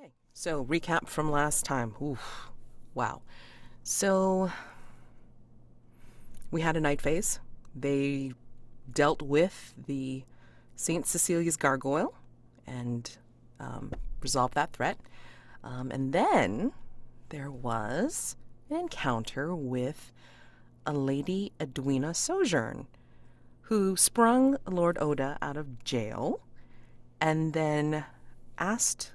Okay, so recap from last time. Oof, wow. So we had a night phase. They dealt with the St. Cecilia's gargoyle and resolved that threat. And then there was an encounter with a Lady Edwina Sojourn, who sprung Lord Oda out of jail and then asked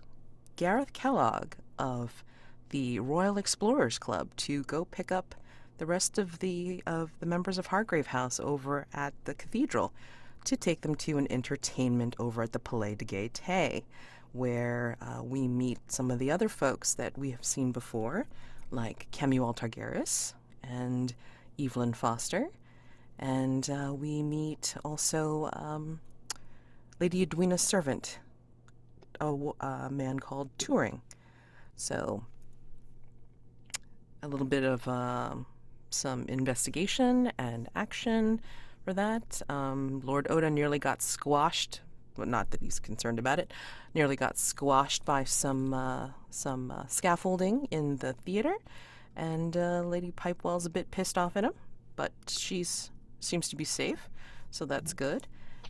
Gareth Kellogg of the Royal Explorers Club to go pick up the rest of the members of Hargrave House over at the cathedral to take them to an entertainment over at the Palais de Gaiete, where we meet some of the other folks that we have seen before, like Kemuel Targarys and Evelyn Foster, and we meet also Lady Edwina's servant, a man called Turing. So a little bit of some investigation and action for that. Lord Oda nearly got squashed. Well, not that he's concerned about it. Nearly got squashed by some scaffolding in the theater, and Lady Pipewell's a bit pissed off at him, but she's seems to be safe, so that's good.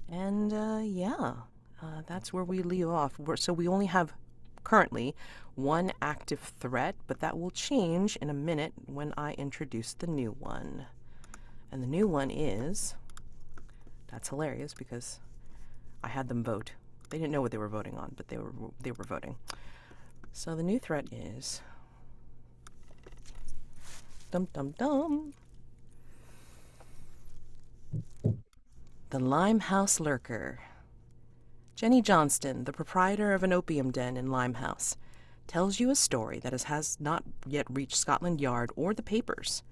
And yeah, that's where we leave off. So we only have currently one active threat, but that will change in a minute when I introduce the new one. And the new one is, that's hilarious because I had them vote. They didn't know what they were voting on, but they were voting. So the new threat is dum dum dum. The Limehouse Lurker. Jenny Johnston, the proprietor of an opium den in Limehouse, tells you a story that has not yet reached Scotland Yard or the papers.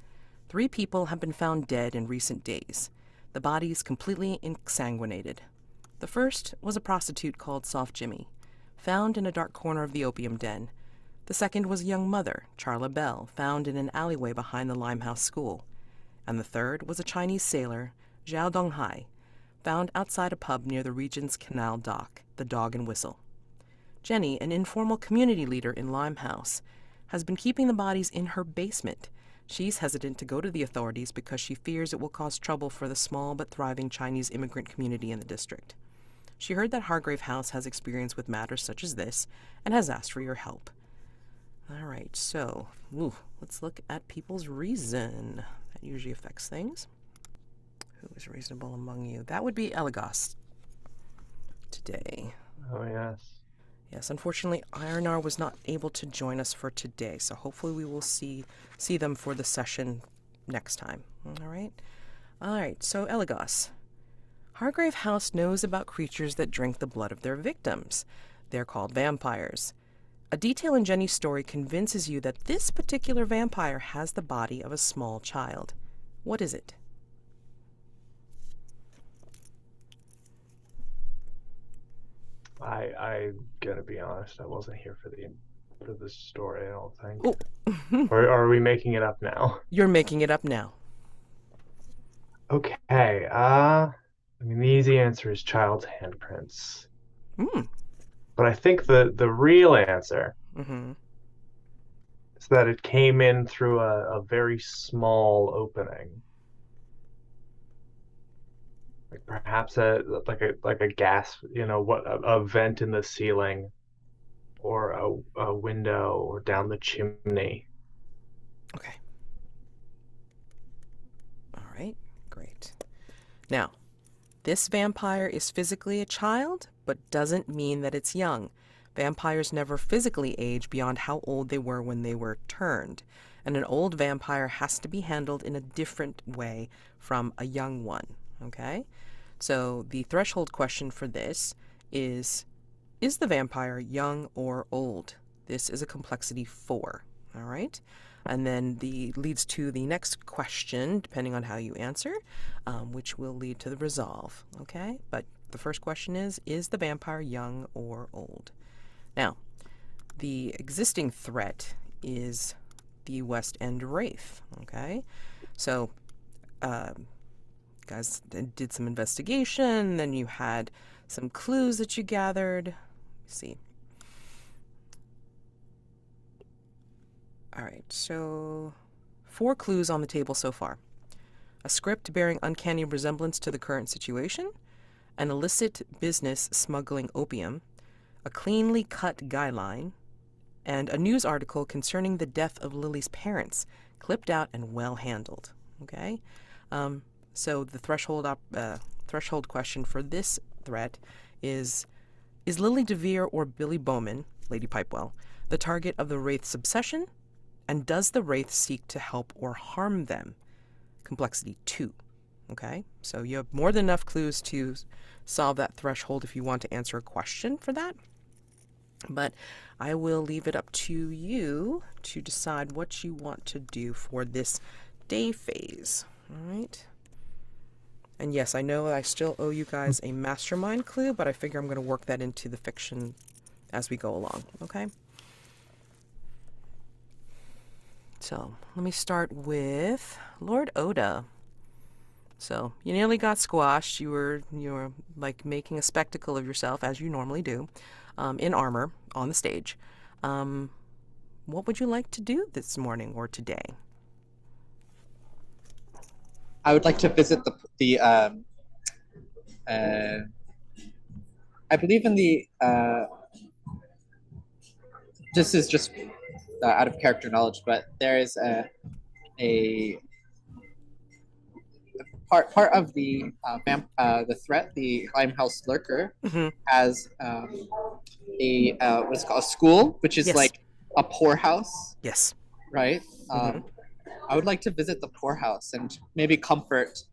3 people have been found dead in recent days, the bodies completely exsanguinated. The first was a prostitute called Soft Jimmy, found in a dark corner of the opium den. The second was a young mother, Charla Bell, found in an alleyway behind the Limehouse School. And the third was a Chinese sailor, Zhao Donghai, found outside a pub near the Regents Canal dock, the Dog and Whistle. Jenny, an informal community leader in Limehouse, has been keeping the bodies in her basement. She's hesitant to go to the authorities because she fears it will cause trouble for the small but thriving Chinese immigrant community in the district. She heard that Hargrave House has experience with matters such as this and has asked for your help. All right, so let's look at people's reason. That usually affects things. Who is reasonable among you? That would be Eligos today. Oh, yes. Yes, unfortunately, Ironar was not able to join us for today, so hopefully we will see them for the session next time. All right, so Eligos. Hargrave House knows about creatures that drink the blood of their victims. They're called vampires. A detail in Jenny's story convinces you that this particular vampire has the body of a small child. What is it? I'm gonna be honest, I wasn't here for the story, I don't think. Oh. Or are we making it up now? You're making it up now. Okay, I mean, the easy answer is child's handprints. But I think the real answer is that it came in through a very small opening. Like perhaps a gas, a vent in the ceiling, or a window, or down the chimney. Okay. All right, great. Now, this vampire is physically a child, but doesn't mean that it's young. Vampires never physically age beyond how old they were when they were turned, and an old vampire has to be handled in a different way from a young one, okay? So the threshold question for this is the vampire young or old? This is a complexity 4, all right? And then leads to the next question, depending on how you answer, which will lead to the resolve, okay? But the first question is the vampire young or old? Now, the existing threat is the West End Wraith, okay? So, guys did some investigation, then you had some clues that you gathered. Let's see. All right, so 4 clues on the table so far. A script bearing uncanny resemblance to the current situation, an illicit business smuggling opium, a cleanly cut guideline, and a news article concerning the death of Lily's parents, clipped out and well handled. Okay, so the threshold question for this threat is Lily DeVere or Billy Bowman, Lady Pipewell, the target of the Wraith's obsession? And does the Wraith seek to help or harm them? Complexity 2. Okay, so you have more than enough clues to solve that threshold if you want to answer a question for that. But I will leave it up to you to decide what you want to do for this day phase. All right. And yes, I know I still owe you guys a mastermind clue, but I figure I'm going to work that into the fiction as we go along. Okay. So let me start with Lord Oda. So you nearly got squashed. You were like making a spectacle of yourself, as you normally do, in armor on the stage. What would you like to do this morning or today? I would like to visit I believe in the this is just out of character knowledge, but there is a part of the threat, the Limehouse Lurker, has what's called a school, which is Yes. like a poorhouse, Yes. right? I would like to visit the poorhouse and maybe comfort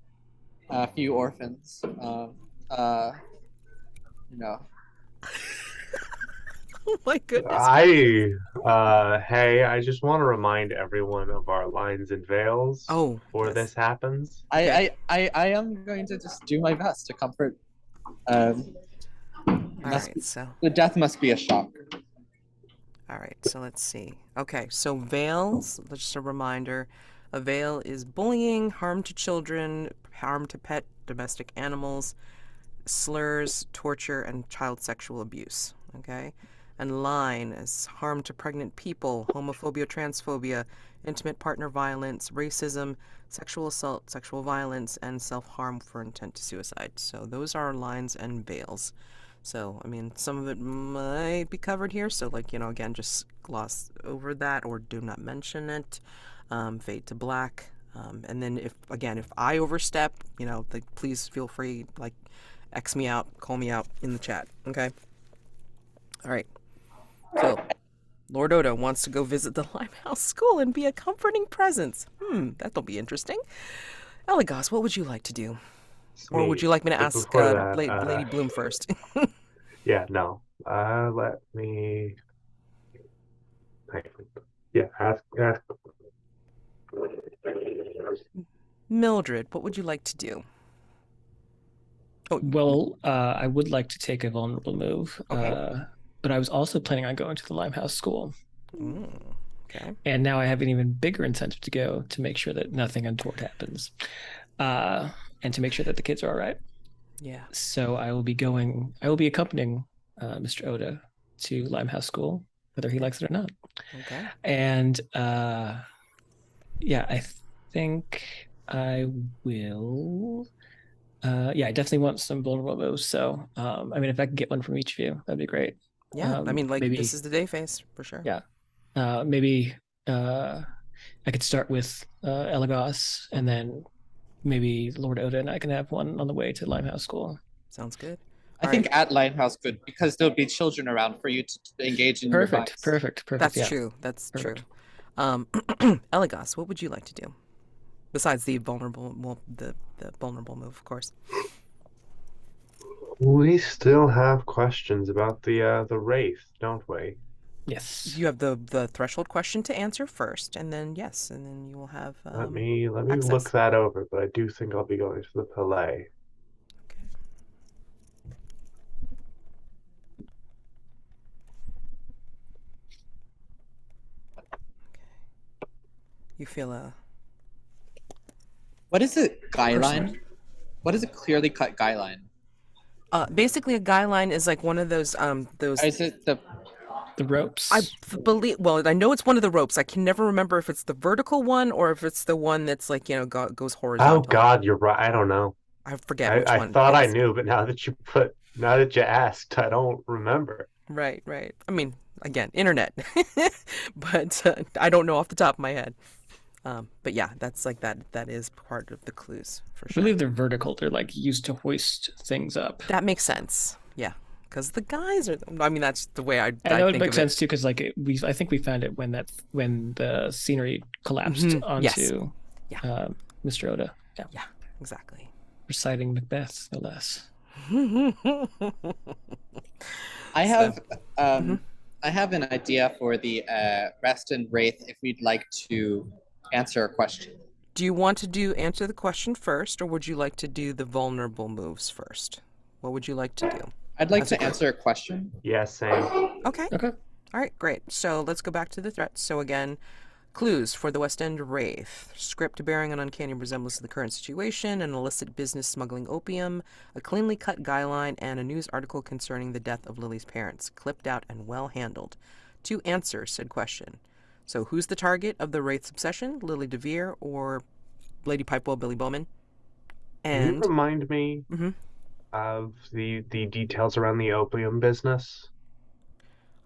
a few orphans. You know. Oh my goodness. I just want to remind everyone of our lines and veils before this happens. I am going to just do my best to comfort. All right, so the death must be a shock. All right, so let's see. Okay, so veils, just a reminder, a veil is bullying, harm to children, harm to pet, domestic animals, slurs, torture, and child sexual abuse, okay? And line is harm to pregnant people, homophobia, transphobia, intimate partner violence, racism, sexual assault, sexual violence, and self-harm for intent to suicide. So those are lines and veils. So, I mean, some of it might be covered here. So, like, you know, again, just gloss over that or do not mention it. Fade to black. And then if I overstep, you know, like, please feel free, like, X me out, call me out in the chat. Okay? All right. So, Lord Oda wants to go visit the Limehouse School and be a comforting presence. That'll be interesting. Eligos, what would you like to do? Or would you like me to ask Lady Bloom first? Yeah, no. Let me. Yeah, ask. Mildred, what would you like to do? Oh. Well, I would like to take a vulnerable move, but I was also planning on going to the Limehouse School. Okay. And now I have an even bigger incentive to go to make sure that nothing untoward happens. And to make sure that the kids are all right. Yeah. So I will be accompanying Mr. Oda to Limehouse School, whether he likes it or not. Okay. And I think I will. I definitely want some vulnerable moves. So, I mean, if I could get one from each of you, that'd be great. Yeah, I mean, like, maybe, this is the day phase for sure. Yeah. Maybe I could start with Eligos, and then maybe Lord Oda and I can have one on the way to Limehouse School. Sounds good. I think at Limehouse good, because there'll be children around for you to engage in. Perfect. That's true. That's true. Eligos, what would you like to do? Besides the vulnerable, the vulnerable move, of course. We still have questions about the Wraith, don't we? Yes. You have the threshold question to answer first, and then and then you will have. Let me access. look that over, but I do think I'll be going to the Palais. Okay. You feel a. What is a guideline? What is a clearly cut guideline? Basically, a guideline is like one of those. Is it the The ropes. I believe. Well, I know it's one of the ropes. I can never remember if it's the vertical one or if it's the one that's like goes Oh horizontal. God, you're right. I don't know. I forget which I one thought it I is. knew, but now that you asked, I don't remember. Right, right. I mean, again, internet, but I don't know off the top of my head. But yeah, that's like that. That is part of the clues for I sure. believe they're vertical. They're like used to hoist things up. That makes sense. Yeah, because the guys are. I mean, that's the way I know it think makes of sense too, because like I think we found it when the scenery collapsed Yes. onto Yeah. Mr. Oda. Yeah, Yeah, exactly. reciting Macbeth, no less. I have I have an idea for the rest and wraith if we'd like to answer a question. Do you want to answer the question first, or would you like to do the vulnerable moves first? What would you like to do? I'd like to answer a question. Yeah, same. Okay. Okay. All right, great. So let's go back to the threats. So again, clues for the West End Wraith. Script bearing an uncanny resemblance to the current situation, an illicit business smuggling opium, a cleanly cut guy line, and a news article concerning the death of Lily's parents, clipped out and well handled. To answer said question. So who's the target of the Wraith's obsession, Lily DeVere or Lady Pipewell, Billy Bowman? Can you And remind me of the details around the opium business?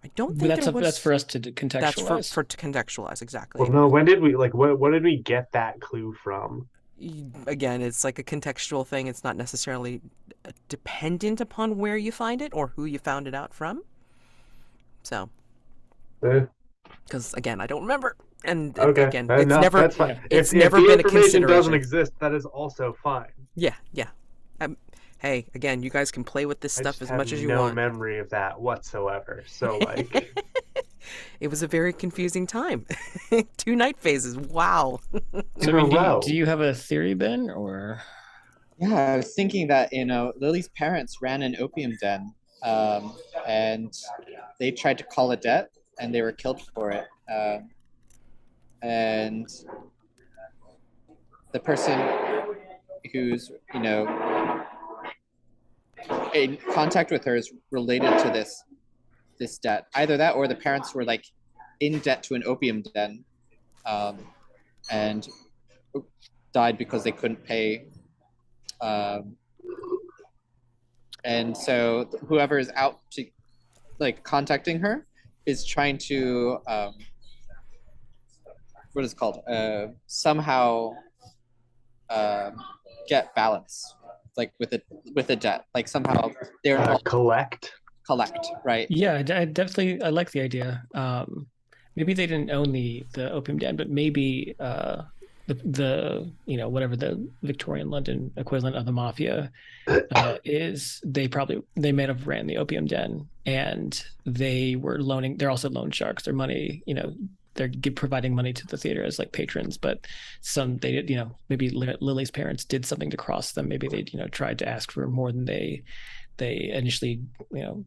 I don't think That's for us to contextualize. That's for to contextualize, exactly. Well, no. When did we what did we get that clue from? Again, it's like a contextual thing. It's not necessarily dependent upon where you find it or who you found it out from. So, because again, I don't remember, and Okay. again, No, it's never that's fine. it's if never the been a information consideration. doesn't exist, that is also fine. Yeah, yeah. Hey, again, you guys can play with this stuff as much as you want. No memory of that whatsoever. So like, It was a very confusing time. 2 night phases. Wow. So, I mean, do you have a theory, Ben, or? Yeah, I was thinking that Lily's parents ran an opium den, and they tried to call a debt, and they were killed for it. And the person who's in contact with her is related to this debt. Either that, or the parents were like in debt to an opium den, and died because they couldn't pay. And so whoever is out to contacting her is trying to what is it called? Somehow get balance, with a debt. Somehow they're collect, right? Yeah, I like the idea. Maybe they didn't own the opium den, but maybe the whatever the Victorian London equivalent of the mafia is, they may have ran the opium den, and they were loaning. They're also loan sharks. Their money, they're providing money to the theater as patrons, but they did, maybe Lily's parents did something to cross them. Maybe they tried to ask for more than they initially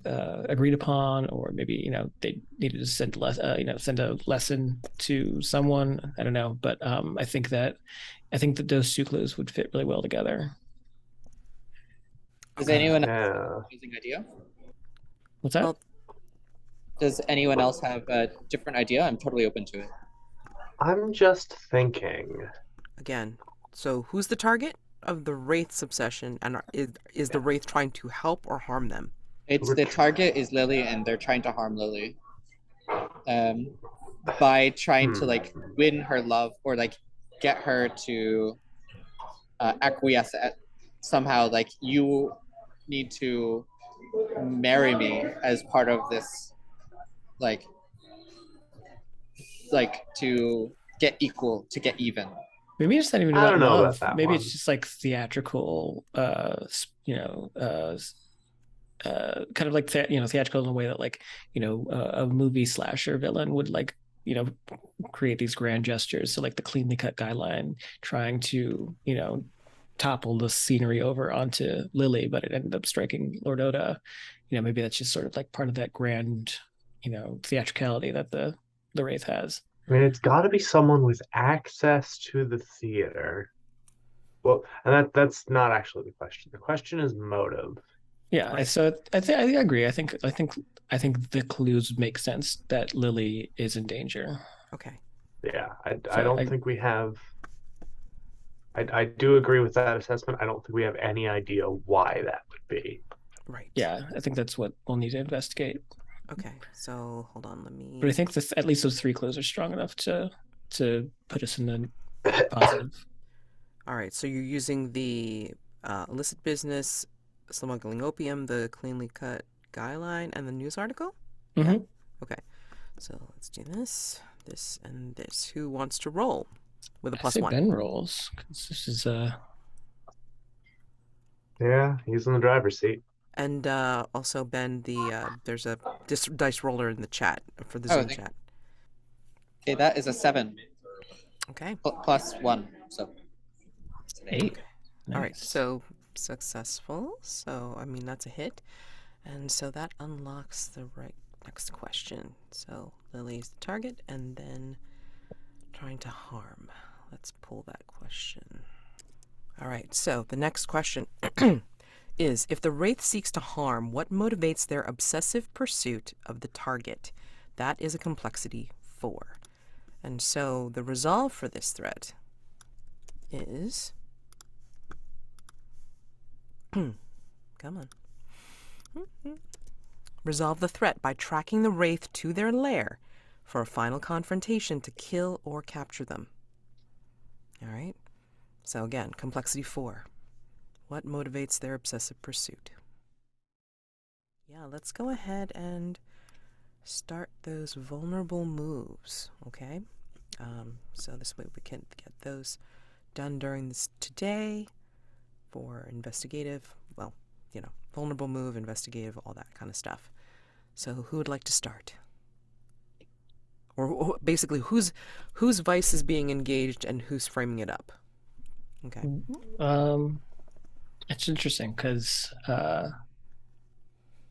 agreed upon, or maybe they needed to send a lesson to someone. I don't know, but I think that those 2 clues would fit really well together. Does anyone have an amazing idea? What's that? Does anyone else have a different idea? I'm totally open to it. I'm just thinking. Again, so who's the target of the Wraith's obsession, and is the Wraith trying to help or harm them? It's the target is Lily, and they're trying to harm Lily by trying to win her love, or get her to acquiesce at somehow. You need to marry me as part of this, to get equal, to get even. Maybe it's not even I about don't know love. about that Maybe one. it's just theatrical, kind of theatrical in a way that a movie slasher villain would create these grand gestures. So the cleanly cut guy line trying to topple the scenery over onto Lily, but it ended up striking Lord Oda. Maybe that's just sort of part of that grand theatricality that the Wraith has. I mean, it's got to be someone with access to the theater. Well, and that's not actually the question. The question is motive. Yeah, Right. so I agree. I think the clues make sense that Lily is in danger. Okay. Yeah, I So don't think we have. I do agree with that assessment. I don't think we have any idea why that would be. Right. yeah, I think that's what we'll need to investigate. Okay. So hold on. Let me. But I think at least those 3 clues are strong enough to put us in the positive. All right. So you're using the illicit business, smuggling opium, the cleanly cut guy line, and the news article. Mm-hmm. Okay. So let's do this, this, and this. Who wants to roll with a I plus say 1? Ben rolls because this is Yeah, he's in the driver's seat. And also, Ben, there's a dice roller in the chat for the Oh, Zoom chat. Okay, that is a 7 Okay. plus 1. So 8. Nice. All right. So successful. So I mean that's a hit, and so that unlocks the right next question. So Lily's the target, and then trying to harm. Let's pull that question. All right. So the next question is: if the Wraith seeks to harm, what motivates their obsessive pursuit of the target? That is a complexity 4. And so the resolve for this threat is... come on. Resolve the threat by tracking the Wraith to their lair for a final confrontation to kill or capture them. All right. So again, complexity 4. What motivates their obsessive pursuit? Yeah, let's go ahead and start those vulnerable moves, okay? So this way we can get those done during this today for investigative, well, you know, vulnerable move, investigative, all that kind of stuff. So who would like to start? Or basically, whose vice is being engaged and who's framing it up? Okay. It's interesting because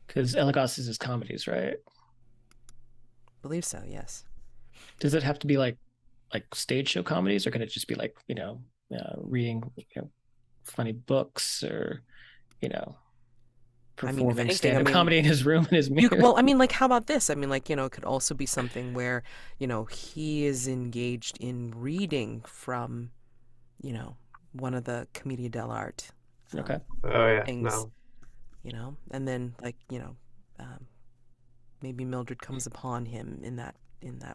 Eligos is his comedies, right? Believe so, yes. Does it have to be like stage show comedies, or can it just be like, reading, funny books, or, performing stand-up comedy in his room in his mirror? Well, I mean, like, how about this? I mean, like, it could also be something where, he is engaged in reading from, one of the Commedia dell'arte. Okay. Oh yeah, things, and then like, maybe Mildred comes upon him in that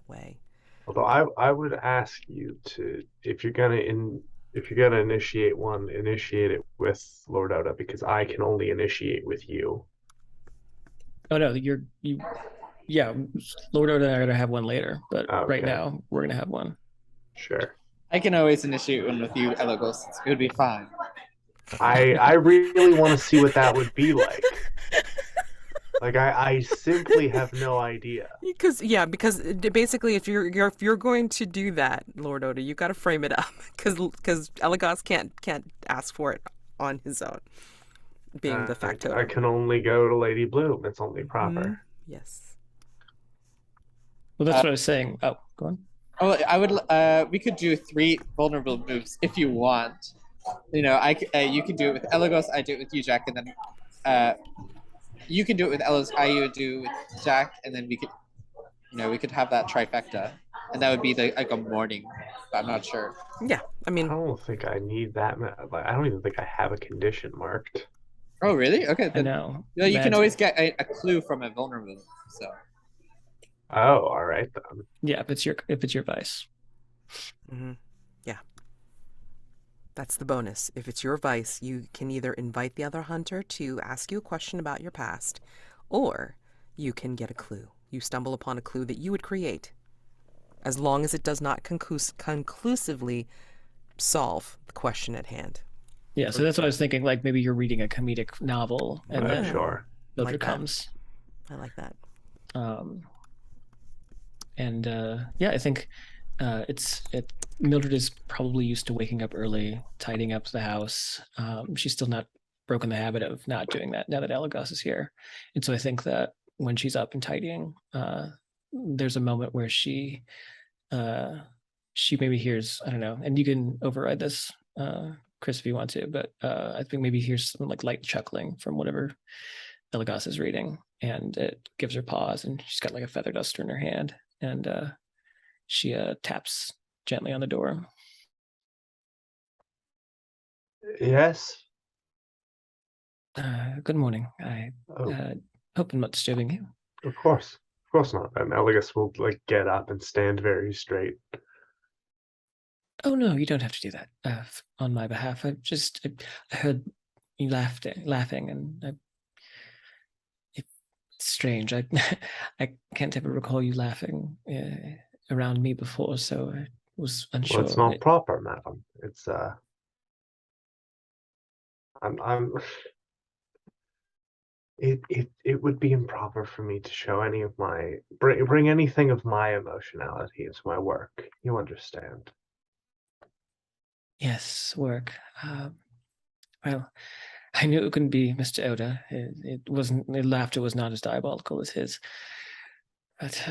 way. Although I would ask you to, if you're gonna initiate one, initiate it with Lord Oda, because I can only initiate with you. Oh no, yeah, Lord Oda and I are gonna have one later, but right now we're gonna have one. Sure. I can always initiate one with you, Eligos. It would be fine. I really want to see what that would be like. Like I simply have no idea. Because basically, if you're going to do that, Lord Oda, you got to frame it up, because Eligos can't ask for it on his own, being the Factotum. I can only go to Lady Bloom. It's only proper. Yes. Well, that's what I was saying. Oh, go on. Oh, I would. We could do 3 vulnerable moves if you want. You can do it with Eligos. I do it with you, Jack, and then you can do it with Eligos. I would do it with Jack, and then we could have that trifecta, and that would be like a morning. But I'm not sure. Yeah, I mean, I don't think I need that. Like, I don't even think I have a condition marked. Oh, really? Okay. Then, I know. You can always get a clue from a vulnerable. So. Oh, all right then. Yeah, if it's your vice. Mm-hmm. Yeah. That's the bonus. If it's your vice, you can either invite the other hunter to ask you a question about your past, or you can get a clue. You stumble upon a clue that you would create, as long as it does not conclusively solve the question at hand. Yeah, so that's what I was thinking. Like maybe you're reading a comedic novel, and then Mildred comes. I like that. Yeah, I think Mildred is probably used to waking up early, tidying up the house. She's still not broken the habit of not doing that now that Eligos is here. And so I think that when she's up and tidying, there's a moment where she maybe hears, I don't know, and you can override this, Chris, if you want to, but I think maybe here's some like light chuckling from whatever Eligos is reading, and it gives her pause, and she's got like a feather duster in her hand, and she taps gently on the door. Yes. Good morning. I Oh, hope I'm not disturbing you. of course not. And Elias will like get up and stand very straight. Oh no, you don't have to do that on my behalf. I heard you laughing, and it's strange. I I can't ever recall you laughing around me before, so I was unsure. Well, it's not proper, madam. It's I'm it would be improper for me to show any of my bring anything of my emotionality into my work. You understand? Yes, work. Well, I knew it couldn't be Mr. Oda. It wasn't. The laughter was not as diabolical as his. But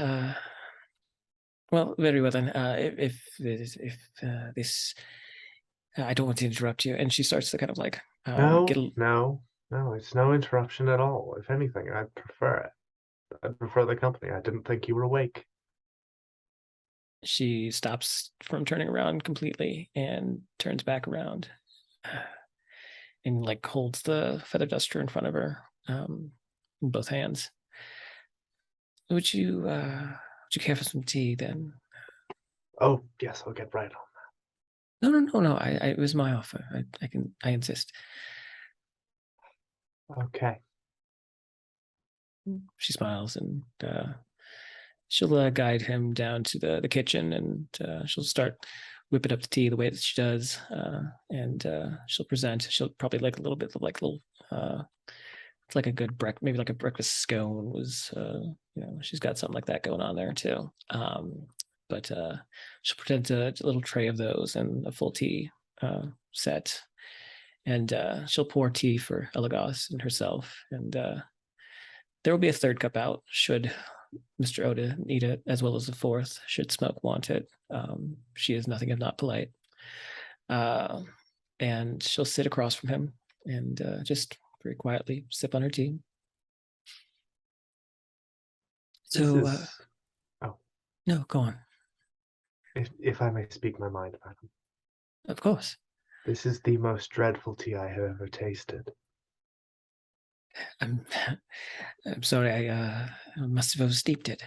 well, very well then. If this, I don't want to interrupt you. And she starts to kind of like No, it's no interruption at all. If anything, I'd prefer it. I'd prefer the company. I didn't think you were awake. She stops from turning around completely and turns back around, and like holds the feather duster in front of her, in both hands. Would you care for some tea then? Oh yes, I'll get right on that. No. It was my offer. I insist. Okay. She smiles, and she'll guide him down to the kitchen, and she'll start whipping up the tea the way that she does, and she'll present. She'll probably like a little bit of like little, it's like a good maybe like a breakfast scone was, she's got something like that going on there too. But she'll present a little tray of those and a full tea set, and she'll pour tea for Eligos and herself, and there will be a third cup out should Mr. Oda need it, as well as a fourth should Smoke want it. She is nothing if not polite. And she'll sit across from him and just very quietly sip on her tea. So, no, go on. If I may speak my mind, madam. Of course. This is the most dreadful tea I have ever tasted. I'm sorry, I must have oversteeped it.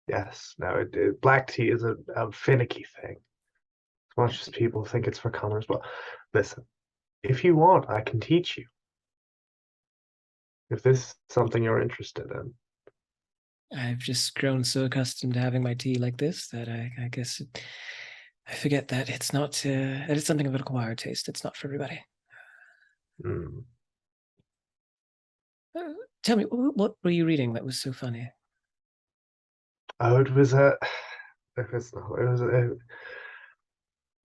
Yes, no, black tea is a finicky thing. As much as people think it's for commoners, but listen, if you want, I can teach you. If this is something you're interested in. I've just grown so accustomed to having my tea like this that I guess I forget that it's not that it's something of an acquired taste. It's not for everybody. Tell me, what were you reading that was so funny? Oh, it was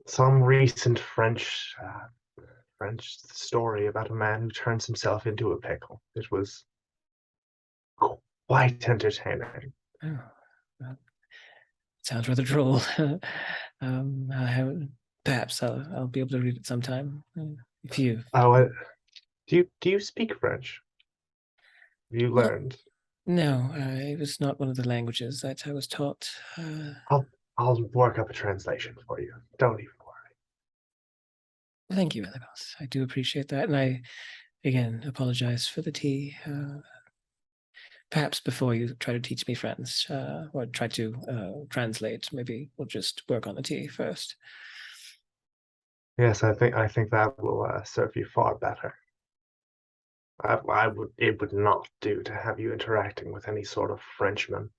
some recent French story about a man who turns himself into a pickle. It was quite entertaining. Oh, well, sounds rather droll. Perhaps I'll be able to read it sometime. If you. Oh, do you speak French? Have you learned? No, it was not one of the languages that I was taught. I'll work up a translation for you. Don't even worry. Thank you, Eligos. I do appreciate that, and I, again, apologize for the tea. Perhaps before you try to teach me French, or try to translate, maybe we'll just work on the tea first. Yes, I think that will serve you far better. It would not do to have you interacting with any sort of Frenchman.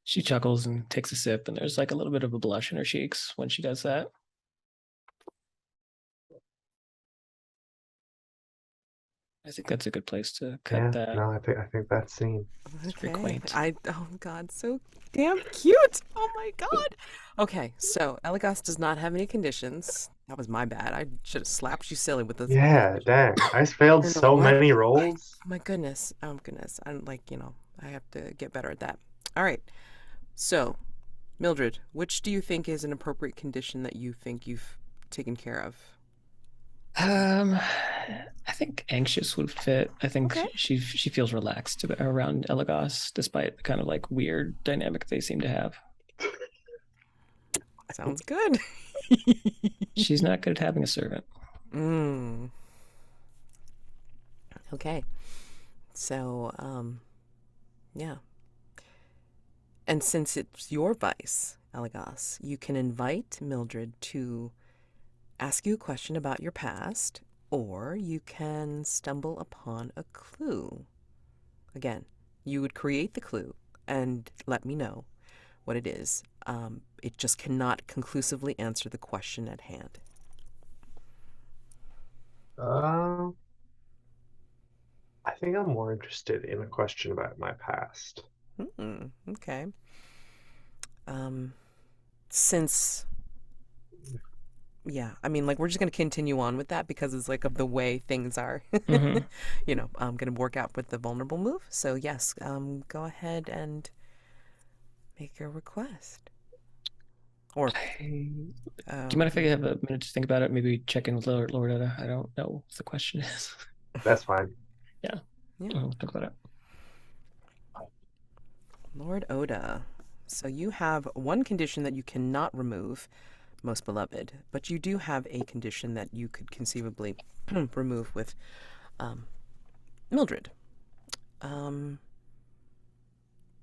She chuckles and takes a sip, and there's like a little bit of a blush in her cheeks when she does that. I think that's a good place to cut that. No, I think that's scene. It's very quaint. Oh God, so damn cute. Oh my God. Okay, so Eligos does not have any conditions. That was my bad. I should have slapped you silly with this. Yeah, dang. I failed so many rolls. Oh my goodness. I'm like, I have to get better at that. All right. So, Mildred, which do you think is an appropriate condition that you think you've taken care of? I think anxious would fit. I think Okay. she feels relaxed around Eligos, despite the kind of like weird dynamic they seem to have. Sounds good. She's not good at having a servant. Mm. Okay. So, yeah. And since it's your vice, Eligos, you can invite Mildred to ask you a question about your past, or you can stumble upon a clue. Again, you would create the clue and let me know what it is. It just cannot conclusively answer the question at hand. I think I'm more interested in a question about my past. Okay. Since, yeah, I mean, like, we're just going to continue on with that because it's like of the way things are, Mhm. you know, I'm going to work out with the vulnerable move. So yes, go ahead and make a request. Or, Do you mind if I have a minute to think about it? Maybe check in with Lord Oda. I don't know what the question is. That's fine. Yeah. Yeah. I'll think about it. Lord Oda. So you have one condition that you cannot remove, most beloved, but you do have a condition that you could conceivably remove with Mildred.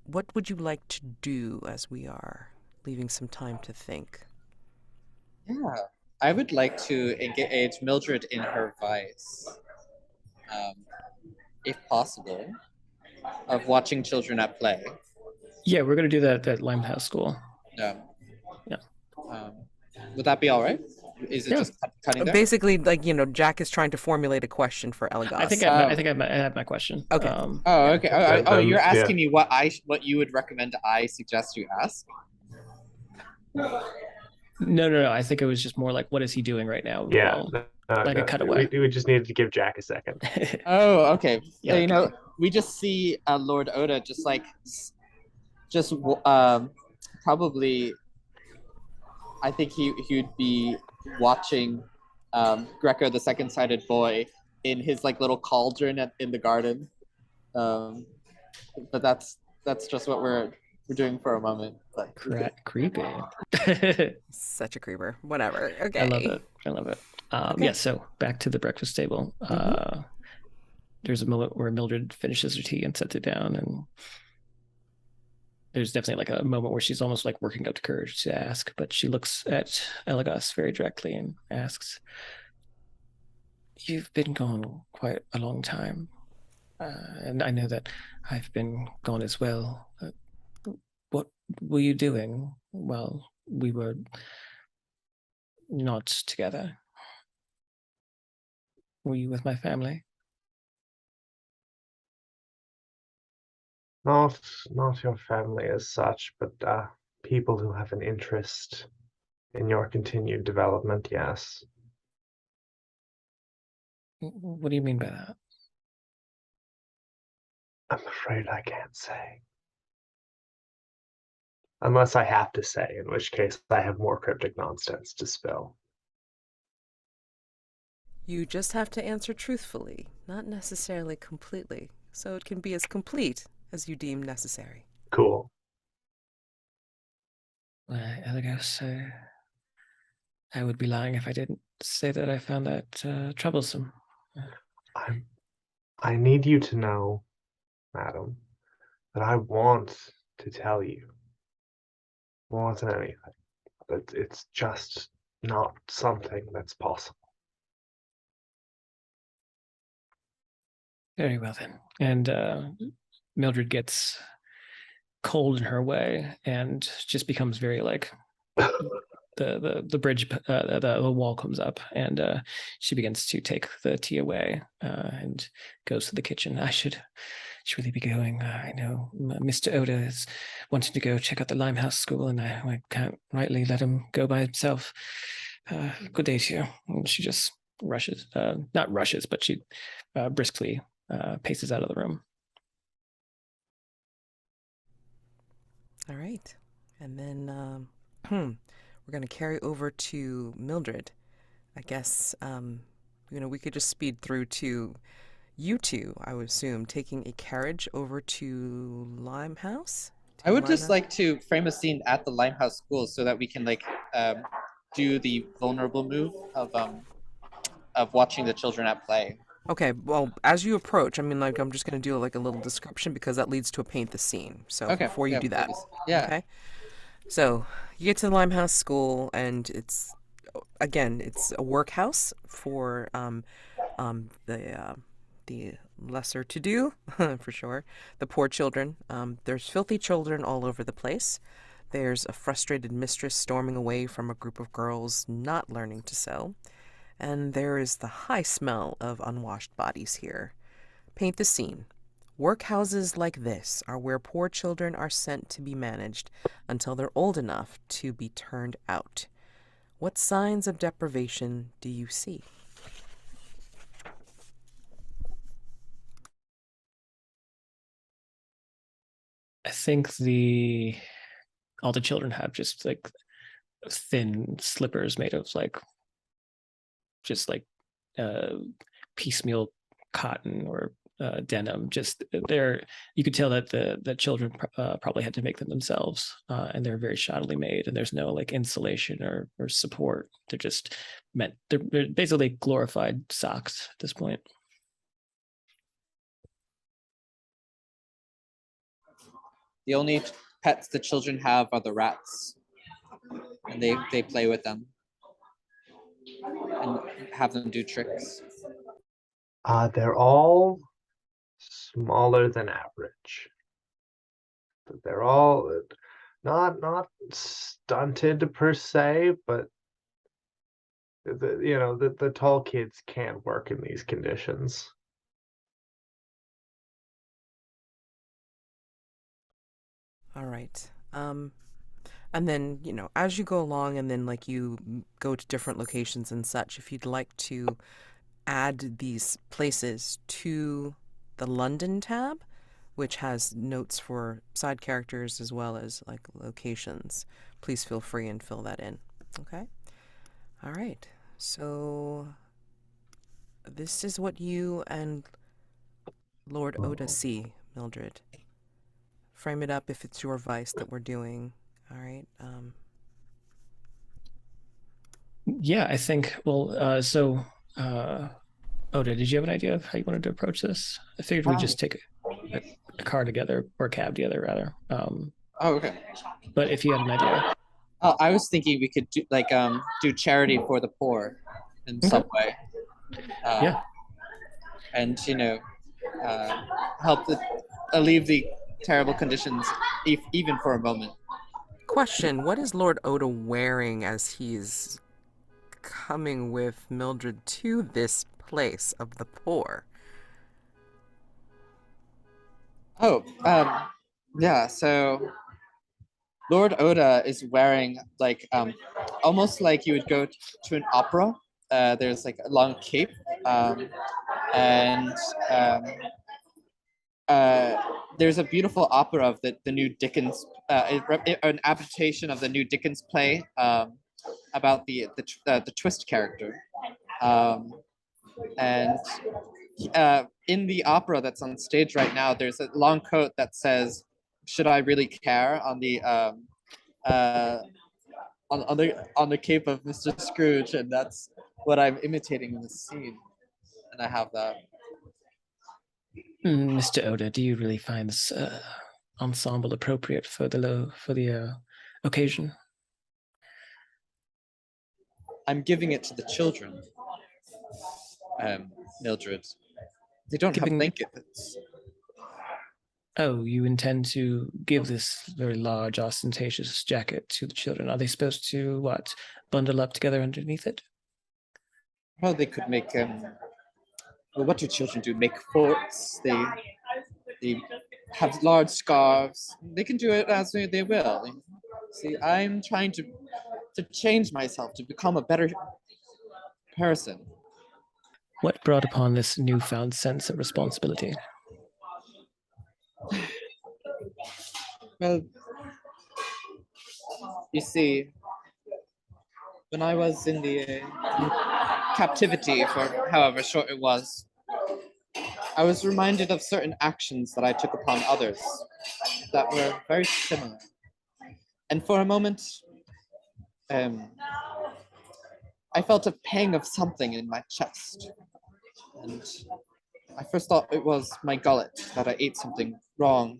What would you like to do as we are leaving some time to think? Yeah, I would like to engage Mildred in her vice, if possible, of watching children at play. Yeah, we're gonna do that at Limehouse School. Yeah. Yeah. Would that be all right? Is it Yeah. just cutting there? Basically, like, you know, Jack is trying to formulate a question for Eligos. I think I have my question. Okay. Oh, Yeah. okay. Oh, you're Yeah. asking me what you would recommend I suggest you ask? No. I think it was just more like, what is he doing right now? Yeah. Well, like a cutaway. We just needed to give Jack a second. Oh, okay. Yeah, You know, we just see Lord Oda just probably. I think he would be watching Greco, the second-sided boy, in his like little cauldron in the garden. But that's just what we're doing for a moment. But creepy. Such a creeper. Whatever. Okay. I love it. Okay. Yeah, so back to the breakfast table. There's a moment where Mildred finishes her tea and sets it down, and there's definitely like a moment where she's almost like working up to courage to ask, but she looks at Eligos very directly and asks, "You've been gone quite a long time, and I know that I've been gone as well. What were you doing while we were not together? Were you with my family?" Not your family as such, but people who have an interest in your continued development, yes. What do you mean by that? I'm afraid I can't say. Unless I have to say, in which case I have more cryptic nonsense to spill. You just have to answer truthfully, not necessarily completely, so it can be as complete as you deem necessary. Cool. Eligos, I would be lying if I didn't say that I found that troublesome. I need you to know, madam, that I want to tell you more than anything, but it's just not something that's possible. Very well then. And Mildred gets cold in her way and just becomes very like the bridge, the wall comes up, and she begins to take the tea away and goes to the kitchen. I should really be going. I know Mr. Oda is wanting to go check out the Limehouse School, and I can't rightly let him go by himself. Good day to you. And she just rushes, not rushes, but she briskly paces out of the room. All right. And then we're going to carry over to Mildred. I guess, we could just speed through to you two, I would assume, taking a carriage over to Limehouse. I would just like to frame a scene at the Limehouse School so that we can do the vulnerable move of watching the children at play. Okay, well, as you approach, I'm just going to do like a little description because that leads to a paint the scene. So Okay. before you do that, please. Yeah. okay? So you get to the Limehouse School, and it's a workhouse for the lesser to do, for sure, the poor children. There's filthy children all over the place. There's a frustrated mistress storming away from a group of girls not learning to sew. And there is the high smell of unwashed bodies here. Paint the scene. Workhouses like this are where poor children are sent to be managed until they're old enough to be turned out. What signs of deprivation do you see? I think all the children have just like thin slippers made of just piecemeal cotton or denim. Just you could tell that the children probably had to make them themselves, and they're very shoddily made, and there's no like insulation or support. They're basically glorified socks at this point. The only pets the children have are the rats, and they play with them and have them do tricks. They're all smaller than average. They're all not stunted per se, but the tall kids can't work in these conditions. All right. And then, as you go along and then you go to different locations and such, if you'd like to add these places to the London tab, which has notes for side characters as well as locations, please feel free and fill that in. Okay? All right. So this is what you and Lord Oda see, Mildred. Frame it up if it's your vice that we're doing. All right. Yeah, I think. Well, Oda, did you have an idea of how you wanted to approach this? I figured we'd just take a car together, or a cab together, rather. Okay. But if you had an idea. I was thinking we could do charity for the poor in some way. Yeah. And help alleviate the terrible conditions, even for a moment. Question: what is Lord Oda wearing as he's coming with Mildred to this place of the poor? Oh, yeah. So Lord Oda is wearing almost like you would go to an opera. There's a long cape, and there's a beautiful opera of the new Dickens, an adaptation of the new Dickens play about the twist character, and in the opera that's on stage right now, there's a long coat that says, "Should I really care?" on the on the cape of Mr. Scrooge, and that's what I'm imitating in this scene, and I have that. Mr. Oda, do you really find this ensemble appropriate for the occasion? I'm giving it to the children, Mildred. They don't have blankets. Oh, you intend to give this very large, ostentatious jacket to the children? Are they supposed to, bundle up together underneath it? Well, they could make... well, what do children do? Make forts. They have large scarves. They can do it as they will. See, I'm trying to change myself, to become a better person. What brought upon this newfound sense of responsibility? Well, you see, when I was in the captivity for however short it was, I was reminded of certain actions that I took upon others that were very similar. And for a moment, I felt a pang of something in my chest. And I first thought it was my gullet, that I ate something wrong.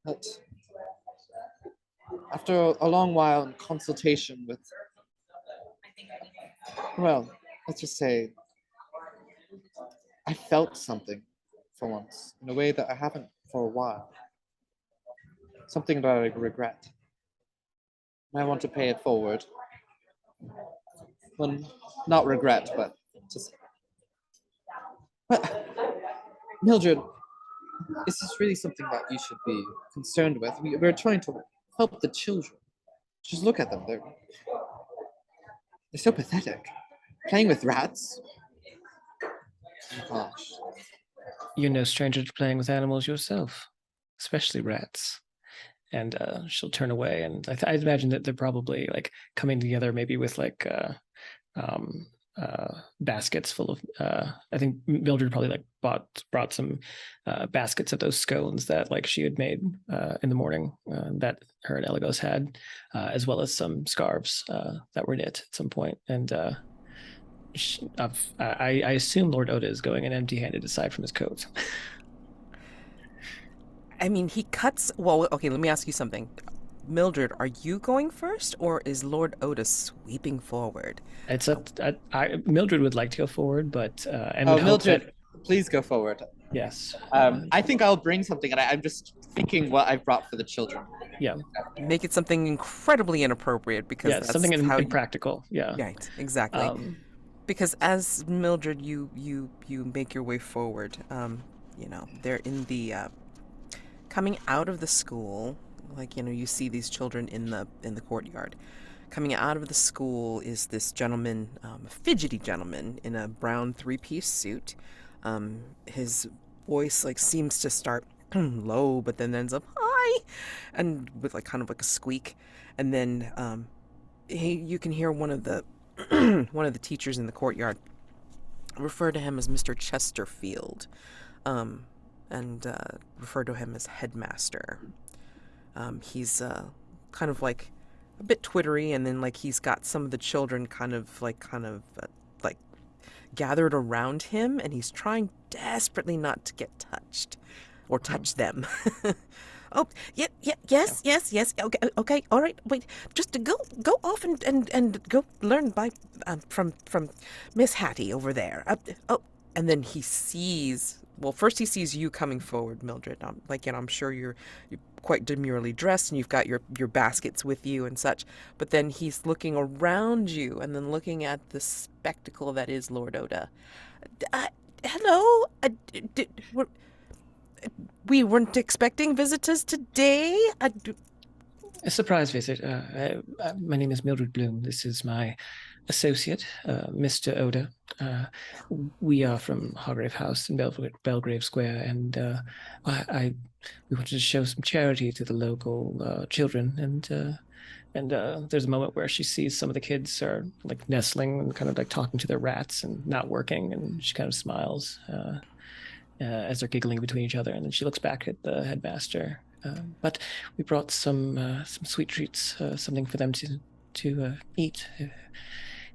But after a long while in consultation with, well, let's just say, I felt something for once in a way that I haven't for a while. Something that I regret. I want to pay it forward. Well, not regret, but just. But, Mildred, is this really something that you should be concerned with? We're trying to help the children. Just look at them. They're so pathetic. Playing with rats. Oh, gosh. You're no stranger to playing with animals yourself, especially rats. And she'll turn away, and I imagine that they're probably like coming together, maybe with like baskets full of. I think Mildred probably like brought some baskets of those scones that like she had made in the morning that her and Eligos had, as well as some scarves that were knit at some point. And I assume Lord Oda is going in empty-handed aside from his coat. I mean, he cuts. Well, okay, let me ask you something. Mildred, are you going first, or is Lord Oda sweeping forward? It's Mildred would like to go forward, but and Oh, would hope Mildred, that, please go forward. yes. I think I'll bring something, and I'm just thinking what I've brought for the children. Yeah. Make it something incredibly inappropriate because Yeah, that's something how impractical. Yeah. Right, exactly. Because as Mildred, you make your way forward. They're in the coming out of the school. Like, you see these children in the courtyard. Coming out of the school is this gentleman, a fidgety gentleman in a brown three-piece suit. His voice like seems to start low, but then ends up high, and with like kind of like a squeak. And then you can hear one of the one of the teachers in the courtyard refer to him as Mr. Chesterfield, and refer to him as headmaster. He's kind of like a bit twittery, and then like he's got some of the children kind of gathered around him, and he's trying desperately not to get touched or touch them. Oh, yes. Okay, all right. Wait, just to go off and go learn by from Miss Hattie over there. And then he sees. Well, first he sees you coming forward, Mildred. I'm sure you're quite demurely dressed, and you've got your baskets with you and such. But then he's looking around you, and then looking at the spectacle that is Lord Oda. Hello. We weren't expecting visitors today. A surprise visit. My name is Mildred Bloom. This is my associate, Mr. Oda. We are from Hargrave House in Belgrave Square, and we wanted to show some charity to the local children. And there's a moment where she sees some of the kids are like nestling and kind of like talking to their rats and not working, and she kind of smiles as they're giggling between each other, and then she looks back at the headmaster. But we brought some sweet treats, something for them to eat,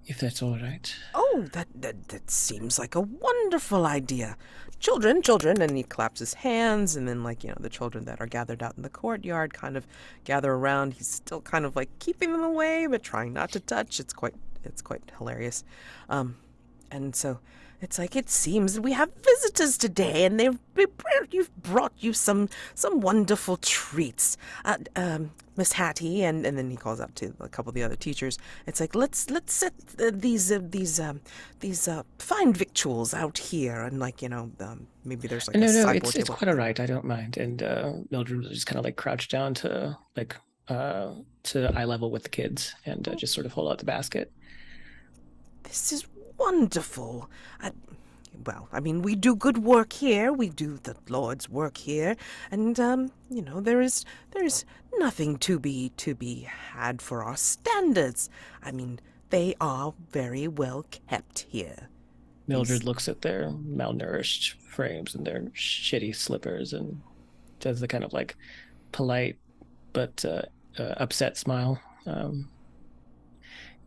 if that's all right. Oh, that seems like a wonderful idea. Children, and he claps his hands, and then the children that are gathered out in the courtyard kind of gather around. He's still kind of like keeping them away, but trying not to touch. It's quite hilarious. And so it's like, it seems we have visitors today, and you've brought you some wonderful treats. Miss Hattie, and then he calls out to a couple of the other teachers. It's like, let's set these fine victuals out here, and maybe there's like no, a sideboard it's table. quite all right. I don't mind. And Mildred just kind of like crouch down to eye level with the kids, and just sort of hold out the basket. This is wonderful. We do good work here. We do the Lord's work here, and there is nothing to be had for our standards. They are very well kept here. Mildred looks at their malnourished frames and their shitty slippers and does the kind of like polite but upset smile,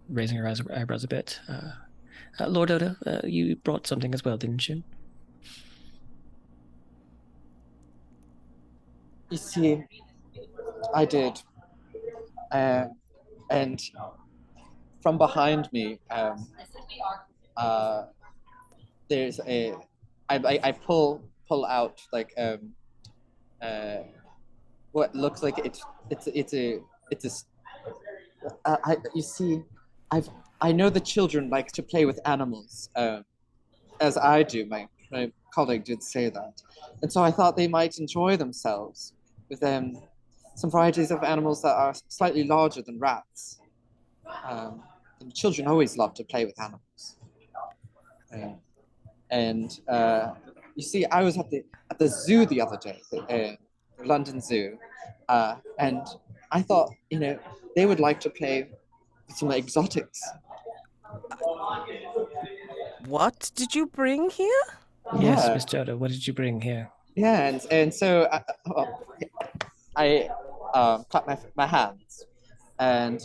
raising her eyebrows a bit. Lord Oda, you brought something as well, didn't you? You see, I did. And from behind me, there's I pull out like what looks like you see, I know the children like to play with animals, as I do. My colleague did say that, and so I thought they might enjoy themselves with some varieties of animals that are slightly larger than rats. And children always love to play with animals. And you see, I was at the zoo the other day, the London Zoo, and I thought, they would like to play with some exotics. What did you bring here? Yes, Mr. Oda, what did you bring here? Yeah, and so I clap my hands, and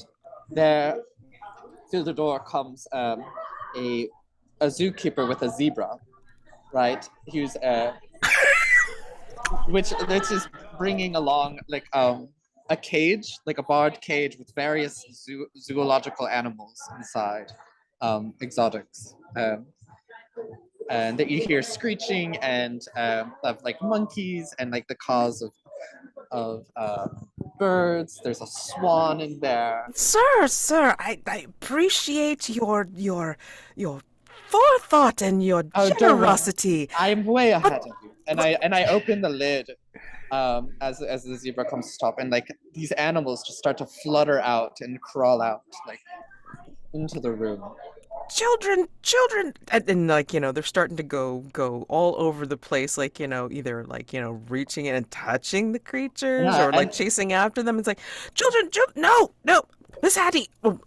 there, through the door comes a zookeeper with a zebra, right? Who's which is bringing along like a cage, like a barred cage with various zoological animals inside, exotics. And that you hear screeching and of like monkeys and like the caws of birds. There's a swan in there. Sir, I appreciate your forethought and your generosity. I'm way ahead of you. And I open the lid as the zebra comes to stop, and like these animals just start to flutter out and crawl out like into the room. Children, and like, they're starting to go all over the place, like, either like, reaching in and touching the creatures, or like chasing after them. It's like, children, no, Miss Hattie. Oh.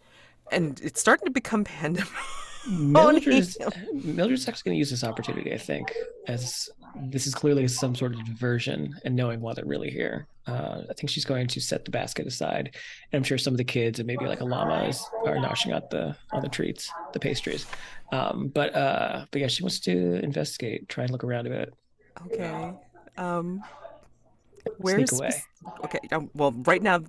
And it's starting to become pandemonium. Mildred's actually going to use this opportunity, I think, as this is clearly some sort of diversion, and knowing why they're really here. I think she's going to set the basket aside, and I'm sure some of the kids and maybe like a llama are gnashing out the treats, the pastries. But yeah, she wants to investigate, try and look around a bit. Okay. Sneak away. Okay. Well, right now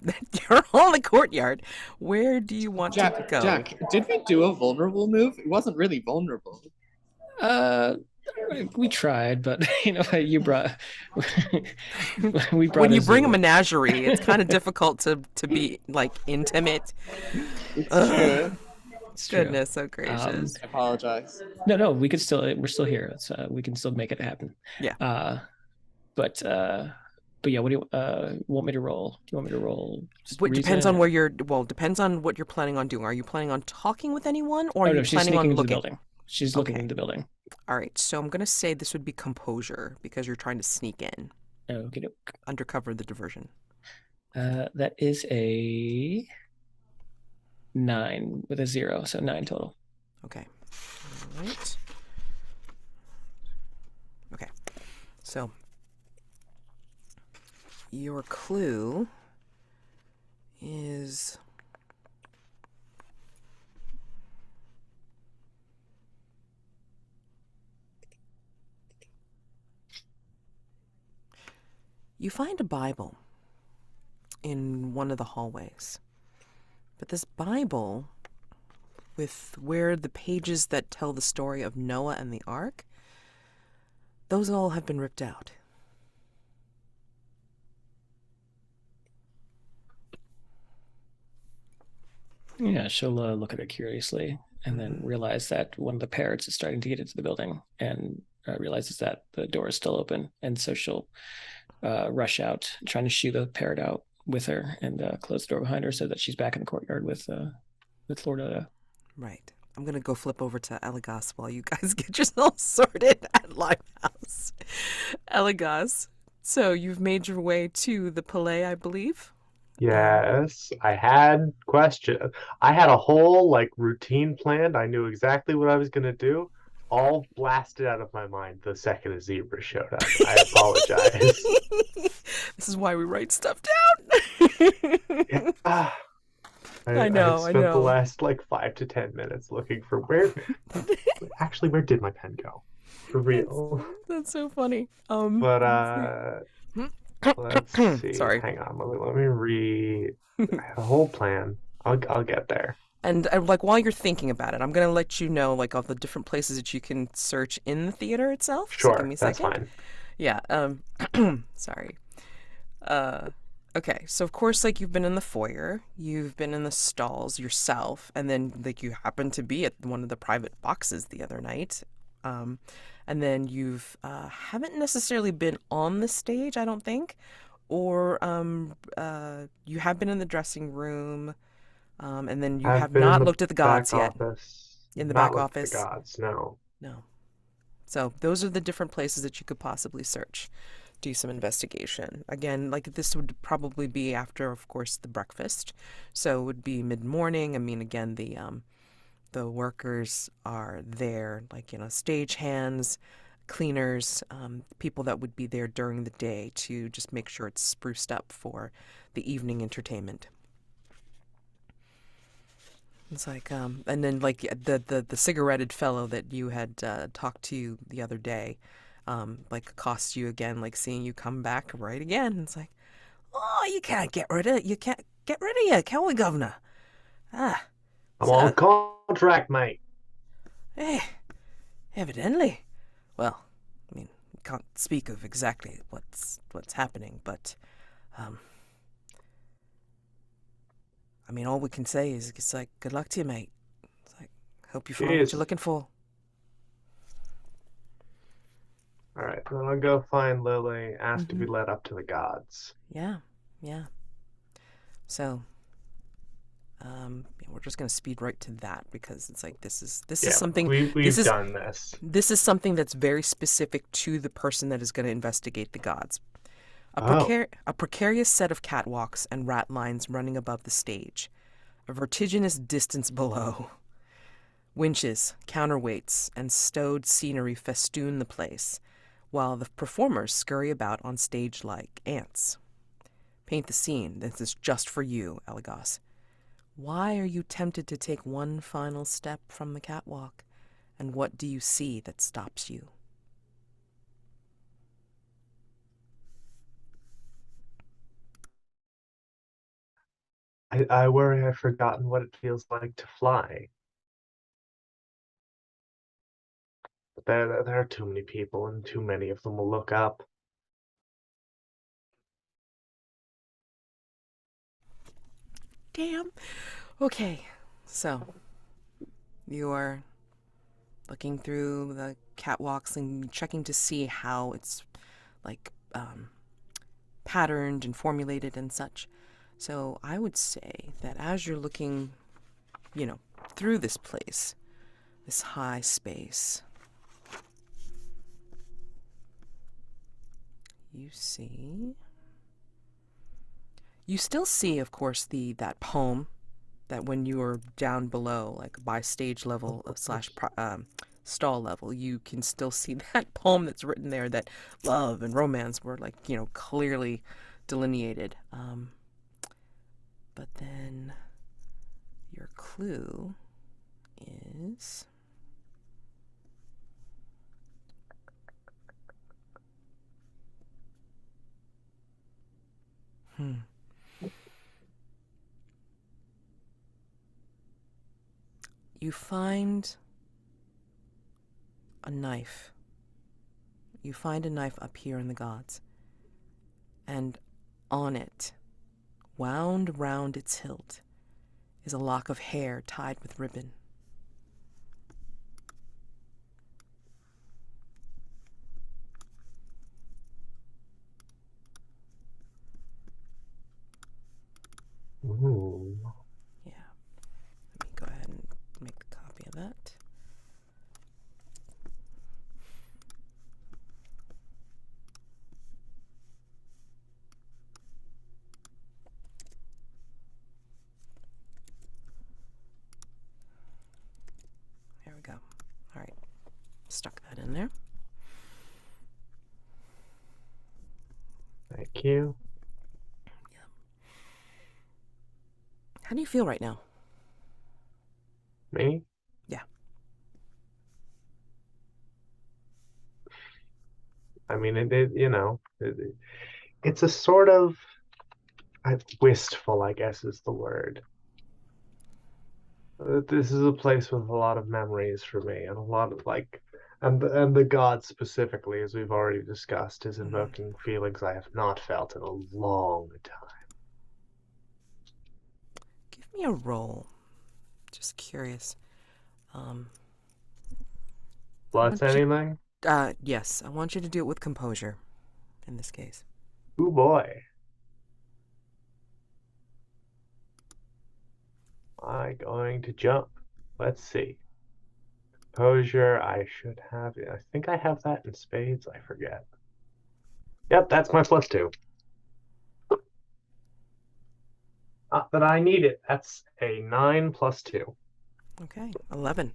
you're on the courtyard. Where do you want to go? Jack, did we do a vulnerable move? It wasn't really vulnerable. We tried, but you brought. We brought. When you bring a menagerie, it's kind of difficult to be like intimate. It's true. It's true. Goodness, so gracious. I apologize. No, we're still here. So we can still make it happen. Yeah. But yeah, what do you want me to roll? Do you want me to roll? Depends on depends on what you're planning on doing. Are you planning on talking with anyone, or are you planning on looking? The building. She's looking in the building. All right, so I'm gonna say this would be composure because you're trying to sneak in. Okay. Undercover the diversion. That is a 9 with a 0, so 9 total. Okay. All right. Okay. So your clue is you find a Bible in one of the hallways. But this Bible, with where the pages that tell the story of Noah and the Ark, those all have been ripped out. Yeah, she'll look at it curiously and then realize that one of the parrots is starting to get into the building, and realizes that the door is still open. And so she'll rush out, trying to shoo the parrot out with her, and close the door behind her so that she's back in the courtyard with Lord Oda. Right. I'm going to go flip over to Eligos while you guys get yourselves sorted at Limehouse. Eligos, so you've made your way to the Palais, I believe? Yes, I had questions. I had a whole routine planned. I knew exactly what I was gonna do. all blasted out of my mind the second a zebra showed up. I apologize. This is why we write stuff down. Yeah. I had know. spent the last like 5 to 10 minutes looking for where did my pen go? For real. That's so funny. But let's see. Sorry. Hang on. Let me read the whole plan. I'll get there. And like while you're thinking about it, I'm gonna let you know like all the different places that you can search in the theater itself. So Sure, give me a that's second. fine. Yeah. Sorry. Okay. So of course, like you've been in the foyer, you've been in the stalls yourself, and then like you happen to be at one of the private boxes the other night. And then you've haven't necessarily been on the stage, I don't think, or you have been in the dressing room. And then you I've have been in not the looked at the gods back yet. office. In the Not back looked at office? the gods, no. No. So those are the different places that you could possibly search. Do some investigation. Again, like this would probably be after, of course, the breakfast. So it would be mid-morning. I mean, again, the workers are there, like, stage hands, cleaners, people that would be there during the day to just make sure it's spruced up for the evening entertainment. It's like, and then like the cigaretted fellow that you had talked to the other day, like accosts you again, like seeing you come back right again. It's like, oh, you can't get rid of you, can we, Governor? I'm on contract, mate. Eh, evidently. Well, I mean, can't speak of exactly what's happening, but I mean, all we can say is it's like, good luck to you, mate. It's like, hope you find what Cheers. you're looking for. All right, then I'll go find Lily, ask to be led up to the gods. Yeah. So, we're just gonna speed right to that because it's like this is something we've done this. This is something that's very specific to the person that is going to investigate the gods. A precarious set of catwalks and rat lines running above the stage. A vertiginous distance below. Winches, counterweights, and stowed scenery festoon the place, while the performers scurry about on stage like ants. Paint the scene. This is just for you, Eligos. Why are you tempted to take one final step from the catwalk? And what do you see that stops you? I worry I've forgotten what it feels like to fly. But there are too many people, and too many of them will look up. Damn. Okay, so you are looking through the catwalks and checking to see how it's like patterned and formulated and such. So I would say that as you're looking, through this place, this high space, you still see, of course, that poem that when you are down below, like by stage level / stall level, you can still see that poem that's written there that love and romance were like, clearly delineated. But then your clue is you find a knife. You find a knife up here in the gods. And on it, wound round its hilt, is a lock of hair tied with ribbon. Ooh. Yeah. Let me go ahead and make a copy of that. There we go. All right. that in there. Thank you. How do you feel right now? Me? Yeah. I mean, it's a sort of wistful, I guess is the word. This is a place with a lot of memories for me, and a lot of and the god specifically, as we've already discussed, is invoking feelings I have not felt in a long time. Give me a roll. Just curious. Plus anything? Yes, I want you to do it with composure in this case. Ooh boy. Am I going to jump? Let's see. Composure, I should have it. I think I have that in spades. I forget. Yep, that's my +2. Not that I need it. That's a 9 + 2. Okay, 11.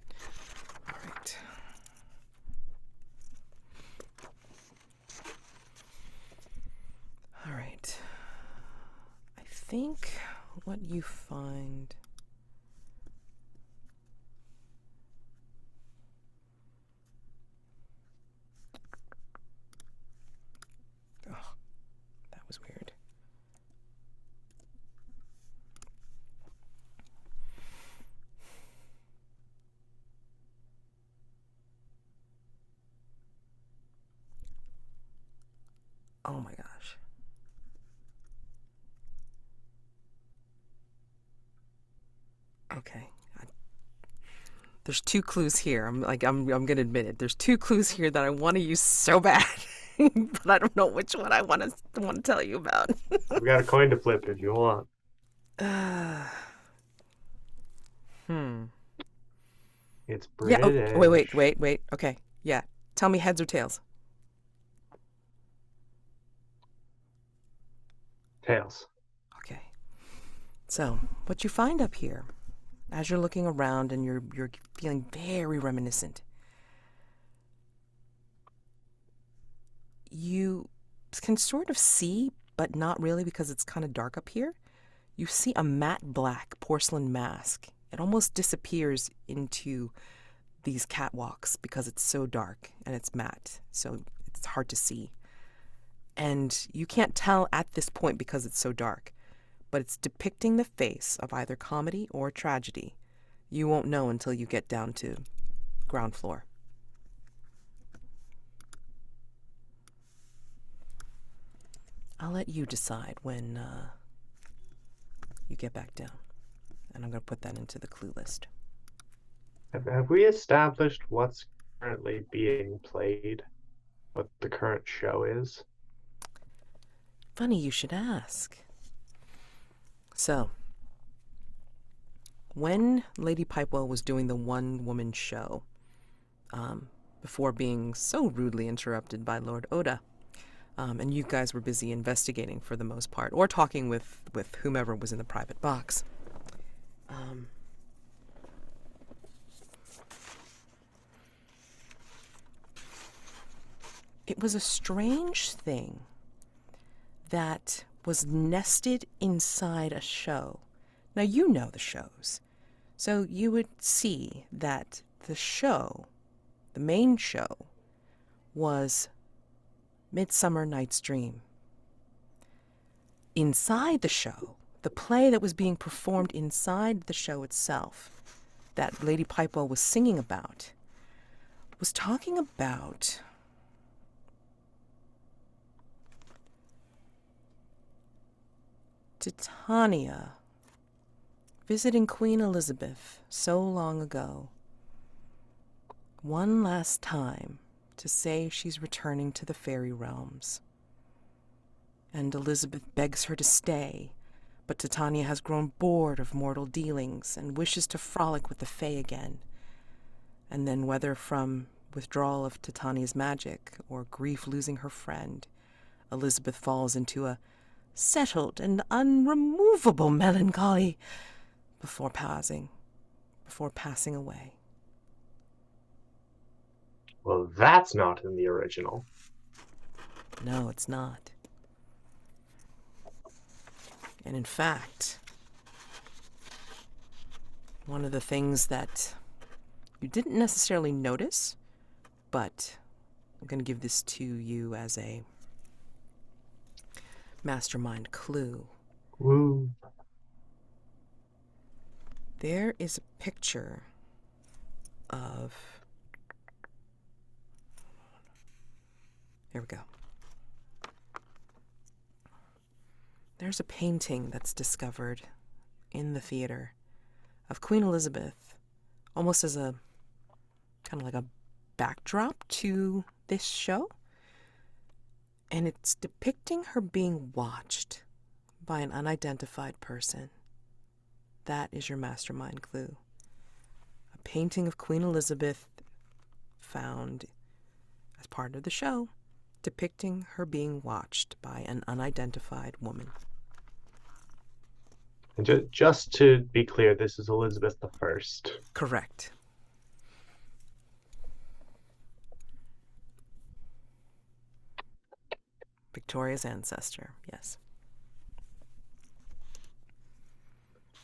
All right. All right. I think what you find... Oh, that was weird. Oh my gosh. Okay. There's 2 clues here. I'm going to admit it. There's 2 clues here that I want to use so bad, but I don't know which one I want to tell you about. I've got a coin to flip if you want. It's British. Yeah. Oh, wait. Okay. Yeah. Tell me heads or tails. Tails. Okay. So, what you find up here, as you're looking around and you're feeling very reminiscent, you can sort of see, but not really because it's kind of dark up here. You see a matte black porcelain mask. It almost disappears into these catwalks because it's so dark and it's matte, so it's hard to see. And you can't tell at this point because it's so dark, but it's depicting the face of either comedy or tragedy. You won't know until you get down to ground floor. I'll let you decide when you get back down. And I'm going to put that into the clue list. Have we established what's currently being played? What the current show is? Funny you should ask. So, when Lady Pipewell was doing the one-woman show, before being so rudely interrupted by Lord Oda, and you guys were busy investigating for the most part, or talking with whomever was in the private box, it was a strange thing that was nested inside a show. Now, you know the shows. So you would see that the show, the main show, was Midsummer Night's Dream. Inside the show, the play that was being performed inside the show itself, that Lady Pipewell was singing about, was talking about Titania visiting Queen Elizabeth so long ago, one last time to say she's returning to the fairy realms. And Elizabeth begs her to stay, but Titania has grown bored of mortal dealings and wishes to frolic with the fae again. And then, whether from withdrawal of Titania's magic or grief losing her friend, Elizabeth falls into a settled and unremovable melancholy before passing away. Well, that's not in the original. No, it's not. And in fact, one of the things that you didn't necessarily notice, but I'm going to give this to you as a mastermind clue. Woo. There is a picture of... Here we go. There's a painting that's discovered in the theater of Queen Elizabeth, almost as a kind of like a backdrop to this show. And it's depicting her being watched by an unidentified person. That is your mastermind clue. A painting of Queen Elizabeth found as part of the show, depicting her being watched by an unidentified woman. And just to be clear, this is Elizabeth I. Correct. Victoria's ancestor, yes.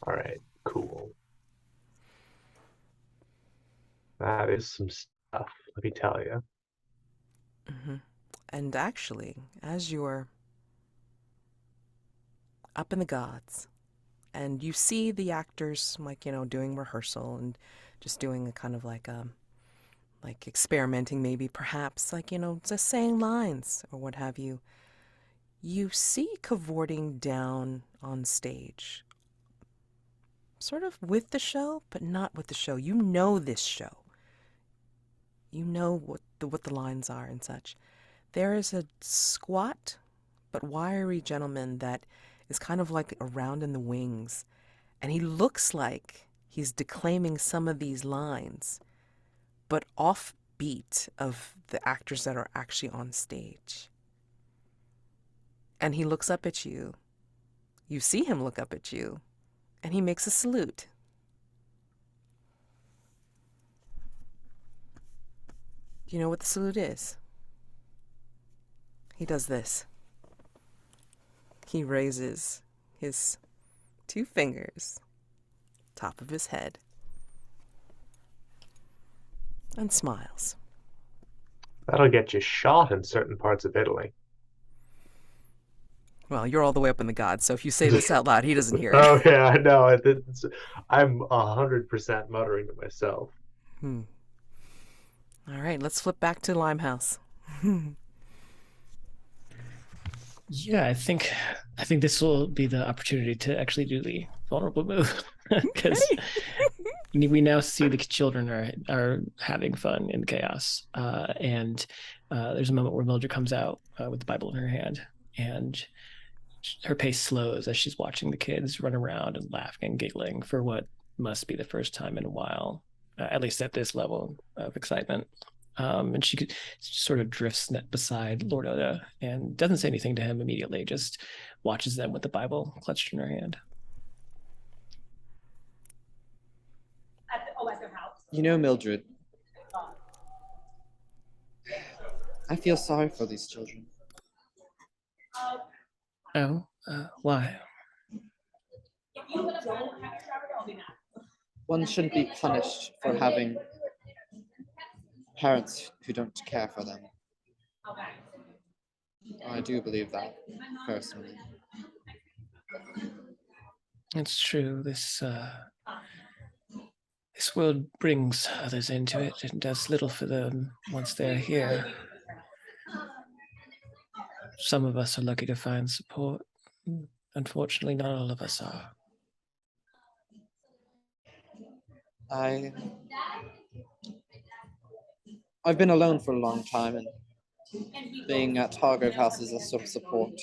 All right, cool. That is some stuff, let me tell you. Mm-hmm. And actually, as you're up in the gods, and you see the actors, like, doing rehearsal and just doing a kind of like experimenting, maybe perhaps, just saying lines or what have you, you see cavorting down on stage, sort of with the show, but not with the show. You know this show. You know what the lines are and such. There is a squat but wiry gentleman that is kind of like around in the wings, and he looks like he's declaiming some of these lines, but offbeat of the actors that are actually on stage. And he looks up at you. You see him look up at you, and he makes a salute. Do you know what the salute is? He does this. He raises his 2 fingers, top of his head, and smiles. That'll get you shot in certain parts of Italy. Well, you're all the way up in the gods, so if you say this out loud, he doesn't hear it. Oh yeah, I know. I'm 100% muttering to myself. All right, let's flip back to Limehouse. Yeah, I think this will be the opportunity to actually do the vulnerable move, because we now see the children are having fun in chaos, and there's a moment where Mildred comes out with the Bible in her hand, and her pace slows as she's watching the kids run around and laughing and giggling for what must be the first time in a while, at least at this level of excitement. And she sort of drifts beside Lord Oda and doesn't say anything to him immediately, just watches them with the Bible clutched in her hand. You know, Mildred, I feel sorry for these children. Oh, why? One shouldn't be punished for having parents who don't care for them. I do believe that, personally. It's true. This world brings others into it and does little for them once they're here. Some of us are lucky to find support. Unfortunately, not all of us are. I've been alone for a long time, and being at Hargrave House is a sort of support.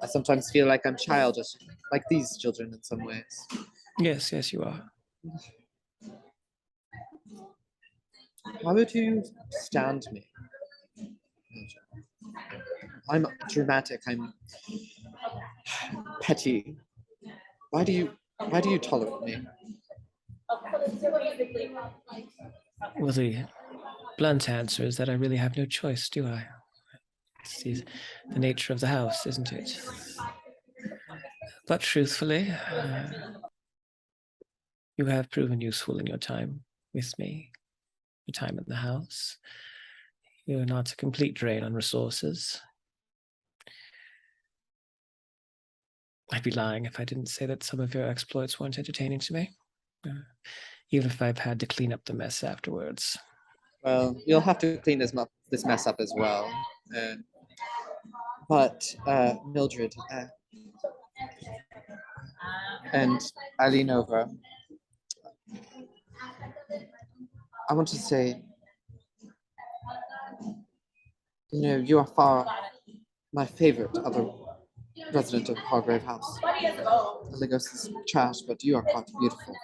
I sometimes feel like I'm childish, like these children in some ways. Yes, you are. How would you stand me? I'm dramatic, I'm petty. Why do you tolerate me? Well, blunt answer is that I really have no choice, do I? It's the nature of the house, isn't it? But truthfully, you have proven useful in your time with me, your time in the house. You're not a complete drain on resources. I'd be lying if I didn't say that some of your exploits weren't entertaining to me, even if I've had to clean up the mess afterwards. Well, you'll have to clean this mess up as well. But Mildred, and I lean over. I want to say, you are far my favorite other resident of Hargrave House. Eligos is trash, but you are quite beautiful.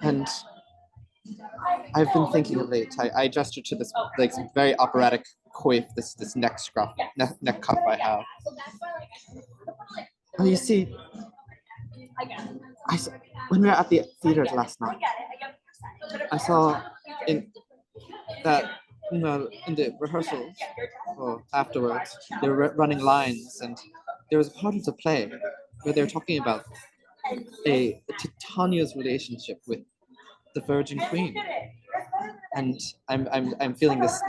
And I've been thinking of late. I gestured to this like very operatic coif, this neck scruff, neck cuff I have. Oh, you see, when we were at the theater last night, I saw in the rehearsals or afterwards, they were running lines, and there was a part of the play where they were talking about a Titania's relationship with the Virgin Queen, and I'm feeling this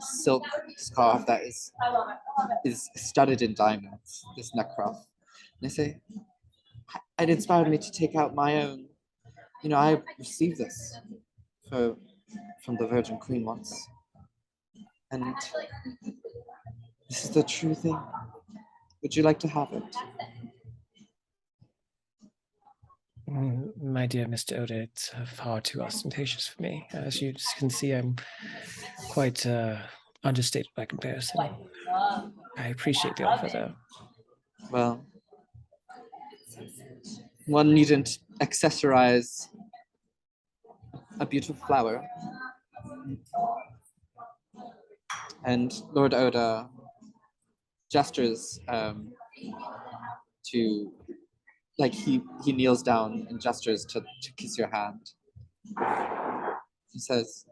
silk scarf that is studded in diamonds, this neck ruff, and I say, it inspired me to take out my own. I received this from the Virgin Queen once, and this is the true thing. Would you like to have it? My dear Mr. Oda, it's far too ostentatious for me. As you can see, I'm quite understated by comparison. I appreciate the offer, though. Well, one needn't accessorize a beautiful flower. And Lord Oda gestures to, like, he kneels down and gestures to kiss your hand. He says,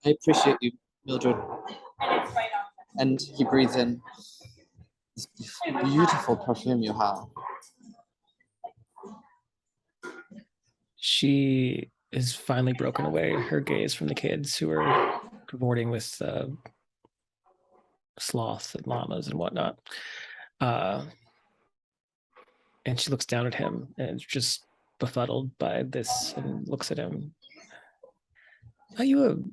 I appreciate you, Mildred. And he breathes in this beautiful perfume you have. She is finally broken away, her gaze from the kids who are cavorting with sloths and llamas and whatnot. And she looks down at him and is just befuddled by this and looks at him. You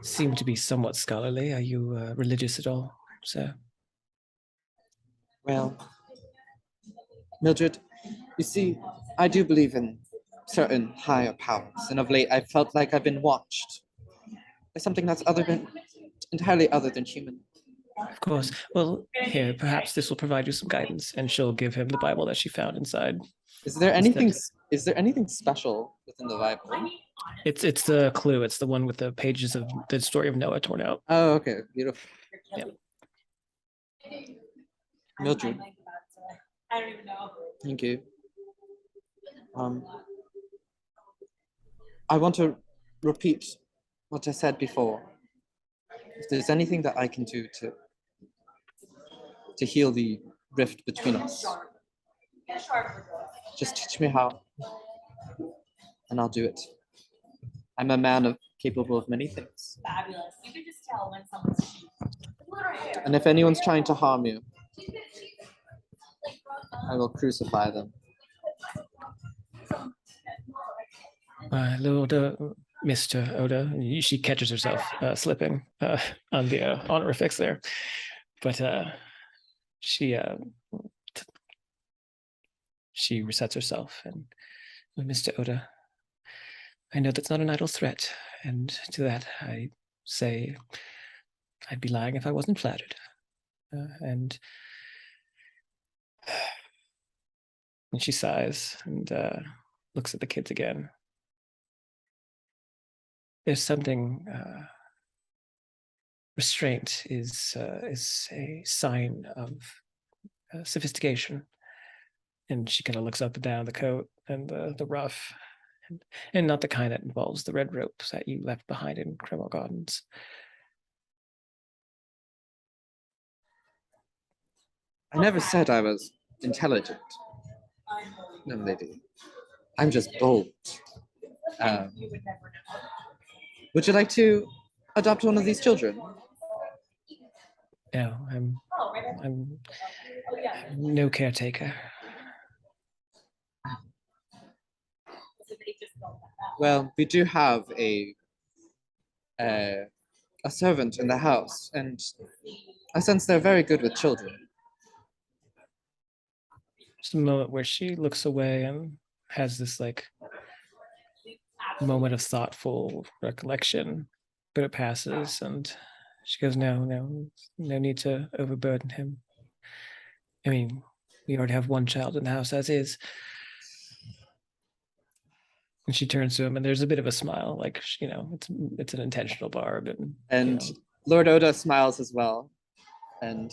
seem to be somewhat scholarly. Are you religious at all, sir? Well, Mildred, you see, I do believe in certain higher powers, and of late I felt like I've been watched by something that's entirely other than human. Of course. Well, here, perhaps this will provide you some guidance, and she'll give him the Bible that she found inside. Is there anything special within the Bible? It's the clue. It's the one with the pages of the story of Noah torn out. Oh, okay, beautiful. Yeah. Mildred. I don't even know. Thank you. I want to repeat what I said before. If there's anything that I can do to heal the rift between us, just teach me how, and I'll do it. I'm a man capable of many things. Fabulous. You can just tell when someone's. And if anyone's trying to harm you, I will crucify them. Lord, Mr. Oda, she catches herself slipping on the honorifics there, but she resets herself, and Mr. Oda, I know that's not an idle threat, and to that I say I'd be lying if I wasn't flattered. And she sighs and looks at the kids again. There's something. Restraint is a sign of sophistication, and she kind of looks up and down the coat and the ruff, and not the kind that involves the red ropes that you left behind in Criminal Gardens. I never said I was intelligent, young lady. I'm just bold. Would you like to adopt one of these children? No, I'm no caretaker. Well, we do have a servant in the house, and I sense they're very good with children. Just a moment where she looks away and has this like moment of thoughtful recollection, but it passes, and she goes, no need to overburden him. I mean, we already have one child in the house as is. And she turns to him, and there's a bit of a smile, like, you know, it's an intentional barb. And you know. Lord Oda smiles as well, and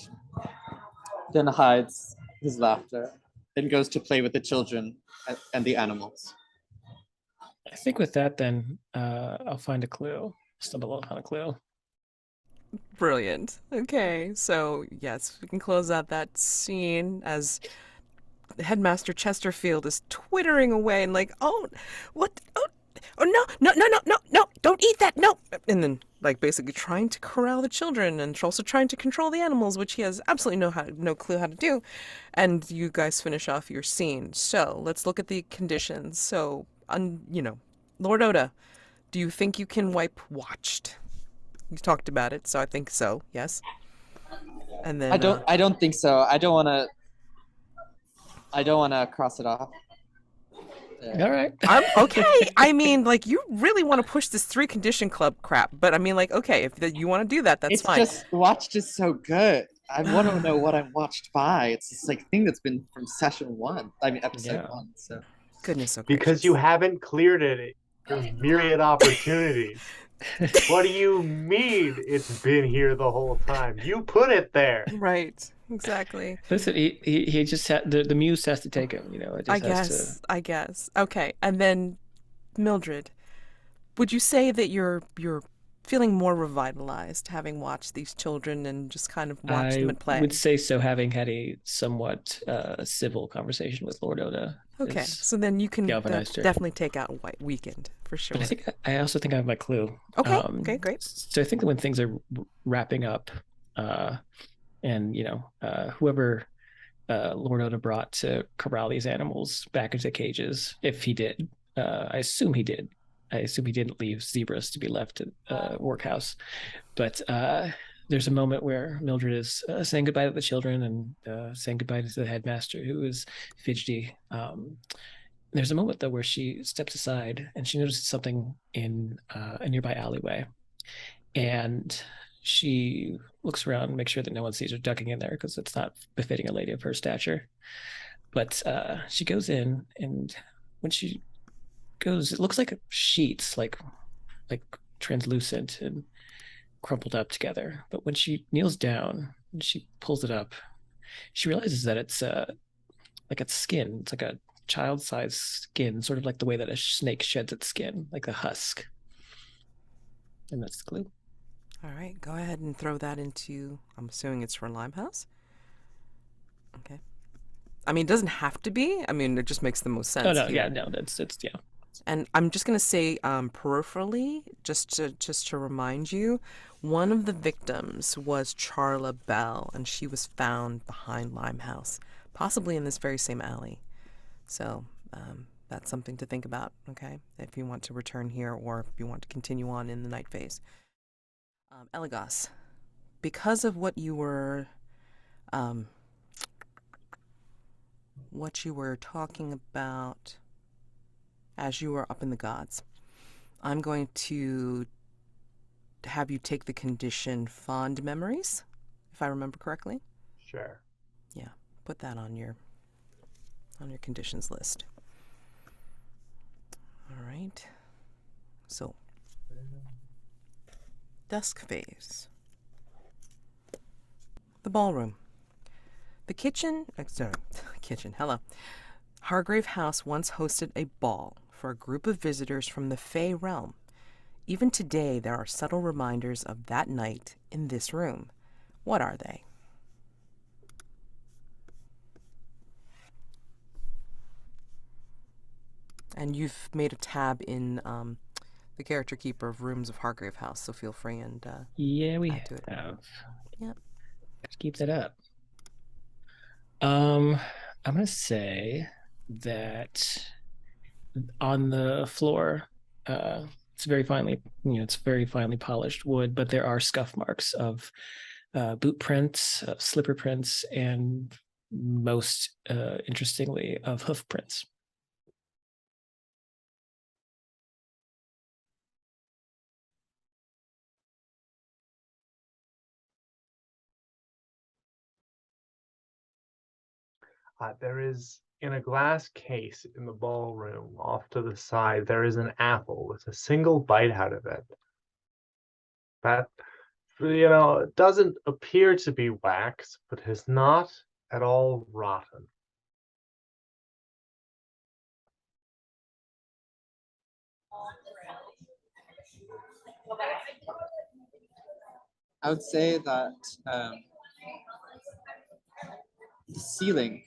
then hides his laughter, then goes to play with the children and the animals. I think with that, then I'll find a clue. Stumble upon a clue. Brilliant. Okay, so yes, we can close out that scene as Headmaster Chesterfield is twittering away and like, oh, what? Oh, no, don't eat that, no. And then like basically trying to corral the children and also trying to control the animals, which he has absolutely no clue how to do. And you guys finish off your scene. So let's look at the conditions. So, Lord Oda, do you think you can wipe watched? You talked about it, so I think so. Yes. And then I don't think so. I don't want to cross it off. All right. I'm okay. I mean, like, you really want to push this 3-condition club crap, but I mean, like, okay, if you want to do that, that's fine. It's just watched is so good. I want to know what I'm watched by. It's this like thing that's been from session 1. I mean, episode 1. So goodness, okay. Because you haven't cleared it. There's myriad opportunities. What do you mean it's been here the whole time? You put it there. Right. Exactly. Listen, he just had the muse has to take him, you know. It just I guess. Okay. And then Mildred, would you say that you're feeling more revitalized having watched these children and just kind of watched them at play? I would say so, having had a somewhat civil conversation with Lord Oda. Okay, so then you can definitely take out a weekend for sure. I also think I have my clue. Okay. Okay, great. So I think that when things are wrapping up, and whoever Lord Oda brought to corral these animals back into cages, if he did, I assume he did. I assume he didn't leave zebras to be left at workhouse. But there's a moment where Mildred is saying goodbye to the children and saying goodbye to the headmaster, who is fidgety. There's a moment, though, where she steps aside and she notices something in a nearby alleyway. And she looks around and makes sure that no one sees her ducking in there, because it's not befitting a lady of her stature. But she goes in, and when she goes, it looks like sheets, like translucent and crumpled up together. But when she kneels down and she pulls it up, she realizes that it's like its skin. It's like a child-sized skin, sort of like the way that a snake sheds its skin, like a husk. And that's the clue. All right, go ahead and throw that into, I'm assuming it's for Limehouse. Okay. I mean, it doesn't have to be. I mean, it just makes the most sense. Oh, no, here. yeah, no, it's yeah. And I'm just going to say peripherally, just to remind you, one of the victims was Charla Bell, and she was found behind Limehouse, possibly in this very same alley. So that's something to think about, okay, if you want to return here or if you want to continue on in the night phase. Eligos, because of what you were talking about as you were up in the gods, I'm going to have you take the condition fond memories, if I remember correctly. Sure. Yeah, put that on your conditions list. All right. So, dusk phase. The ballroom. The kitchen, hello. Hargrave House once hosted a ball for a group of visitors from the Fey realm. Even today, there are subtle reminders of that night in this room. What are they? And you've made a tab in the character keeper of Rooms of Hargrave House, so feel free and Yeah, we add to it. have. Yep. Let's keep that up. I'm gonna say that on the floor, it's very finely, it's very finely polished wood, but there are scuff marks of boot prints, slipper prints, and most interestingly, of hoof prints. There is, in a glass case in the ballroom off to the side, there is an apple with a single bite out of it. That, doesn't appear to be wax, but is not at all rotten. I would say that the ceiling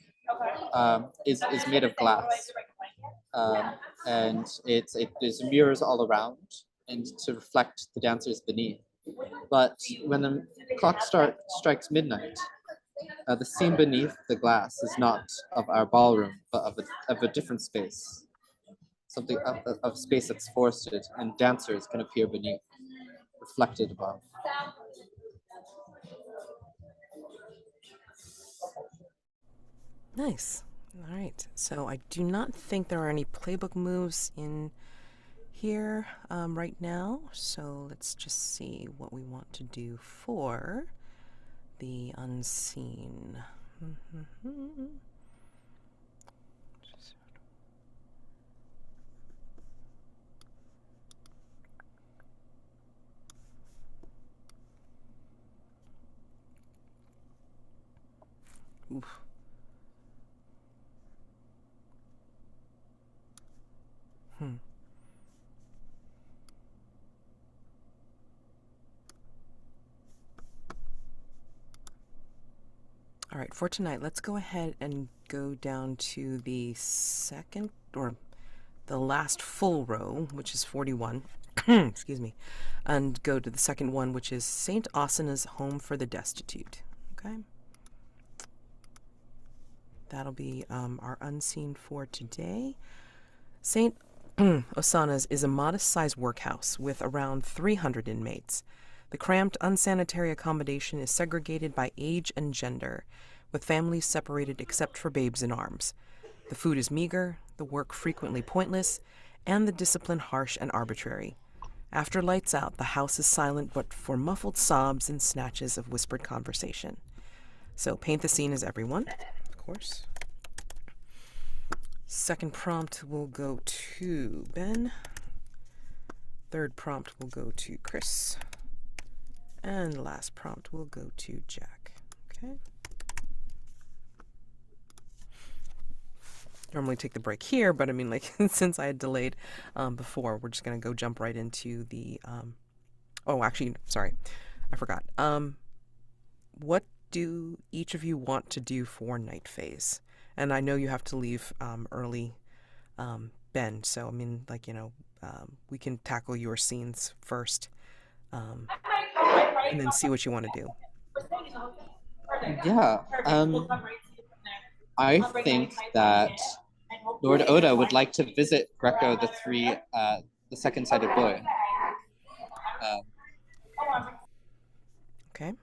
is made of glass, and there's mirrors all around, and to reflect the dancers beneath. But when the clock strikes midnight, the scene beneath the glass is not of our ballroom, but of a different space, something of space that's forested, and dancers can appear beneath, reflected above. Nice. All right. So I do not think there are any playbook moves in here right now. So let's just see what we want to do for the Unscene. Oof. All right, for tonight, let's go ahead and go down to the second, or the last full row, which is 41. Excuse me. And go to the second one, which is St. Osana's Home for the Destitute. Okay? That'll be our Unseen for today. St. Osana's is a modest-sized workhouse with around 300 inmates. The cramped, unsanitary accommodation is segregated by age and gender, with families separated except for babes in arms. The food is meager, the work frequently pointless, and the discipline harsh and arbitrary. After lights out, the house is silent but for muffled sobs and snatches of whispered conversation. So paint the scene as everyone, of course. Second prompt will go to Ben. Third prompt will go to Chris. And last prompt will go to Jack. Okay. Normally take the break here, but I mean, like, since I had delayed before, we're just going to go jump right into the... oh, actually, sorry. I forgot. What do each of you want to do for night phase? And I know you have to leave early, Ben, so I mean, like, we can tackle your scenes first. And then see what you want to do. Yeah. I think that Lord Oda would like to visit Greco, the second-sided boy. Okay.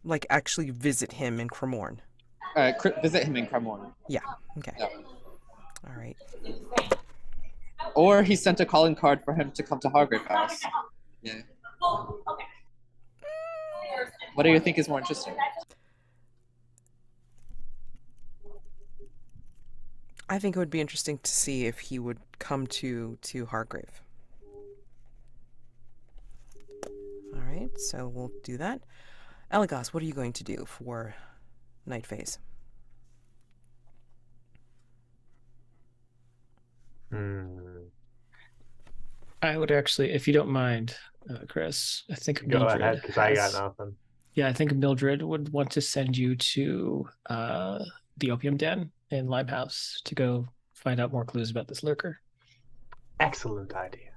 Like actually visit him in Cremorne. Visit him in Cremorne. Yeah. Okay. Yeah. All right. Or he sent a calling card for him to come to Hargrave House. Yeah. What do you think is more interesting? I think it would be interesting to see if he would come to Hargrave. All right, so we'll do that. Eligos, what are you going to do for night phase? Hmm. I would actually, if you don't mind, Chris, I think Go Mildred ahead, because I got has. nothing. Yeah, I think Mildred would want to send you to the opium den in Limehouse to go find out more clues about this lurker. Excellent idea.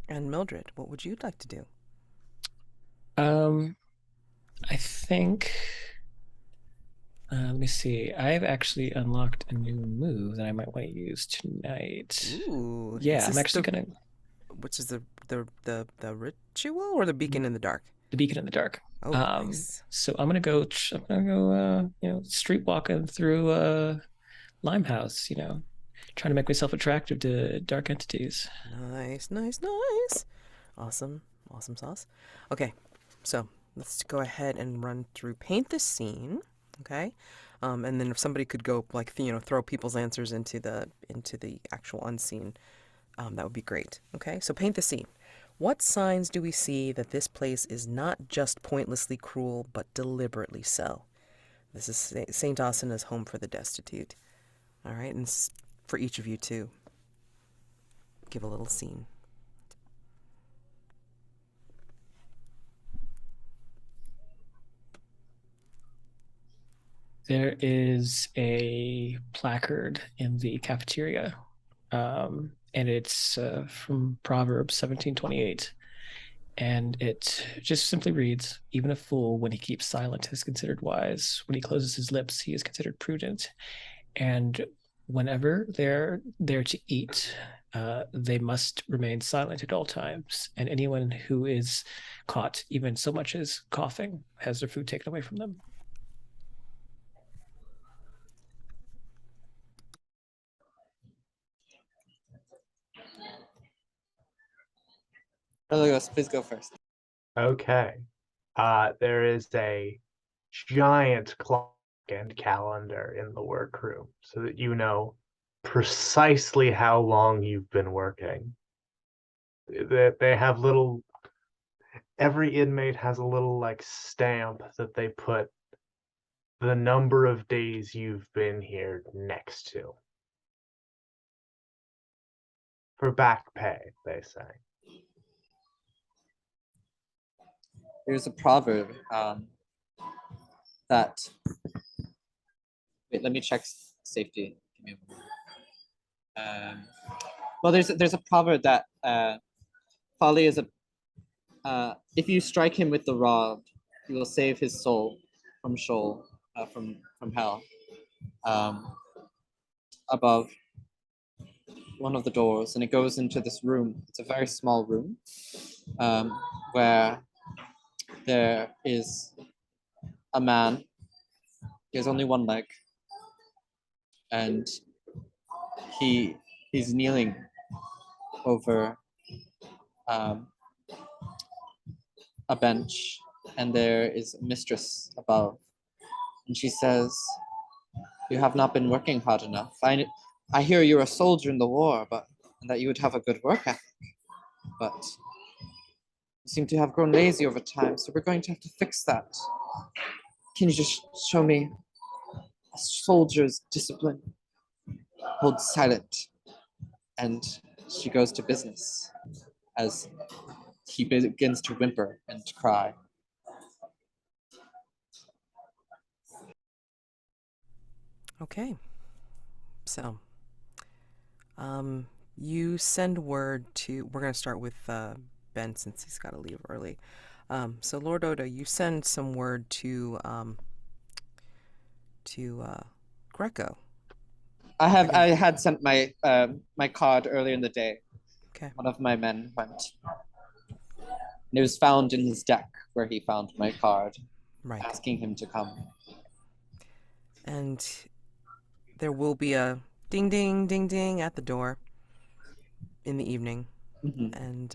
And Mildred, what would you like to do? I think. Let me see. I've actually unlocked a new move that I might want to use tonight. Ooh. Yeah, I'm actually gonna. Which is the ritual or the beacon in the dark? The beacon in the dark. Oh, nice. So I'm gonna go. Street walking through Limehouse. Trying to make myself attractive to dark entities. Nice. Awesome sauce. Okay, so let's go ahead and run through paint the scene. Okay, and then if somebody could go throw people's answers into the actual unseen, that would be great. Okay, so paint the scene. What signs do we see that this place is not just pointlessly cruel, but deliberately so? This is St. Osana's home for the destitute. All right, and this is for each of you to give a little scene. There is a placard in the cafeteria, and it's from Proverbs 17:28. And it just simply reads, "Even a fool, when he keeps silent, is considered wise. When he closes his lips, he is considered prudent." And whenever they're there to eat, they must remain silent at all times. And anyone who is caught even so much as coughing has their food taken away from them. Eligos, please go first. Okay. There is a giant clock and calendar in the workroom so that you know precisely how long you've been working. They have little, every inmate has a little stamp that they put the number of days you've been here next to. For back pay, they say. There's a proverb that. Wait, let me check safety. Give me a moment. Well, there's a proverb that folly is if you strike him with the rod, he will save his soul from Sheol, from hell. Above one of the doors, and it goes into this room. It's a very small room where there is a man. He has only one leg, and he's kneeling over a bench, and there is a mistress above, and she says, "You have not been working hard enough. I hear you're a soldier in the war, and that you would have a good work ethic, but you seem to have grown lazy over time, so we're going to have to fix that. Can you just show me a soldier's discipline?" Hold silent, and she goes to business as he begins to whimper and to cry. Okay, so you send word to, we're going to start with Ben since he's got to leave early. So Lord Oda, you send some word to Greco. I had sent my my card earlier in the day. Okay. One of my men went. And it was found in his deck where he found my card, Right. asking him to come. And there will be a ding, ding, ding, ding at the door in the evening. Mm-hmm. And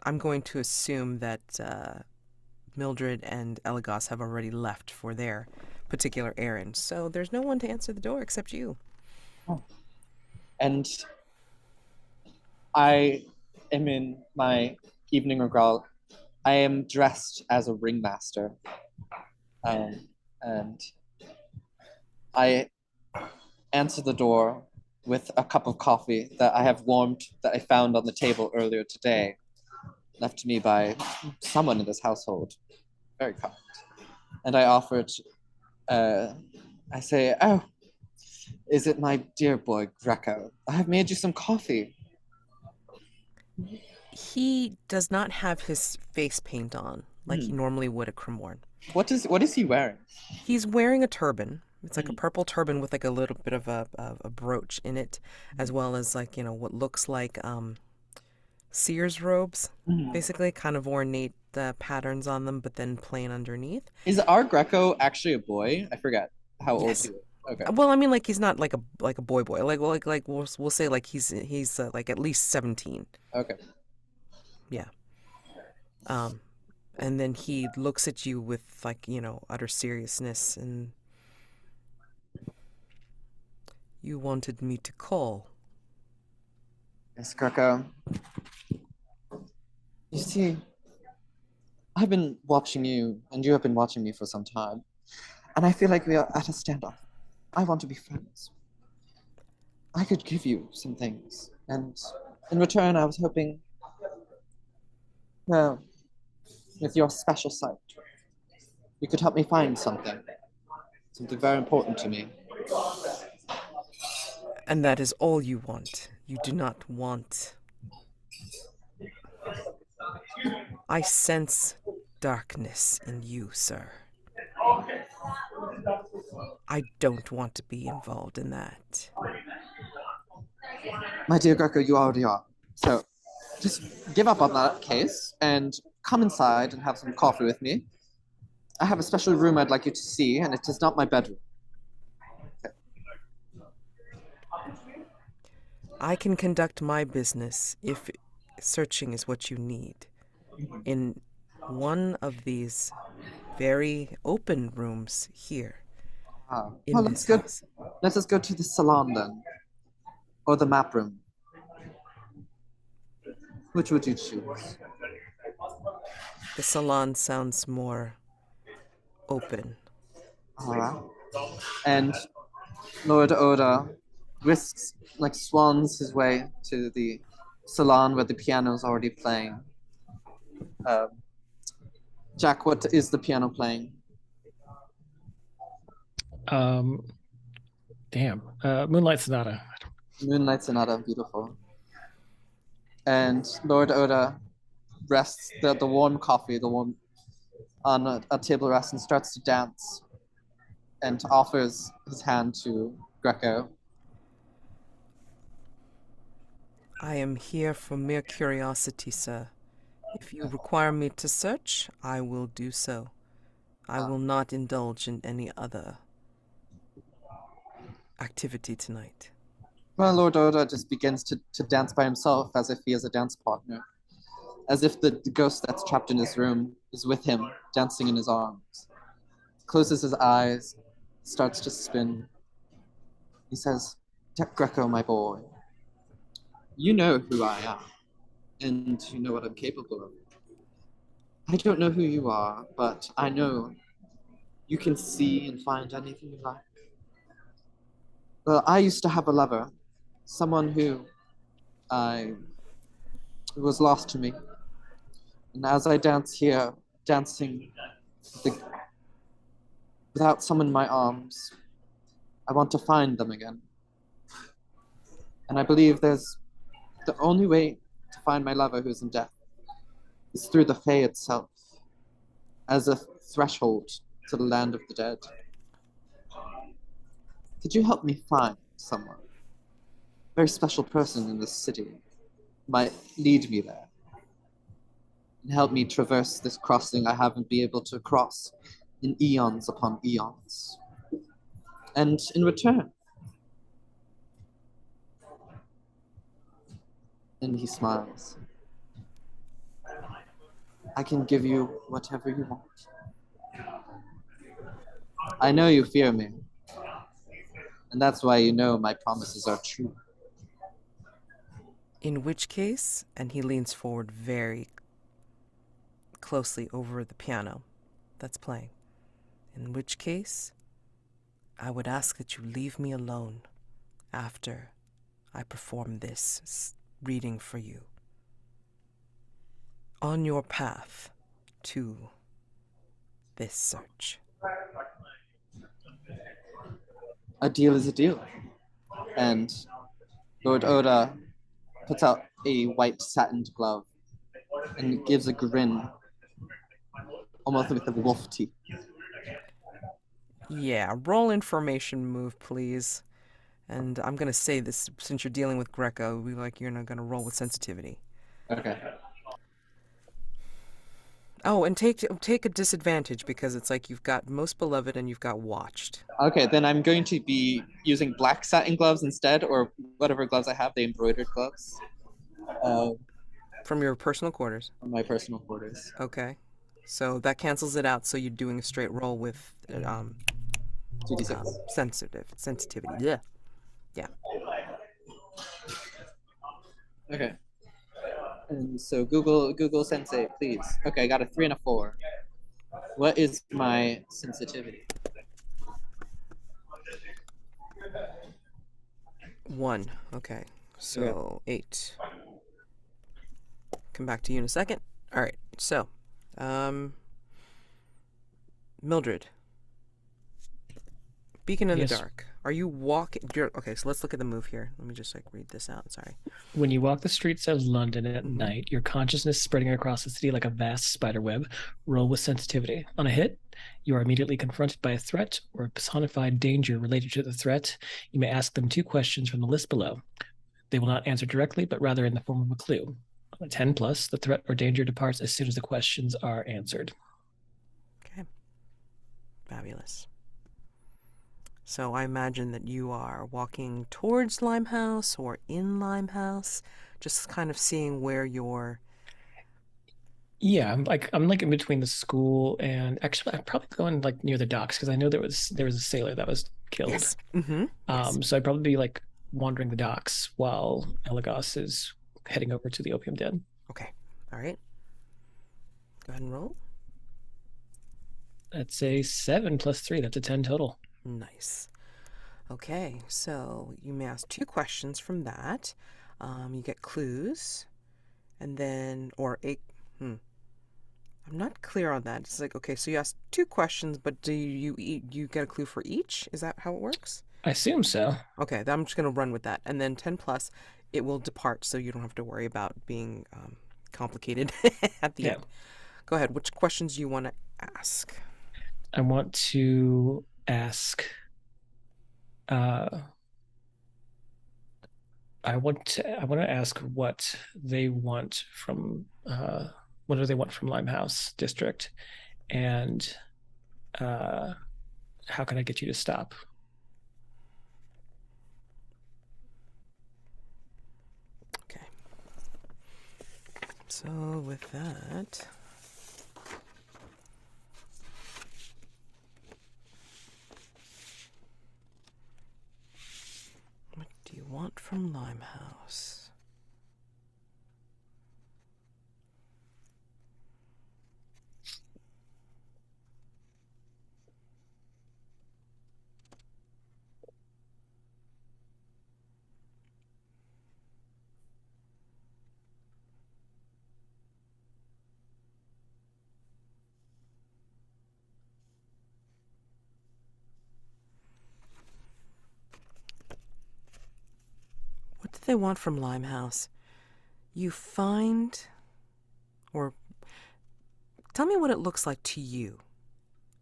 I'm going to assume that Mildred and Eligos have already left for their particular errand. So there's no one to answer the door except you. Oh. And I am in my evening regalia. I am dressed as a ringmaster. And I answer the door with a cup of coffee that I have warmed, that I found on the table earlier today, left to me by someone in this household. Very kind. And I offered, I say, oh, is it my dear boy, Greco? I have made you some coffee. He does not have his face paint on like he normally would at Cremorne. What is he wearing? He's wearing a turban. It's like a purple turban with like a little bit of a brooch in it, as well as like, what looks like seer's robes, basically, kind of ornate patterns on them, but then plain underneath. Is our Greco actually a boy? I forget how old he is. Okay. Well, I mean, like he's not like a boy. Like we'll say like he's like at least 17. Okay. Yeah. And then he looks at you with like, utter seriousness, and you wanted me to call. Yes, Greco. You see, I've been watching you, and you have been watching me for some time, and I feel like we are at a standoff. I want to be friends. I could give you some things, and in return, I was hoping, well, with your special sight, you could help me find something very important to me. And that is all you want. You do not want... I sense darkness in you, sir. I don't want to be involved in that. My dear Greco, you already are. So just give up on that case and come inside and have some coffee with me. I have a special room I'd like you to see, and it is not my bedroom. Okay. I can conduct my business if searching is what you need in one of these very open rooms here. Well, let's just go to the salon then, or the map room. Which would you choose? The salon sounds more open. All right. And Lord Oda swans his way to the salon where the piano's already playing. Jack, what is the piano playing? Moonlight Sonata. Moonlight Sonata, beautiful. And Lord Oda rests the warm coffee, on a table rest, and starts to dance and offers his hand to Greco. I am here for mere curiosity, sir. If you require me to search, I will do so. I will not indulge in any other activity tonight. Well, Lord Oda just begins to dance by himself as if he is a dance partner. As if the ghost that's trapped in his room is with him, dancing in his arms. Closes his eyes, starts to spin. He says, Greco, my boy, you know who I am, and you know what I'm capable of. I don't know who you are, but I know you can see and find anything you like. Well, I used to have a lover, someone who was lost to me. And as I dance here, dancing without someone in my arms, I want to find them again. And I believe there's the only way to find my lover who's in death is through the Fae itself, as a threshold to the land of the dead. Could you help me find someone? A very special person in this city might lead me there and help me traverse this crossing I haven't been able to cross in eons upon eons. And in return, and he smiles, I can give you whatever you want. I know you fear me, and that's why you know my promises are true. In which case, and he leans forward very closely over the piano that's playing. In which case, I would ask that you leave me alone after I perform this reading for you. On your path to this search. A deal is a deal. And Lord Oda puts out a white satined glove and gives a grin, almost with a wolf teeth. Yeah, roll information move, please. And I'm going to say this, since you're dealing with Greco, you're not going to roll with sensitivity. Okay. Oh, and take a disadvantage because it's like you've got Most Beloved and you've got Watched. Okay, then I'm going to be using black satin gloves instead, or whatever gloves I have, the embroidered gloves. From your personal quarters. From my personal quarters. Okay. So that cancels it out, so you're doing a straight roll with 2d6. Sensitivity. Yeah. Yeah. Okay. And so Google Sensei, please. Okay, I got a 3 and a 4. What is my sensitivity? 1. Okay. So 8. Come back to you in a second. All right. So, Mildred. Beacon in Yes. the dark. Are you walking? Okay, so let's look at the move here. Let me just read this out. Sorry. When you walk the streets of London at night, your consciousness spreading across the city like a vast spider web. Roll with sensitivity. On a hit, you are immediately confronted by a threat or a personified danger related to the threat. You may ask them 2 questions from the list below. They will not answer directly, but rather in the form of a clue. On a 10 plus, the threat or danger departs as soon as the questions are answered. Okay. Fabulous. So I imagine that you are walking towards Limehouse or in Limehouse, just kind of seeing where you're. Yeah, I'm in between the school and actually I'm probably going near the docks because I know there was a sailor that was killed. Yes. Mm-hmm. Yes. So I'd probably be wandering the docks while Eligos is heading over to the opium den. Okay. All right. Go ahead and roll. That's a 7 plus 3. That's a 10 total. Nice. Okay, so you may ask 2 questions from that. You get clues, and then I'm not clear on that. It's okay, so you ask 2 questions, but do you get a clue for each? Is that how it works? I assume so. Okay, then I'm just gonna run with that, and then 10 plus, it will depart, so you don't have to worry about being complicated at the end. Go ahead. Which questions do you want to ask? I want to ask. I want to ask what they want from what do they want from Limehouse District, and how can I get you to stop? Okay. So with that. What do you want from Limehouse? What do they want from Limehouse? You find, or tell me what it looks like to you.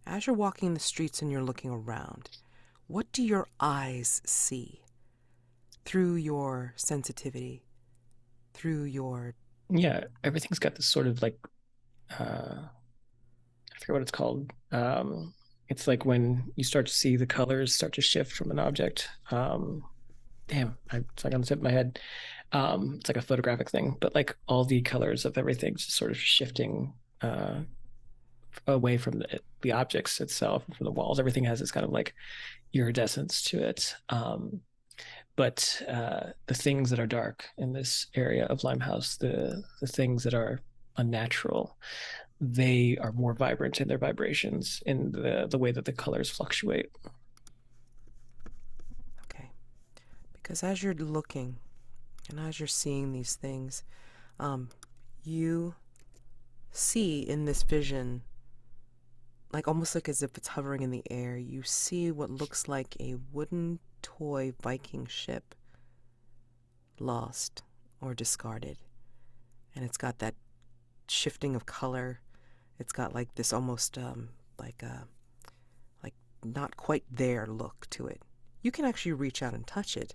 As you're walking the streets and you're looking around, what do your eyes see through your sensitivity, through your... Yeah, everything's got this sort of I forget what it's called. It's like when you start to see the colors start to shift from an object. It's on the tip of my head. It's like a photographic thing, but all the colors of everything's just sort of shifting away from the objects itself, from the walls. Everything has this kind of iridescence to it. But the things that are dark in this area of Limehouse, the things that are unnatural. They are more vibrant in their vibrations in the way that the colors fluctuate. Okay. Because as you're looking and as you're seeing these things, you see in this vision, like almost like as if it's hovering in the air, you see what looks like a wooden toy Viking ship lost or discarded. And it's got that shifting of color. It's got like this almost like not quite there look to it. You can actually reach out and touch it.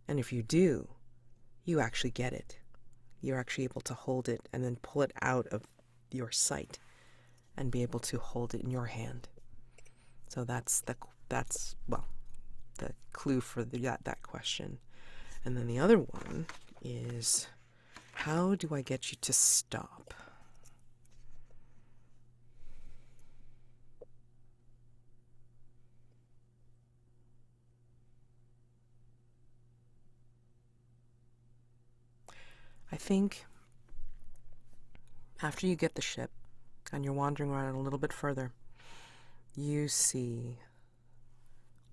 And if you do, you actually get it. You're actually able to hold it and then pull it out of your sight and be able to hold it in your hand. So that's the clue for that question. And then the other one is, how do I get you to stop? I think after you get the ship and you're wandering around a little bit further, you see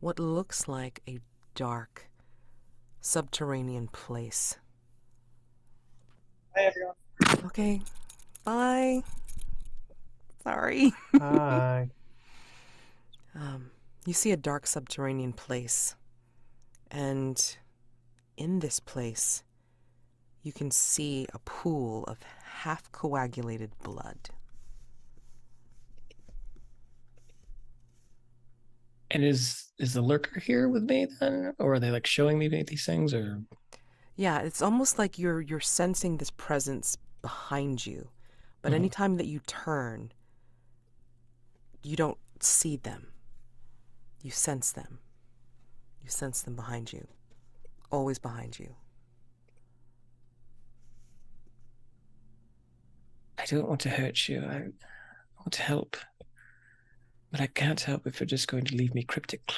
what looks like a dark subterranean place. Hi, everyone. Okay, bye. Sorry. Hi. You see a dark subterranean place, and in this place, you can see a pool of half-coagulated blood. And is the lurker here with me then, or are they like showing me these things, or? Yeah, it's almost like you're sensing this presence behind you, but anytime that you turn, you don't see them. You sense them. You sense them behind you. Always behind you. I don't want to hurt you. I want to help. But I can't help if you're just going to leave me cryptic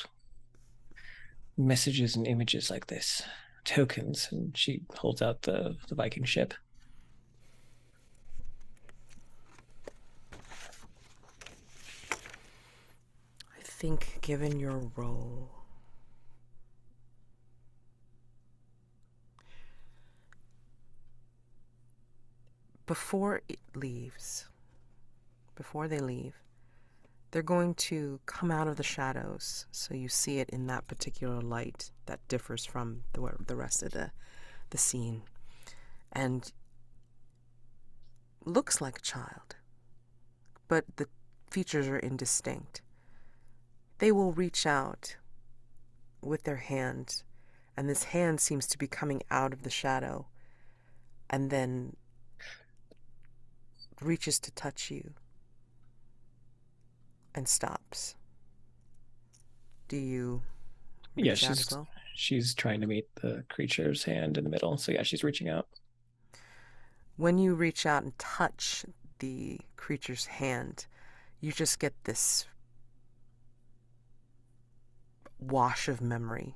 messages and images like this. Tokens. And she holds out the Viking ship. I think given your role, before they leave, they're going to come out of the shadows, so you see it in that particular light that differs from the rest of the scene, and looks like a child, but the features are indistinct. They will reach out with their hand, and this hand seems to be coming out of the shadow, and then reaches to touch you and stops. Do you reach out as well? She's trying to meet the creature's hand in the middle. So yeah, she's reaching out. When you reach out and touch the creature's hand, you just get this wash of memory.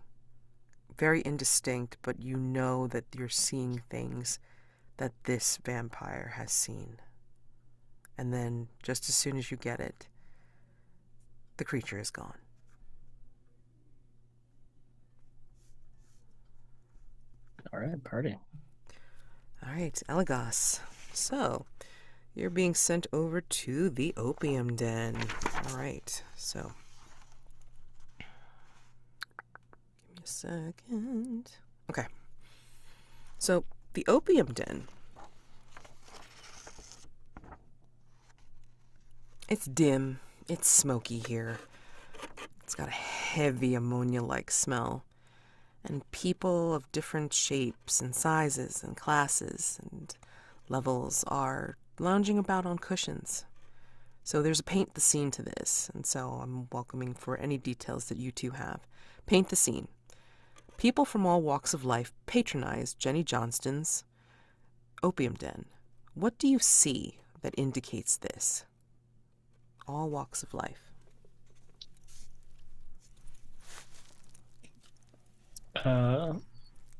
Very indistinct, but you know that you're seeing things that this vampire has seen. And then, just as soon as you get it, the creature is gone. All right, party. All right, Eligos. So, you're being sent over to the opium den. All right, so give me a second. Okay. So, the opium den, it's dim, it's smoky here. It's got a heavy ammonia-like smell. And people of different shapes and sizes and classes and levels are lounging about on cushions. So there's a paint the scene to this, and so I'm welcoming for any details that you two have. Paint the scene. People from all walks of life patronize Jenny Johnston's opium den. What do you see that indicates this? All walks of life.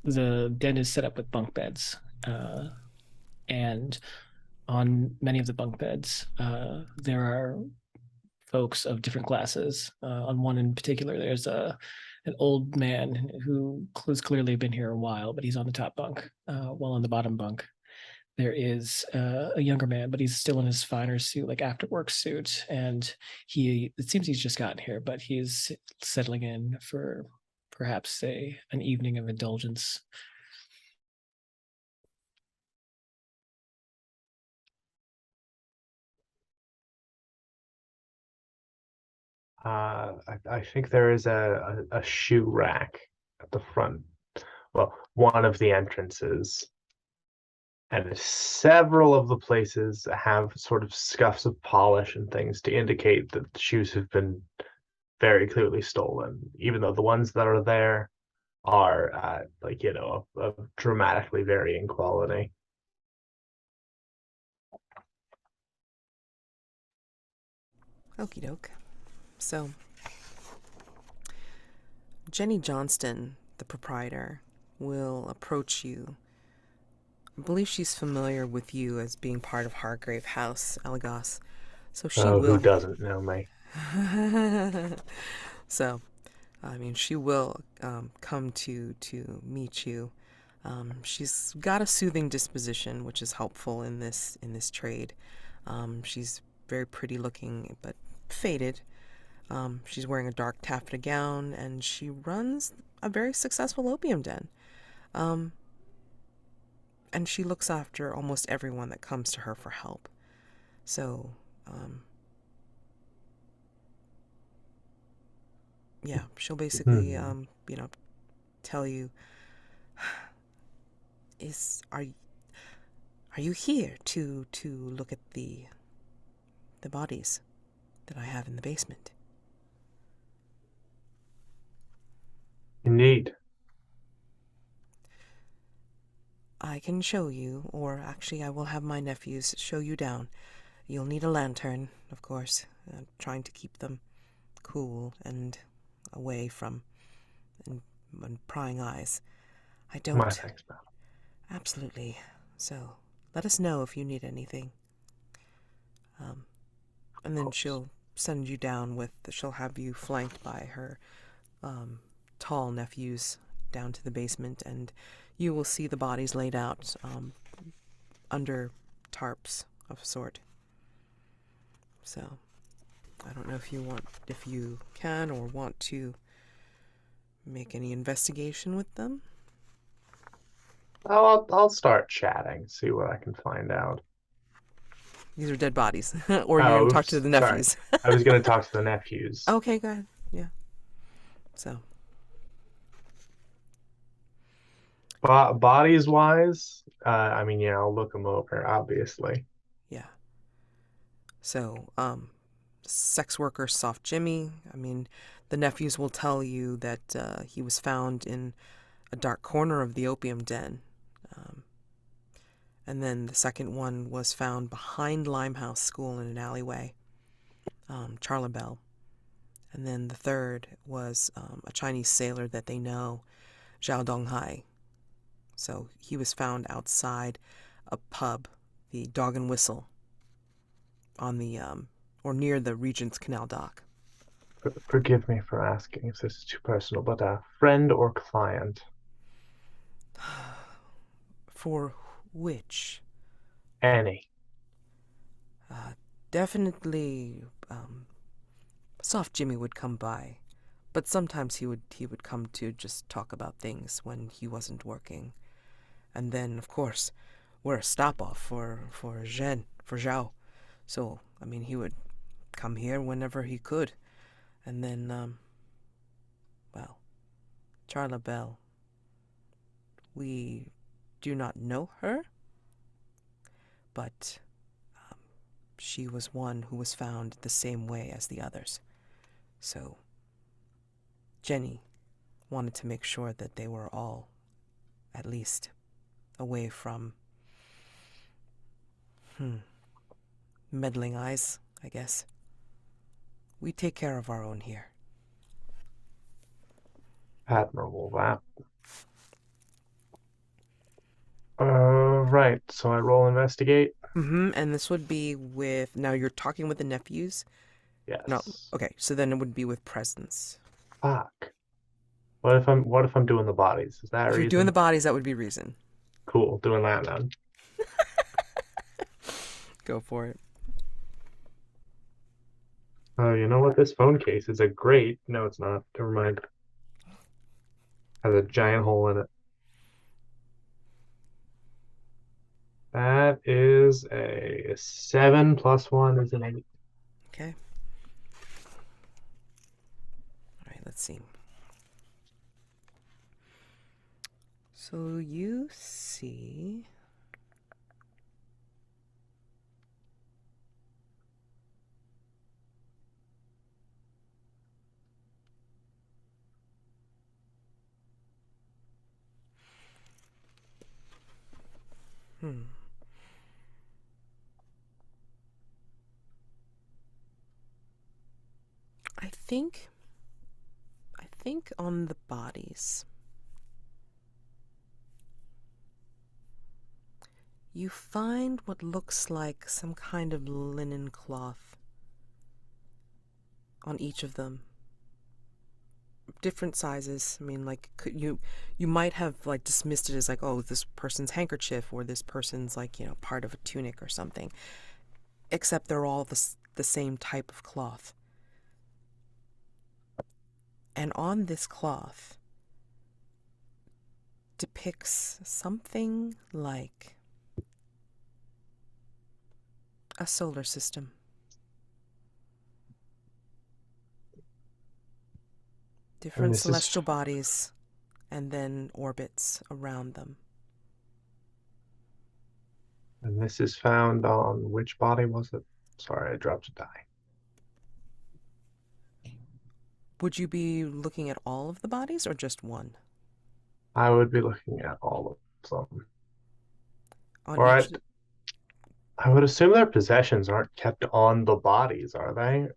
The den is set up with bunk beds, and On many of the bunk beds, there are folks of different classes. On one in particular, there's an old man who has clearly been here a while, but he's on the top bunk, while on the bottom bunk there is a younger man, but he's still in his finer suit, like after work suit, and it seems he's just gotten here, but he's settling in for perhaps an evening of indulgence. I think there is a shoe rack at the front. Well, one of the entrances. And several of the places have sort of scuffs of polish and things to indicate that the shoes have been very clearly stolen, even though the ones that are there are of dramatically varying quality. Okie doke. So, Jenny Johnston, the proprietor, will approach you. I believe she's familiar with you as being part of Hargrave House, Eligos. So she Oh, will. who doesn't know me? So, I mean, she will come to meet you. She's got a soothing disposition, which is helpful in this trade. She's very pretty looking, but faded. She's wearing a dark taffeta gown, and she runs a very successful opium den. And she looks after almost everyone that comes to her for help. So, yeah, she'll basically, tell you, are you here to look at the bodies that I have in the basement? Indeed. I can show you, or actually I will have my nephews show you down. You'll need a lantern, of course, trying to keep them cool and away from and prying eyes. I don't... My thanks, madam. Absolutely. So, let us know if you need anything. And then she'll send you down she'll have you flanked by her tall nephews down to the basement, and you will see the bodies laid out under tarps of a sort. So, I don't know if you can or want to make any investigation with them. I'll start chatting, see what I can find out. These are dead bodies. Or you're going to talk to the nephews. I was going to talk to the nephews. Okay, go ahead. Yeah. So. Bodies wise, I'll look them over, obviously. Yeah. So, sex worker Soft Jimmy, the nephews will tell you that he was found in a dark corner of the opium den. And then the second one was found behind Limehouse School in an alleyway, Charla Bell. And then the third was a Chinese sailor that they know, Zhao Donghai. So he was found outside a pub, the Dog and Whistle, on the or near the Regents Canal dock. Forgive me for asking if this is too personal, but friend or client? For which? Any. Definitely, Soft Jimmy would come by, but sometimes he would come to just talk about things when he wasn't working. And then, of course, we're a stop-off for Zhao. So, he would come here whenever he could. And then, Charla Bell. We do not know her, but she was one who was found the same way as the others. So, Jenny wanted to make sure that they were all, at least, away from meddling eyes, I guess. We take care of our own here. Admirable, that. Right, so I roll investigate. And this would be with, now you're talking with the nephews? Yes. No. Okay, so then it would be with presence. Fuck. What if I'm doing the bodies? Is that If reason? you're doing the bodies, that would be reason. Cool, doing that then. Go for it. Oh, you know what? This phone case is a great. No, it's not. Never mind. Has a giant hole in it. That is a 7 plus 1 is an 8. Okay. All right, let's see. So you see... I think on the bodies, you find what looks like some kind of linen cloth on each of them. Different sizes. I mean, like, you might have like dismissed it as like, oh, this person's handkerchief or this person's like, you know, part of a tunic or something. Except they're all the same type of cloth. And on this cloth depicts something like a solar system. Different celestial bodies and then orbits around them. And this is found on which body was it? Sorry, I dropped a die. Would you be looking at all of the bodies or just one? I would be looking at all of them. On Or each... I would assume their possessions aren't kept on the bodies, are they?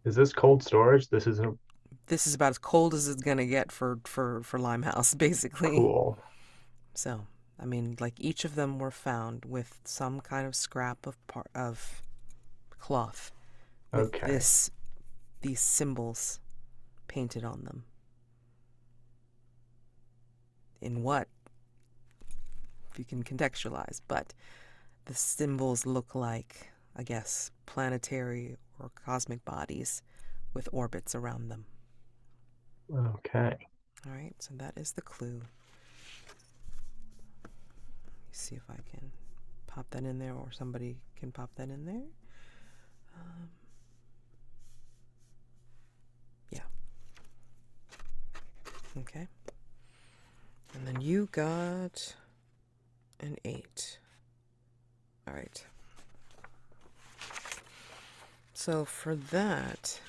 Is this cold storage? This is about as cold as it's gonna get for Limehouse, basically. cool. So, I mean, like, each of them were found with some kind of scrap of cloth with these symbols painted on them. In what? If you can contextualize, but the symbols look like, I guess, planetary or cosmic bodies with orbits around them. Okay. All right, so that is the clue. Let me see if I can pop that in there, or somebody can pop that in there. Yeah. Okay. And then you got an 8. All right. So for that,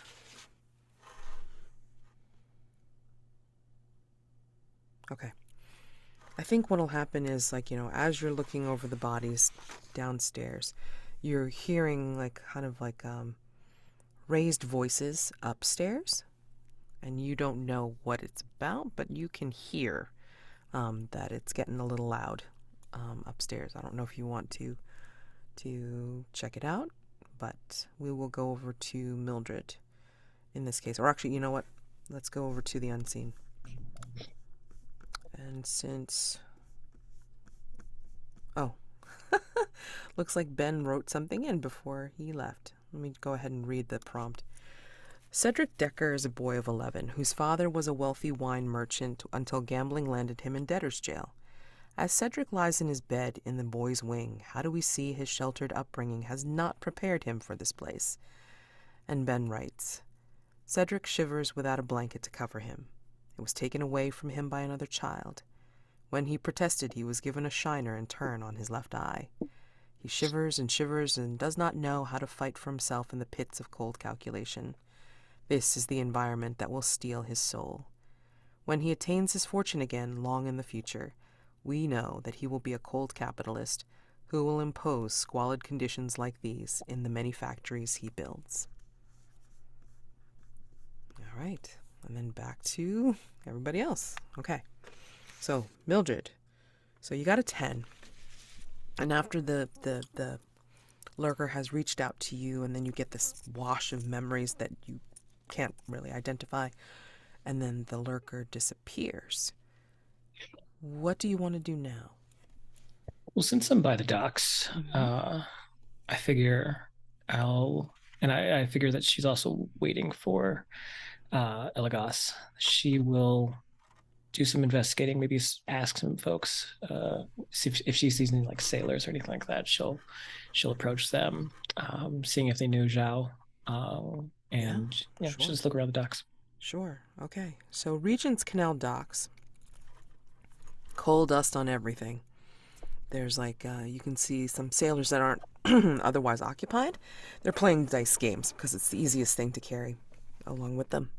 okay. I think what'll happen is, like, you know, as you're looking over the bodies downstairs, you're hearing like kind of like raised voices upstairs, and you don't know what it's about, but you can hear that it's getting a little loud upstairs. I don't know if you want to check it out, but we will go over to Mildred in this case. Or actually, you know what? Let's go over to the Unscene. And since... Oh. Looks like Ben wrote something in before he left. Let me go ahead and read the prompt. Cedric Decker is a boy of 11, whose father was a wealthy wine merchant until gambling landed him in debtor's jail. As Cedric lies in his bed in the boy's wing, how do we see his sheltered upbringing has not prepared him for this place? And Ben writes, Cedric shivers without a blanket to cover him. It was taken away from him by another child. When he protested, he was given a shiner in turn on his left eye. He shivers and does not know how to fight for himself in the pits of cold calculation. This is the environment that will steal his soul. When he attains his fortune again, long in the future, we know that he will be a cold capitalist who will impose squalid conditions like these in the many factories he builds. All right, and then back to everybody else. Okay, so Mildred, so you got a 10. And after the lurker has reached out to you, and then you get this wash of memories that you can't really identify, and then the lurker disappears. What do you want to do now? Well, since I'm by the docks, I figure I figure that she's also waiting for Eligos. She will do some investigating, maybe ask some folks, see if she sees any like sailors or anything like that. She'll approach them, seeing if they knew Zhao, and sure. she'll just look around the docks. Sure. Okay. So Regents Canal docks. Coal dust on everything. There's like you can see some sailors that aren't otherwise occupied. They're playing dice games because it's the easiest thing to carry along with them.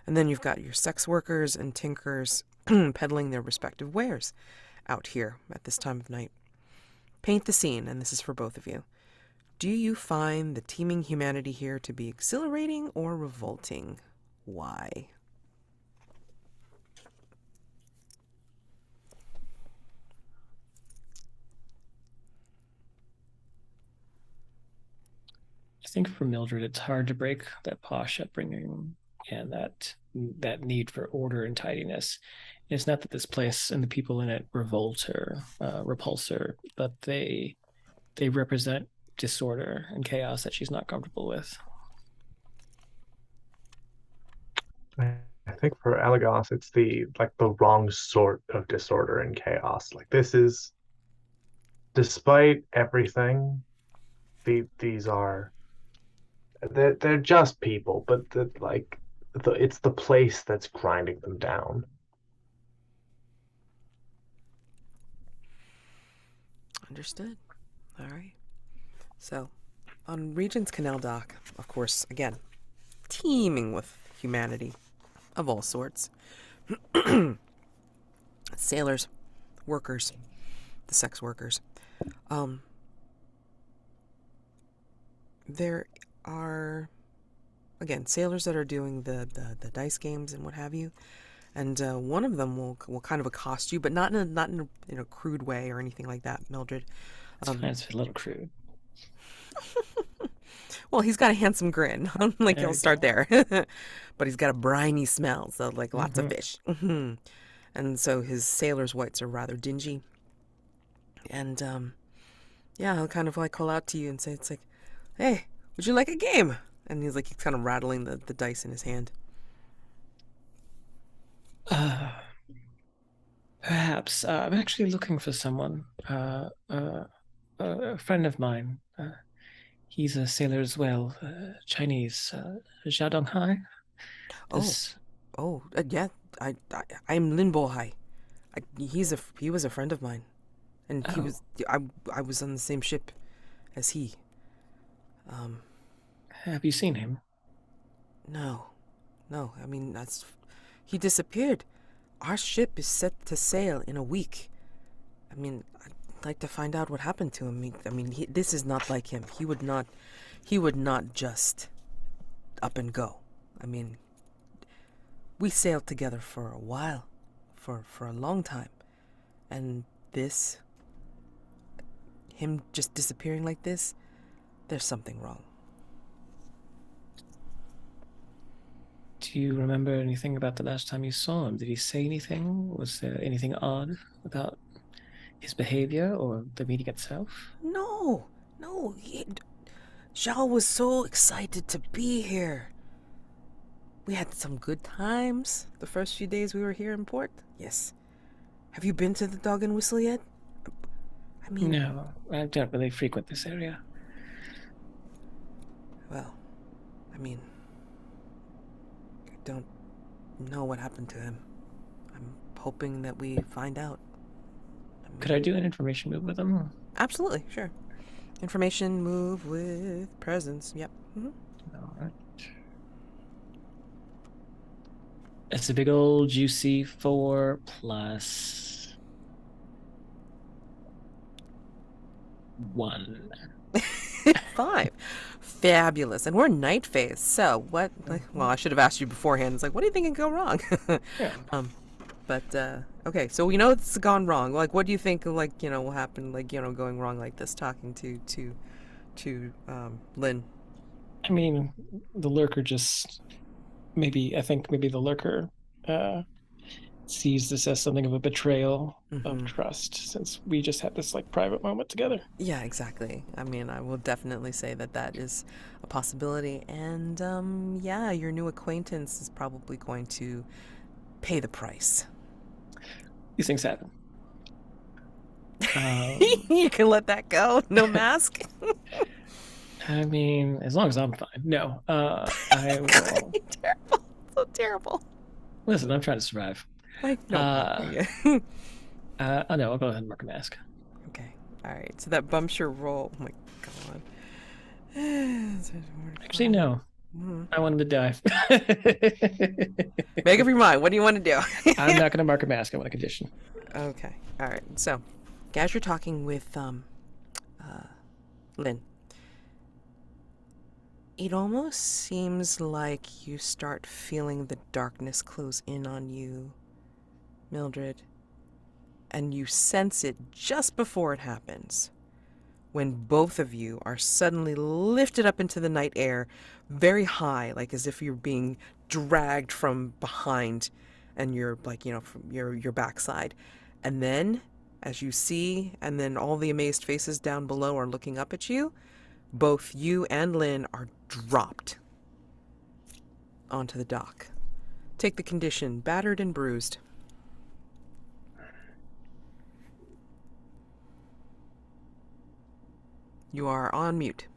And then you've got your sex workers and tinkers peddling their respective wares out here at this time of night. Paint the scene, and this is for both of you. Do you find the teeming humanity here to be exhilarating or revolting? Why? I think for Mildred, it's hard to break that posh upbringing and that need for order and tidiness. It's not that this place and the people in it revolt or repulse her, but they represent disorder and chaos that she's not comfortable with. I think for Eligos, it's the wrong sort of disorder and chaos. Like, this is, despite everything, these are, they're just people, but it's the place that's grinding them down. Understood. All right. So, on Regent's Canal dock, of course, again, teeming with humanity of all sorts. Sailors, workers, the sex workers. There are, again, sailors that are doing the dice games and what have you. And one of them will kind of accost you, but not in a crude way or anything like that, Mildred. It's a little crude. Well, he's got a handsome grin. Like, I'll start there. But he's got a briny smell, so like lots of fish. And so his sailor's whites are rather dingy. And he'll kind of like call out to you and say, it's like, hey, would you like a game? And he's kind of rattling the dice in his hand. Perhaps. I'm actually looking for someone. A friend of mine. He's a sailor as well. Chinese. Zhao Donghai. Yeah. I'm Lin Bo Hai. He was a friend of mine, and I was on the same ship as he. Have you seen him? No. I mean, he disappeared. Our ship is set to sail in a week. I mean, I'd like to find out what happened to him. This is not like him. He would not just up and go. I mean, we sailed together for a while, for a long time. And him just disappearing like this, there's something wrong. Do you remember anything about the last time you saw him? Did he say anything? Was there anything odd about his behavior or the meeting itself? No. Zhao was so excited to be here. We had some good times the first few days we were here in port. Yes. Have you been to the Dog and Whistle yet? I mean... No, I don't really frequent this area. Well, I mean... I don't know what happened to him. I'm hoping that we find out. Could I do an information move with him? Absolutely, sure. Information move with presence. Yep. All right. It's a big old juicy 4 plus 1. 5. Fabulous. And we're night phase. So well, I should have asked you beforehand. It's like, what do you think can go wrong? Yeah. But Okay, so we know it's gone wrong. Like, what do you think, like, will happen, like, going wrong like this, talking to Lynn? I mean, the Lurker just I think maybe the Lurker sees this as something of a betrayal of Mm-hmm. trust, since we just had this like private moment together. Yeah, exactly. I mean, I will definitely say that that is a possibility. And, yeah, your new acquaintance is probably going to pay the price. These things happen. You can let that go. No mask. I mean, as long as I'm fine. No, I will. Terrible. So terrible. Listen, I'm trying to survive. Like, no. Yeah. Oh no, I'll go ahead and mark a mask. Okay. All right. So that bumps your roll. Oh my god. Actually, no. I want him to die. Make up your mind. What do you want to do? I'm not going to mark a mask. I want a condition. Okay. All right. So, as you're talking with Lynn, it almost seems like you start feeling the darkness close in on you, Mildred, and you sense it just before it happens, when both of you are suddenly lifted up into the night air, very high, like as if you're being dragged from behind, and you're like, from your backside. And then, as you see, and then all the amazed faces down below are looking up at you, both you and Lynn are dropped onto the dock. Take the condition, battered and bruised. You are on mute.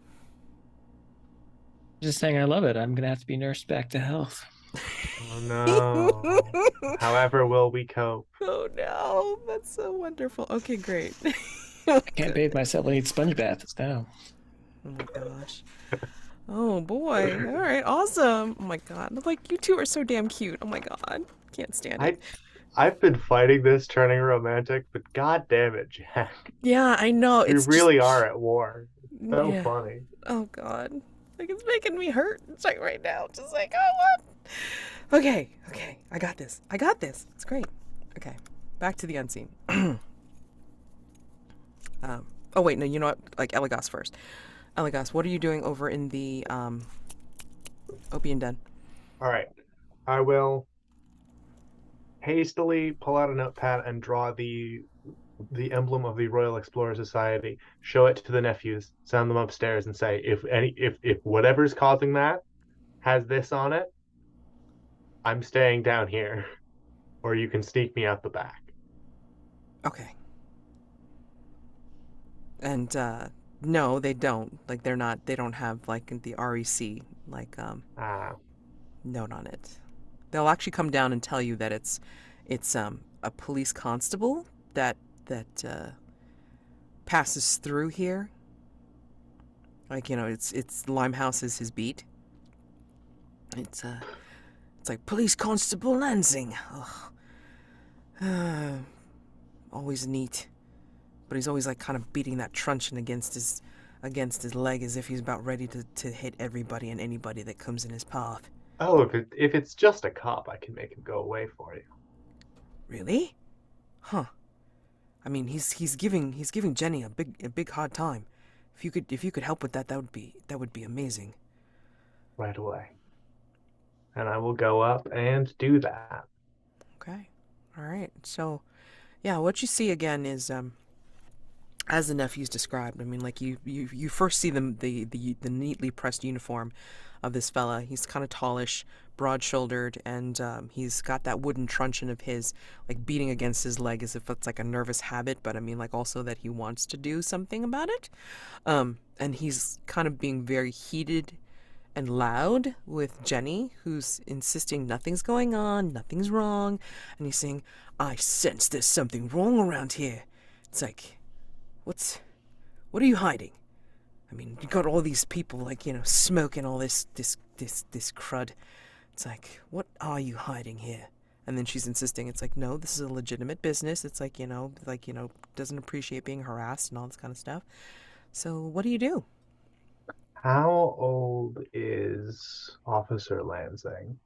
Just saying I love it. I'm going to have to be nursed back to health. Oh no. However will we cope? Oh no, that's so wonderful. Okay, great. I can't bathe myself. I need sponge baths now. Oh my gosh. Oh boy. All right, awesome. Oh my god. Like, you two are so damn cute. Oh my god. Can't stand it. I've been fighting this turning romantic, but god damn it, Jack. Yeah, I know. We really are at war. It's so Yeah. funny. Oh god. Like, it's making me hurt. It's like right now. Just like, oh what? Okay. I got this. It's great. Okay. Back to the unseen. Oh wait, no, you know what? Like, Eligos first. Eligos, what are you doing over in the opium den? All right. I will hastily pull out a notepad and draw the emblem of the Royal Explorer Society, show it to the nephews, send them upstairs, and say, if whatever's causing that has this on it, I'm staying down here, or you can sneak me out the back. Okay. And no, they don't. Like, they don't have like the REC like note on it. They'll actually come down and tell you that it's a police constable that passes through here. Like, it's Limehouse is his beat. It's like Police Constable Lansing. Always neat. But he's always like kind of beating that truncheon against his leg as if he's about ready to hit everybody and anybody that comes in his path. Oh, if it's just a cop, I can make him go away for you. Really? Huh. I mean, he's giving Jenny a big hard time. If you could help with that, that would be amazing. Right away. And I will go up and do that. Okay. All right. So, yeah, what you see again is as the nephews described. I mean, like, you first see the neatly pressed uniform of this fella. He's kind of tallish, broad-shouldered, and he's got that wooden truncheon of his, like, beating against his leg as if it's like a nervous habit, but I mean, like, also that he wants to do something about it. And he's kind of being very heated and loud with Jenny, who's insisting nothing's going on, nothing's wrong, and he's saying, "I sense there's something wrong around here." It's like, what are you hiding? I mean, you got all these people, like, smoking all this crud. It's like, what are you hiding here? And then she's insisting, it's like, no, this is a legitimate business. It's like, doesn't appreciate being harassed and all this kind of stuff. So what do you do? How old is Officer Lansing?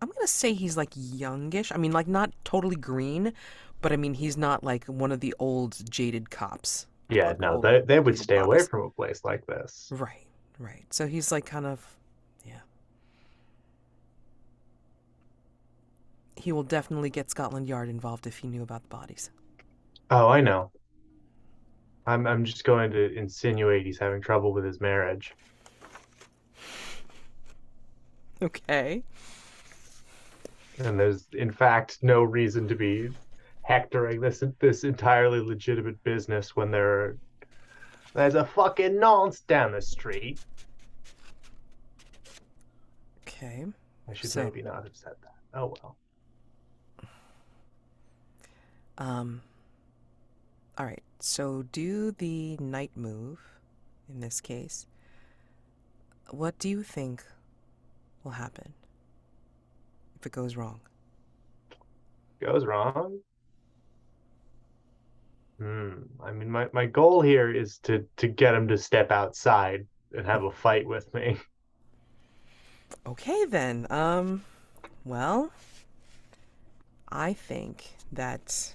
I'm gonna say he's like youngish. I mean, like not totally green, but I mean he's not like one of the old jaded cops. Yeah, Like no, old they would jaded stay away bobbies. from a place like this. Right, right. So he's like kind of, yeah. He will definitely get Scotland Yard involved if he knew about the bodies. Oh, I know. I'm just going to insinuate he's having trouble with his marriage. Okay. And there's, in fact, no reason to be hectoring this entirely legitimate business when there's a fucking nonce down the street. Okay. I should So- maybe not have said that. Oh well. All right. So do the night move in this case. What do you think will happen if it goes wrong? Goes wrong. I mean, my goal here is to get him to step outside and have a fight with me. Okay then. Well, I think that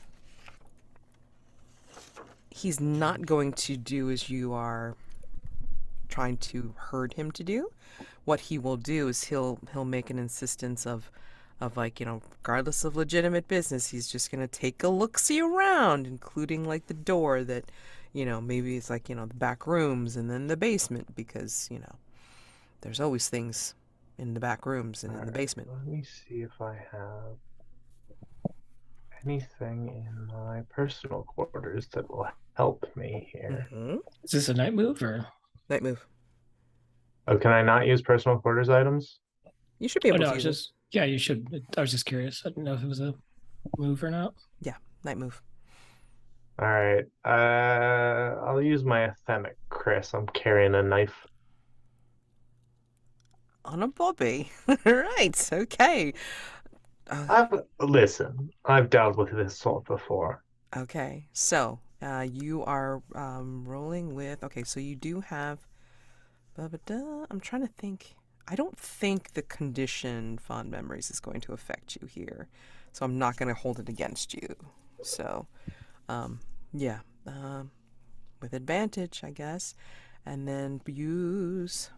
he's not going to do as you are trying to herd him to do. What he will do is he'll make an insistence of like, you know, regardless of legitimate business, he's just gonna take a look-see around, including like the door that, you know, maybe it's like, you know, the back rooms and then the basement, because, you know, there's always things in the back rooms and in the Alright, basement. let me see if I have anything in my personal quarters that will help me here. Mm-hmm. Is this a night move or? Night move. Oh, can I not use personal quarters items? You should be Oh able no, to I was use it. just yeah, you should. I was just curious. I didn't know if it was a move or not. Yeah, night move. All right. I'll use my Athenic, Chris. I'm carrying a knife. On a bobby. Right, okay. Listen, I've dealt with this sort before. Okay, so you are rolling with. Okay, so you do have. I'm trying to think. I don't think the condition fond memories is going to affect you here, so I'm not going to hold it against you. So, yeah, with advantage, I guess, and then use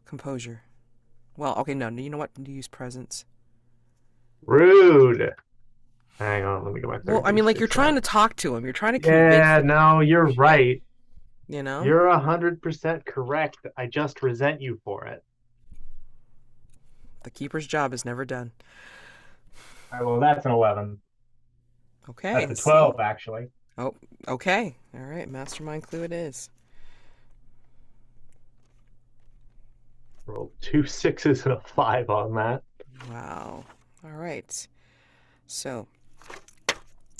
composure. Well, okay, no, you know what? Use presence. Rude. Hang on, let me get my third. Well, I mean, like, you're D6 trying out. to talk to him. You're trying to convince Yeah, him, no, you're right. you know? You're 100% correct. I just resent you for it. The keeper's job is never done. All right, well, that's an 11. Okay. That's a see? 12, actually. Oh, okay. All right, Mastermind clue it is. Rolled 2 6s and a 5 on that. Wow. All right. So,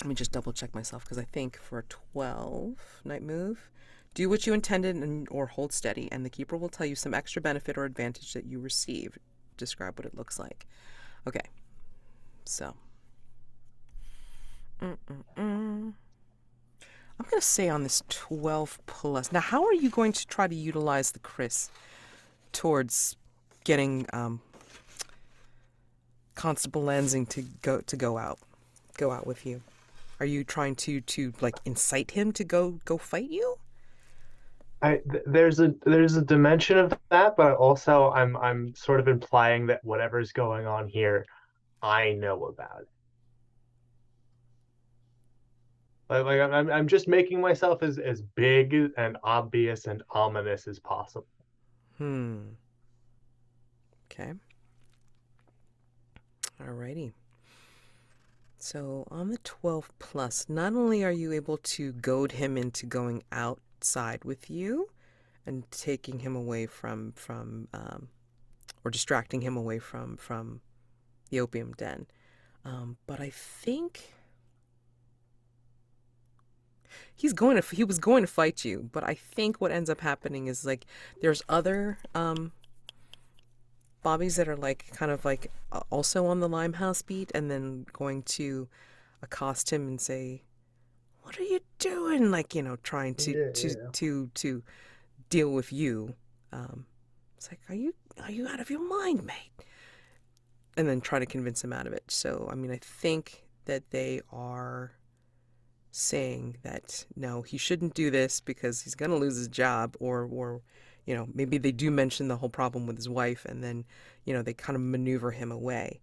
let me just double check myself, because I think for a 12 night move, do what you intended or hold steady, and the keeper will tell you some extra benefit or advantage that you receive. Describe what it looks like. Okay. So. I'm going to say on this 12 plus. Now, how are you going to try to utilize the Chris towards getting Constable Lansing to go out with you? Are you trying to like incite him to go fight you? There's a dimension of that, but also I'm sort of implying that whatever's going on here, I know about it. Like I'm just making myself as big and obvious and ominous as possible. Okay. Alrighty. So on the 12 plus, not only are you able to goad him into going outside with you and taking him away from or distracting him away from the opium den, but I think he was going to fight you, but I think what ends up happening is like there's other bobbies that are like kind of like also on the Limehouse beat, and then going to accost him and say, "What are you doing?" Like, you know, trying to deal with you. It's like, are you out of your mind, mate? And then try to convince him out of it. So, I mean, I think that they are saying that, no, he shouldn't do this because he's going to lose his job, or, you know, maybe they do mention the whole problem with his wife, and then, you know, they kind of maneuver him away.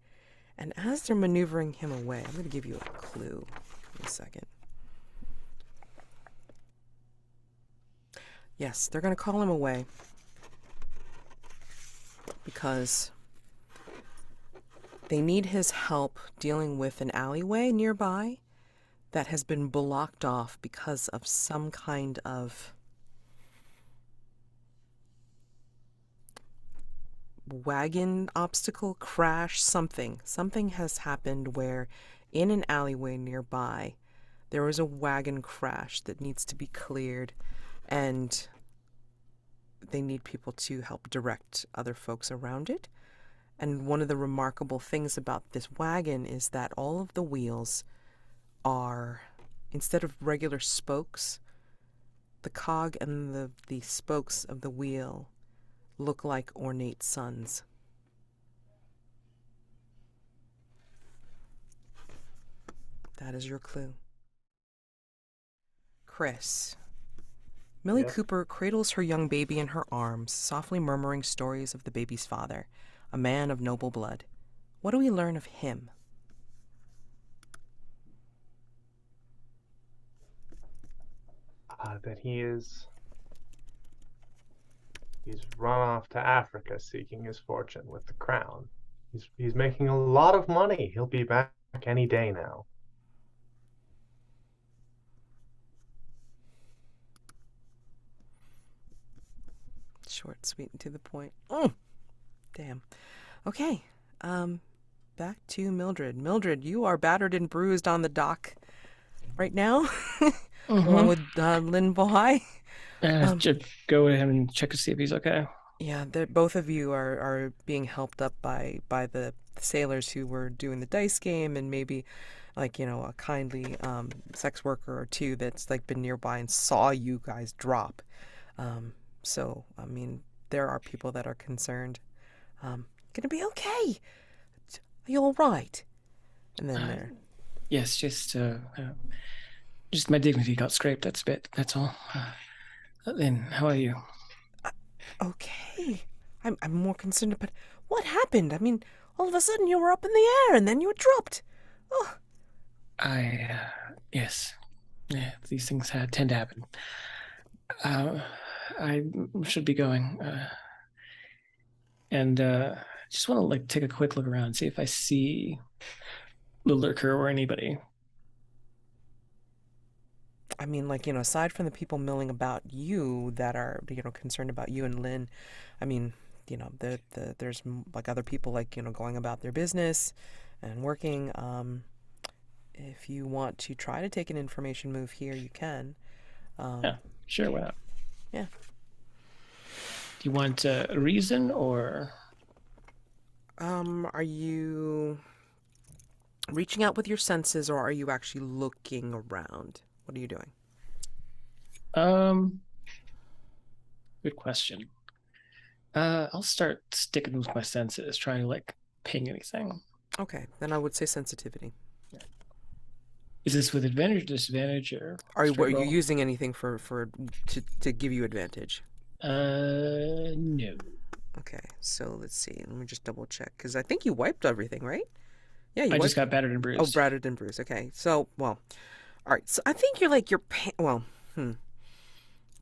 And as they're maneuvering him away, I'm going to give you a clue. Give me a second. Yes, they're going to call him away because they need his help dealing with an alleyway nearby that has been blocked off because of some kind of wagon obstacle, crash, something. Something has happened where in an alleyway nearby there was a wagon crash that needs to be cleared, and they need people to help direct other folks around it. And one of the remarkable things about this wagon is that all of the wheels are, instead of regular spokes, the cog and the spokes of the wheel look like ornate suns. That is your clue. Chris. Millie Yes? Cooper cradles her young baby in her arms, softly murmuring stories of the baby's father, a man of noble blood. What do we learn of him? That he's run off to Africa seeking his fortune with the crown. He's making a lot of money. He'll be back any day now. Short, sweet, and to the point. Damn. Okay. Back to Mildred. Mildred, you are battered and bruised on the dock right now, along with Lynn Bohai. Just go ahead and check to see if he's okay. Yeah, both of you are being helped up by the sailors who were doing the dice game, and maybe, like, you know, a kindly sex worker or two that's like been nearby and saw you guys drop. So, I mean, there are people that are concerned. Gonna be okay. Are you all right? And then there. Yes, just my dignity got scraped. That's a bit. That's all. Lynn, how are you? Okay. I'm more concerned about what happened. I mean, all of a sudden you were up in the air and then you were dropped. Oh. Yes. Yeah, these things tend to happen. I should be going. And just want to like take a quick look around, see if I see the Lurker or anybody. I mean, like, you know, aside from the people milling about you that are, you know, concerned about you and Lynn, I mean, you know, there's like other people, like, you know, going about their business and working. If you want to try to take an information move here, you can. Yeah, sure, why not? Yeah. Do you want a reason or? Are you reaching out with your senses, or are you actually looking around? What are you doing? Good question. I'll start sticking with my senses, trying to like ping anything. Okay, then I would say sensitivity. Is this with advantage or disadvantage, or Are you straight roll? using anything to give you advantage? No. Okay, so let's see. Let me just double check, because I think you wiped everything, right? Yeah, you I wiped. just got battered and bruised. Oh, battered and bruised. Okay, so, well, all right. So I think you're like, you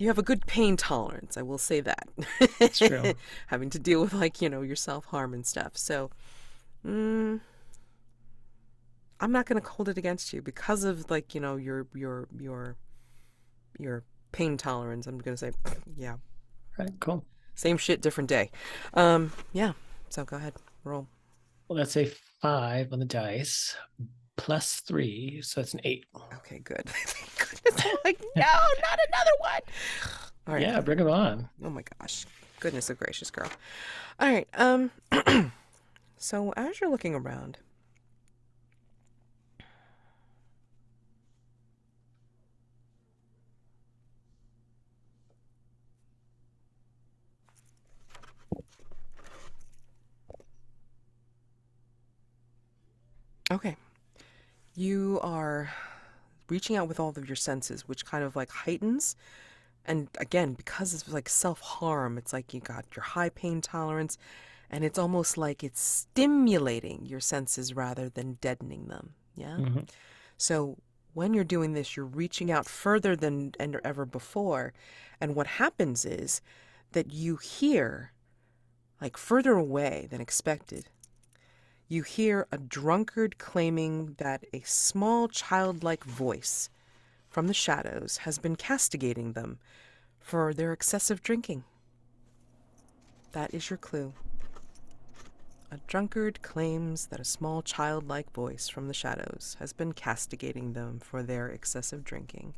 have a good pain tolerance. I will say that. It's true. Having to deal with, like, you know, your self-harm and stuff. So, I'm not going to hold it against you because of, like, you know, your pain tolerance. I'm going to say, yeah. Right, cool. Same shit, different day. Yeah. So go ahead, roll. Well, that's a 5 on the dice, plus 3, so that's an 8. Okay, good. Thank goodness. I'm like, no, not another one. All right. Yeah, bring them on. Oh my gosh. Goodness gracious, girl. All right. So as you're looking around, Okay. You are reaching out with all of your senses, which kind of like heightens. And again, because it's like self-harm, it's like you got your high pain tolerance, and it's almost like it's stimulating your senses rather than deadening them. Yeah? Mm-hmm. So when you're doing this, you're reaching out further than ever before. And what happens is that you hear, like further away than expected, you hear a drunkard claiming that a small childlike voice from the shadows has been castigating them for their excessive drinking. That is your clue. A drunkard claims that a small childlike voice from the shadows has been castigating them for their excessive drinking.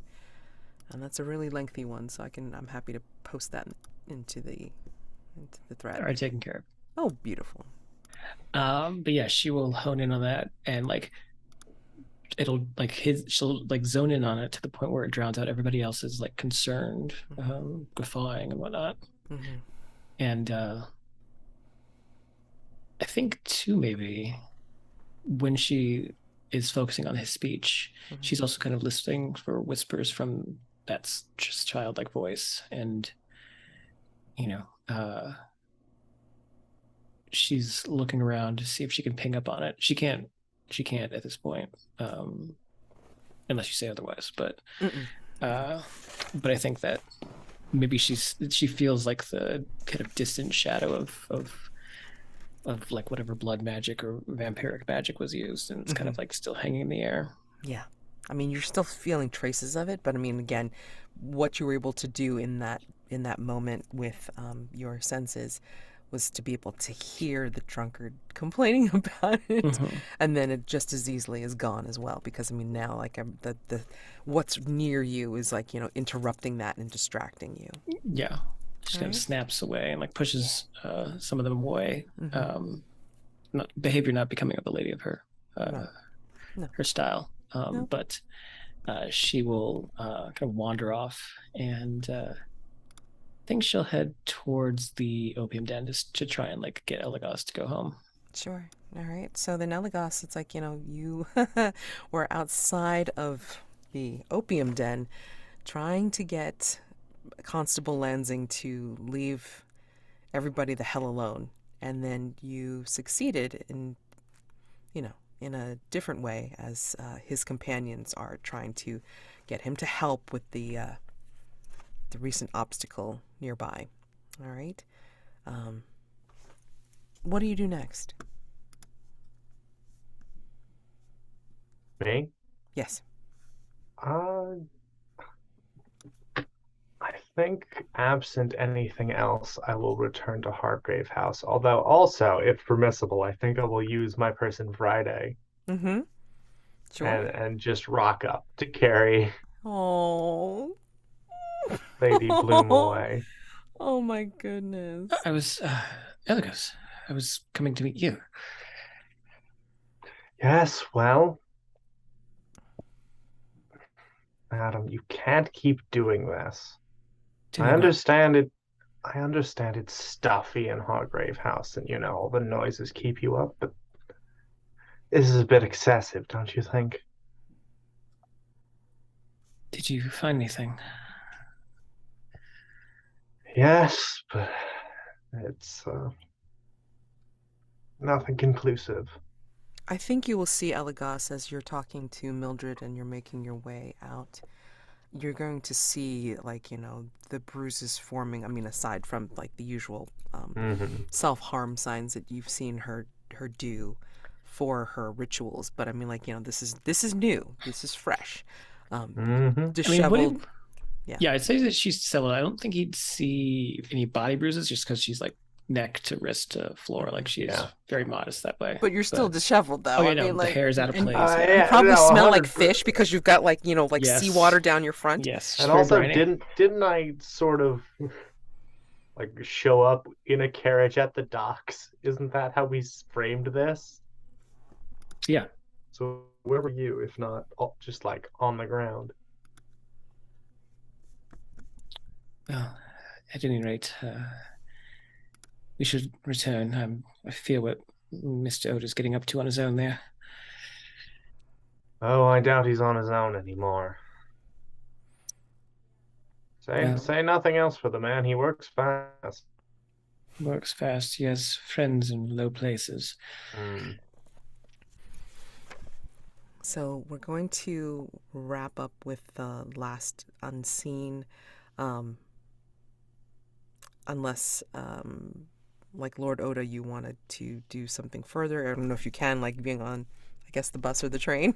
And that's a really lengthy one, so I'm happy to post that into the thread. All right, taken care of. Oh, beautiful. But yeah, she will hone in on that, and like it'll like she'll like zone in on it to the point where it drowns out everybody else's like concerned guffawing and whatnot. Mm-hmm. And I think too, maybe when she is focusing on his speech, she's also kind of listening for whispers from that just childlike voice, and she's looking around to see if she can ping up on it. She can't at this point, unless you say otherwise. But I think that maybe she feels like the kind of distant shadow of like whatever blood magic or vampiric magic was used, and it's kind of like still hanging in the air. Yeah. I mean, you're still feeling traces of it, but I mean, again, what you were able to do in that moment with your senses was to be able to hear the drunkard complaining about it, and then it just as easily is gone as well. Because I mean, now like the what's near you is like interrupting that and distracting you. Yeah, she kind of snaps away and like pushes some of them away. Behavior not becoming of the lady of her her style. But she will kind of wander off, and I think she'll head towards the opium den just to try and like get Eligos to go home. Sure. All right. So then Eligos, it's like, you were outside of the opium den trying to get Constable Lansing to leave everybody the hell alone. And then you succeeded in a different way, as his companions are trying to get him to help with the recent obstacle nearby. All right. What do you do next? Me? Yes. I think, absent anything else, I will return to Hargrave House. Although, also, if permissible, I think I will use my person Friday. Mm-hmm. Sure. And just rock up to carry Oh, Lady Bloom away. Oh my goodness. I was Eligos. I was coming to meet you. Yes, well, Adam, you can't keep doing this. I understand it's stuffy in Hargrave House, and all the noises keep you up, but this is a bit excessive, don't you think? Did you find anything? Yes, but it's nothing conclusive. I think you will see, Eligos, as you're talking to Mildred and you're making your way out. You're going to see, the bruises forming. I mean, aside from, the usual self-harm signs that you've seen her do for her rituals. But, I mean, this is new. This is fresh. Disheveled. Yeah, I'd say that she's disheveled. I don't think he'd see any body bruises just because she's, neck to wrist to floor. She's very modest that way. But you're still disheveled, though. I mean, the hair's out of place. You probably smell like fish because you've got seawater down your front. Yes. And also, didn't I sort of show up in a carriage at the docks? Isn't that how we framed this? Yeah. So where were you, if not just on the ground? Well, at any rate, we should return. I fear what Mr. Odo's getting up to on his own there. Oh, I doubt he's on his own anymore. Well, Say nothing else for the man. He works fast. works fast. He has friends in low places. Hmm. So we're going to wrap up with the last Unscene, um, unless, like Lord Oda, you wanted to do something further. I don't know if you can, like being on, I guess, the bus or the train.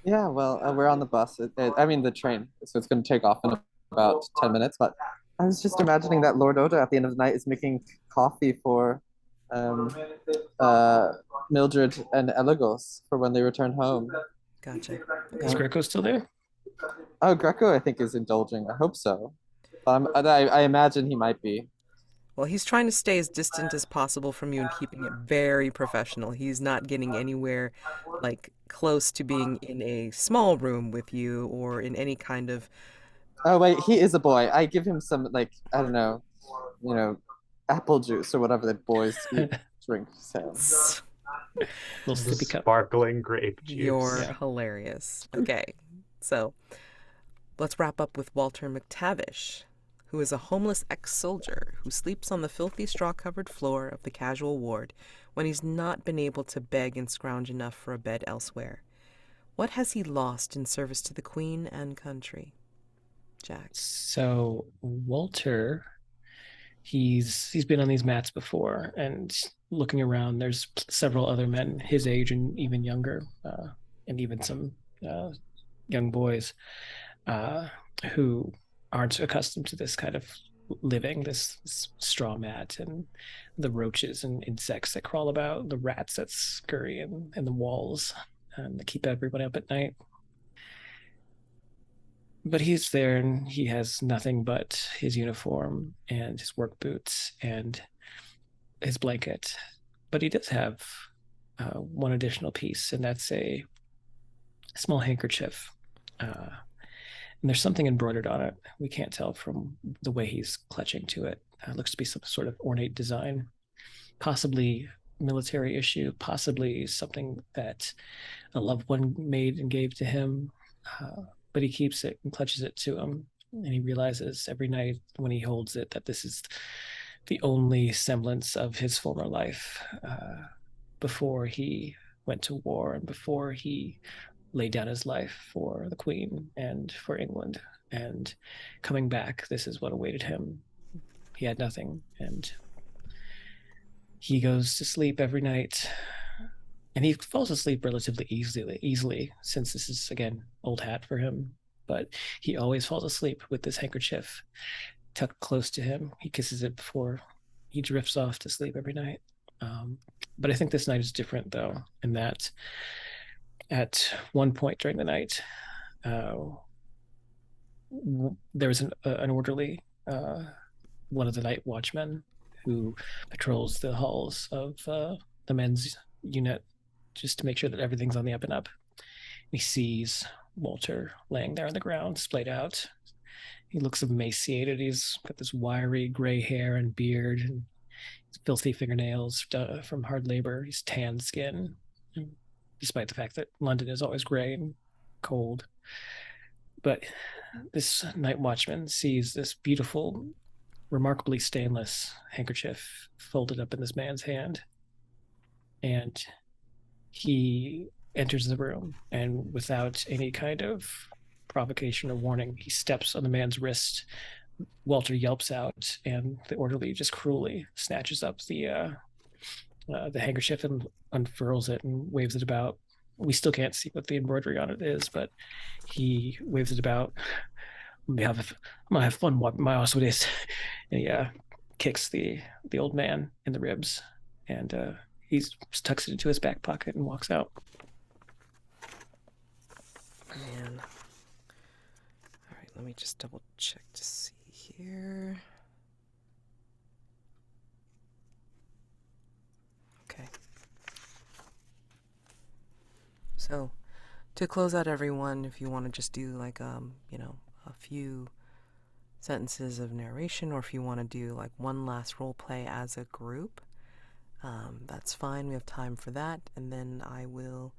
Yeah, well, we're on the bus. I mean, the train. So it's going to take off in about 10 minutes. But I was just imagining that Lord Oda at the end of the night is making coffee for um, uh, Mildred and Eligos for when they return home. Gotcha. Is Greco still there? Oh, Greco, I think, is indulging. I hope so. I imagine he might be. Well, he's trying to stay as distant as possible from you and keeping it very professional. He's not getting anywhere like close to being in a small room with you or in any kind of Oh, wait, he is a boy. I give him some, like, I don't know, you know, apple juice or whatever that boys drink. So. Little sippy cup. Sparkling grape juice. You're Yeah. hilarious. Okay, so let's wrap up with Walter McTavish, who is a homeless ex-soldier who sleeps on the filthy straw-covered floor of the casual ward when he's not been able to beg and scrounge enough for a bed elsewhere. What has he lost in service to the Queen and country? Jack. So Walter, he's been on these mats before, and looking around, there's several other men his age and even younger, and even some young boys who aren't accustomed to this kind of living, this straw mat and the roaches and insects that crawl about, the rats that scurry in the walls that keep everybody up at night. But he's there and he has nothing but his uniform and his work boots and his blanket. But he does have one additional piece, and that's a small handkerchief. And there's something embroidered on it. We can't tell from the way he's clutching to it. It looks to be some sort of ornate design, possibly military issue, possibly something that a loved one made and gave to him. But he keeps it and clutches it to him. And he realizes every night when he holds it that this is the only semblance of his former life before he went to war and before he laid down his life for the Queen and for England. And coming back, this is what awaited him. He had nothing, and he goes to sleep every night. And he falls asleep relatively easily, since this is, again, old hat for him. But he always falls asleep with this handkerchief tucked close to him. He kisses it before he drifts off to sleep every night. But I think this night is different, though, in that at one point during the night, there was an orderly, one of the night watchmen, who patrols the halls of the men's unit just to make sure that everything's on the up and up. He sees Walter laying there on the ground, splayed out. He looks emaciated. He's got this wiry gray hair and beard and filthy fingernails from hard labor. He's tanned skin, despite the fact that London is always gray and cold. But this night watchman sees this beautiful, remarkably stainless handkerchief folded up in this man's hand. And he enters the room, and without any kind of provocation or warning, he steps on the man's wrist. Walter yelps out, and the orderly just cruelly snatches up the handkerchief and unfurls it and waves it about. We still can't see what the embroidery on it is, but he waves it about. I'm gonna have fun wiping my ass with this. And he kicks the old man in the ribs, and he tucks it into his back pocket and walks out. Man. All right, let me just double check to see here. Okay. So, to close out everyone, if you want to just do like a few sentences of narration, or if you want to do like one last role play as a group, that's fine. We have time for that, and then I will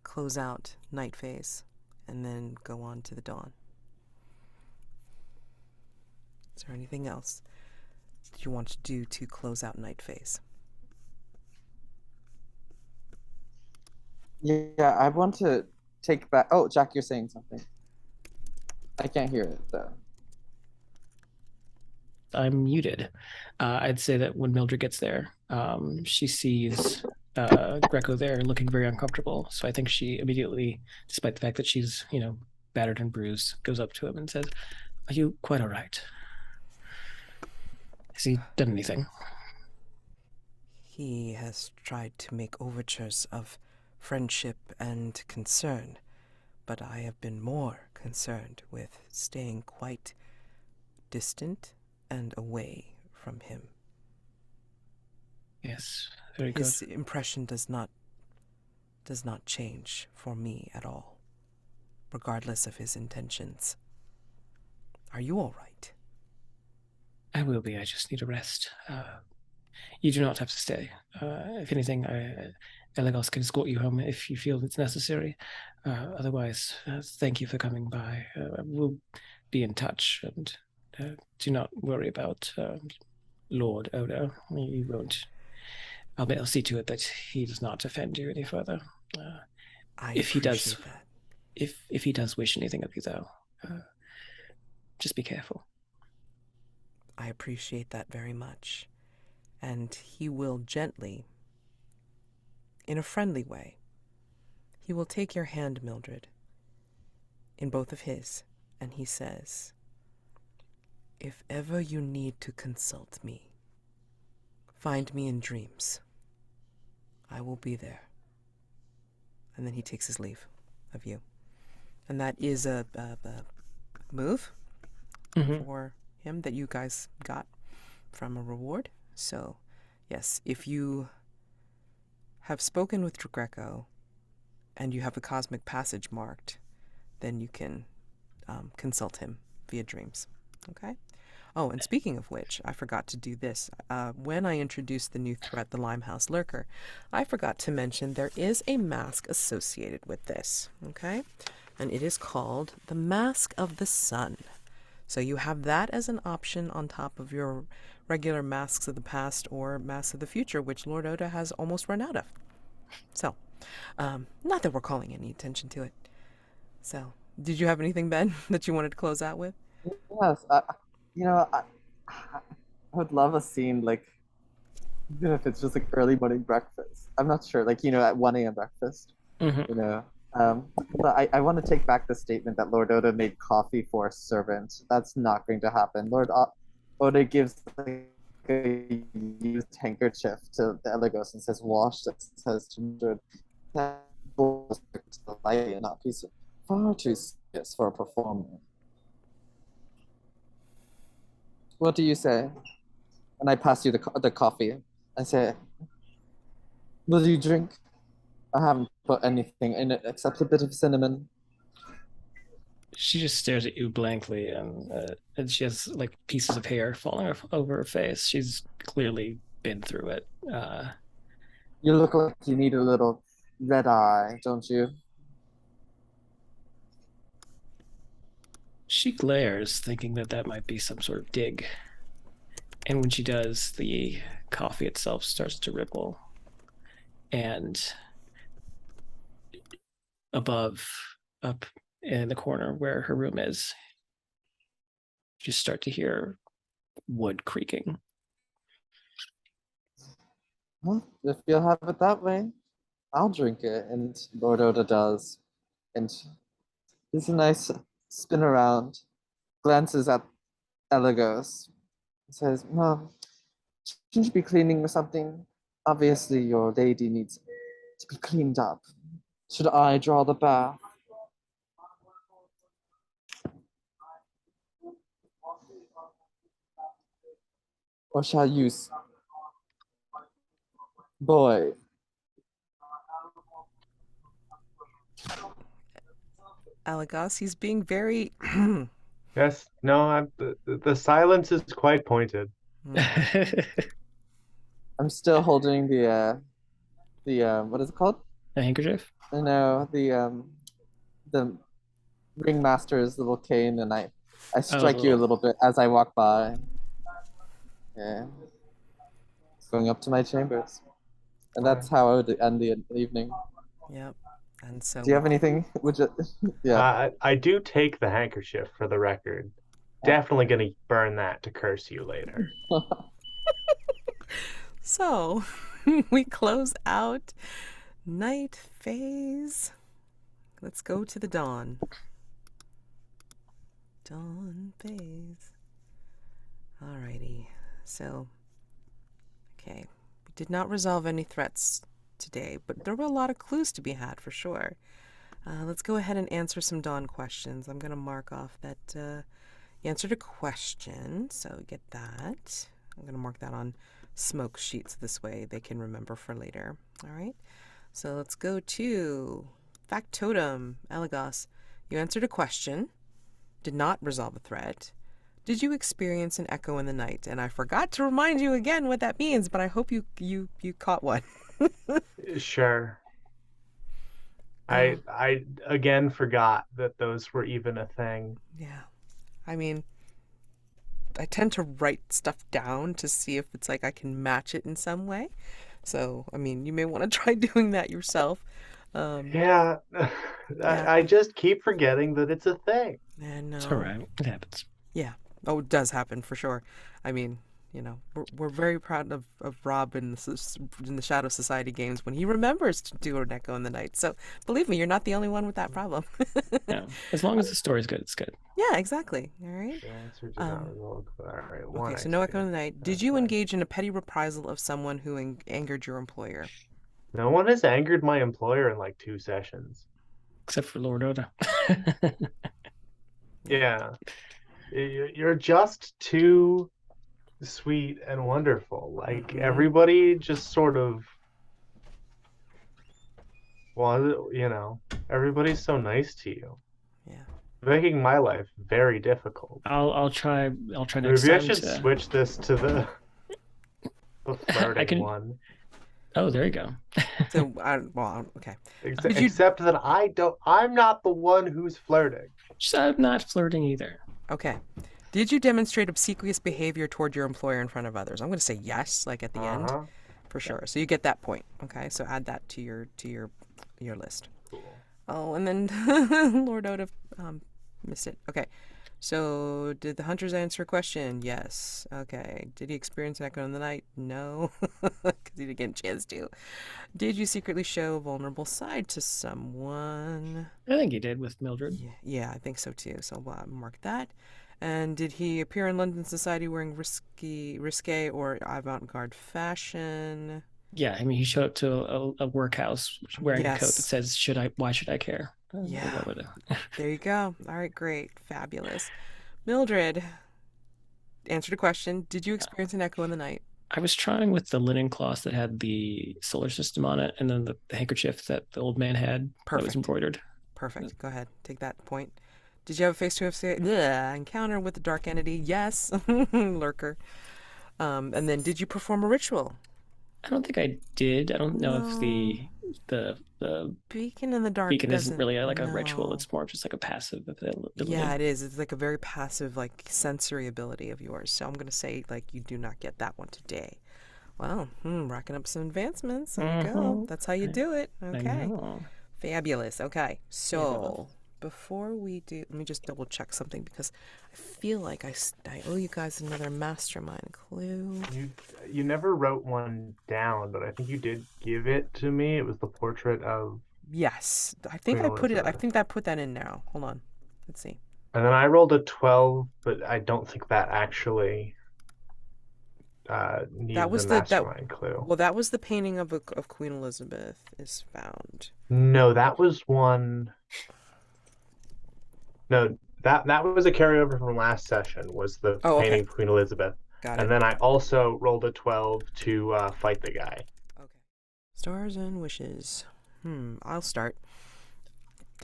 close out night phase and then go on to the dawn. Is there anything else that you want to do to close out night phase? Yeah, I want to take back. Oh, Jack, you're saying something. I can't hear it though. I'm muted. I'd say that when Mildred gets there, she sees Greco there looking very uncomfortable. So I think she immediately, despite the fact that she's, battered and bruised, goes up to him and says, "Are you quite all right? Has he done anything?" He has tried to make overtures of friendship and concern, but I have been more concerned with staying quite distant and away from him. Yes, very good. His impression does not change for me at all, regardless of his intentions. Are you all right? I will be. I just need a rest. You do not have to stay. If anything, Eligos can escort you home if you feel it's necessary. Otherwise, thank you for coming by. We'll be in touch, and do not worry about Lord Odo. He won't. I'll see to it that he does not offend you any further. If he does, that. If he does wish anything of you, though, just be careful. I appreciate that very much. And he will gently, in a friendly way, he will take your hand, Mildred, in both of his, and he says, "If ever you need to consult me, find me in dreams. I will be there." And then he takes his leave of you. And that is a move for him that you guys got from a reward. So, yes, if you have spoken with Greco and you have a cosmic passage marked, then you can consult him via dreams. Okay? Oh, and speaking of which, I forgot to do this. When I introduced the new threat, the Limehouse Lurker, I forgot to mention there is a mask associated with this. Okay? And it is called the Mask of the Sun. So you have that as an option on top of your regular masks of the past or masks of the future, which Lord Oda has almost run out of. So, not that we're calling any attention to it. So, did you have anything, Ben, that you wanted to close out with? Yes, I would love a scene like, even if it's just like early morning breakfast. I'm not sure, like, at 1 a.m. breakfast. But I want to take back the statement that Lord Oda made coffee for a servant. That's not going to happen. Lord Oda gives like a used handkerchief to the Eligos and says, "Wash this." Says to Mildred, "That bowl is light and not piece of far too serious for a performer." What do you say? And I pass you the coffee. I say, "Will you drink?" I haven't put anything in it except a bit of cinnamon. She just stares at you blankly, and she has like pieces of hair falling over her face. She's clearly been through it. You look like you need a little red eye, don't you? She glares, thinking that might be some sort of dig. And when she does, the coffee itself starts to ripple. And above, up in the corner where her room is, you just start to hear wood creaking. Well, if you'll have it that way, I'll drink it. And Lord Oda does. And there's a nice spin around, glances at Eligos, says, "Well, shouldn't you be cleaning or something? Obviously, your lady needs to be cleaned up. Should I draw the bath?" Or shall I use boy? Eligos, he's being very... Yes, no, the silence is quite pointed. I'm still holding the what is it called? A handkerchief? I know the ringmaster's little cane, and I strike you a little bit as I walk by. Yeah, going up to my chambers, and that's how I would end the evening. Yep. And so Do you have anything? Would you? Yeah. I do take the handkerchief for the record. Definitely gonna burn that to curse you later. So we close out night phase. Let's go to the dawn. Dawn phase. Alrighty. So, okay. We did not resolve any threats today, but there were a lot of clues to be had for sure. Let's go ahead and answer some dawn questions. I'm going to mark off that you answered a question, so get that. I'm going to mark that on smoke sheets this way they can remember for later. All right. So let's go to Factotum. Eligos, you answered a question, did not resolve a threat. Did you experience an echo in the night? And I forgot to remind you again what that means, but I hope you caught one. Sure. I again forgot that those were even a thing. Yeah. I mean, I tend to write stuff down to see if it's like I can match it in some way. So, I mean, you may want to try doing that yourself. Yeah. I just keep forgetting that it's a thing. And It's all right. It happens. yeah. Oh, it does happen for sure. I mean, you know, we're very proud of Rob in the Shadow Society games when he remembers to do an echo in the night. So believe me, you're not the only one with that problem. Yeah. As long as the story's good, it's good. Yeah, exactly. All right. The answer did not resolve. All right. Okay, so no echo in the night. Did you engage in a petty reprisal of someone who angered your employer? No one has angered my employer in like 2 sessions. Except for Lord Oda. Yeah. You're just too sweet and wonderful. Like everybody just sort of, well, you know, everybody's so nice to you. Yeah. Making my life very difficult. I'll try next time. Maybe I should switch this to the flirting one. Oh, there you go. So, well, okay. Except that I'm not the one who's flirting. I'm not flirting either. Okay. Did you demonstrate obsequious behavior toward your employer in front of others? I'm going to say yes, like at the end, for sure. So you get that point. Okay, so add that to your list. Cool. Oh, and then Lord Oda missed it. Okay. So did the hunters answer a question? Yes. Okay. Did he experience an echo in the night? No, because he didn't get a chance to. Did you secretly show a vulnerable side to someone? I think he did with Mildred. Yeah, I think so too. So we'll mark that. And did he appear in London society wearing risque or avant-garde fashion? Yeah, I mean, he showed up to a workhouse wearing a coat that says, why should I care? Yeah. There you go. All right, great. Fabulous. Mildred answered a question. Did you experience an echo in the night? I was trying with the linen cloth that had the solar system on it, and then the handkerchief that the old man had that was embroidered. Perfect. Go ahead. Take that point. Did you have a face-to-face encounter with the dark entity? Yes. Lurker. And then did you perform a ritual? I don't think I did. I don't know if the beacon in the dark beacon isn't really like a ritual. It's more just like a passive ability. Yeah, it is. It's like a very passive, like sensory ability of yours. So I'm going to say like you do not get that one today. Wow. Racking up some advancements. There you go. That's how you do it. Okay. Fabulous. Okay. So before we do, let me just double check something because I feel like I owe you guys another mastermind clue. You never wrote one down, but I think you did give it to me. It was the portrait of. Yes, I think I put it. I think I put that in now. Hold on, let's see. And then I rolled a 12, but I don't think that actually needs a mastermind clue. Well, that was the painting of Queen Elizabeth is found. No, that was one. No, that was a carryover from last session, was the painting of Queen Elizabeth. Got it. And then I also rolled a 12 to fight the guy. Okay. Stars and wishes. I'll start.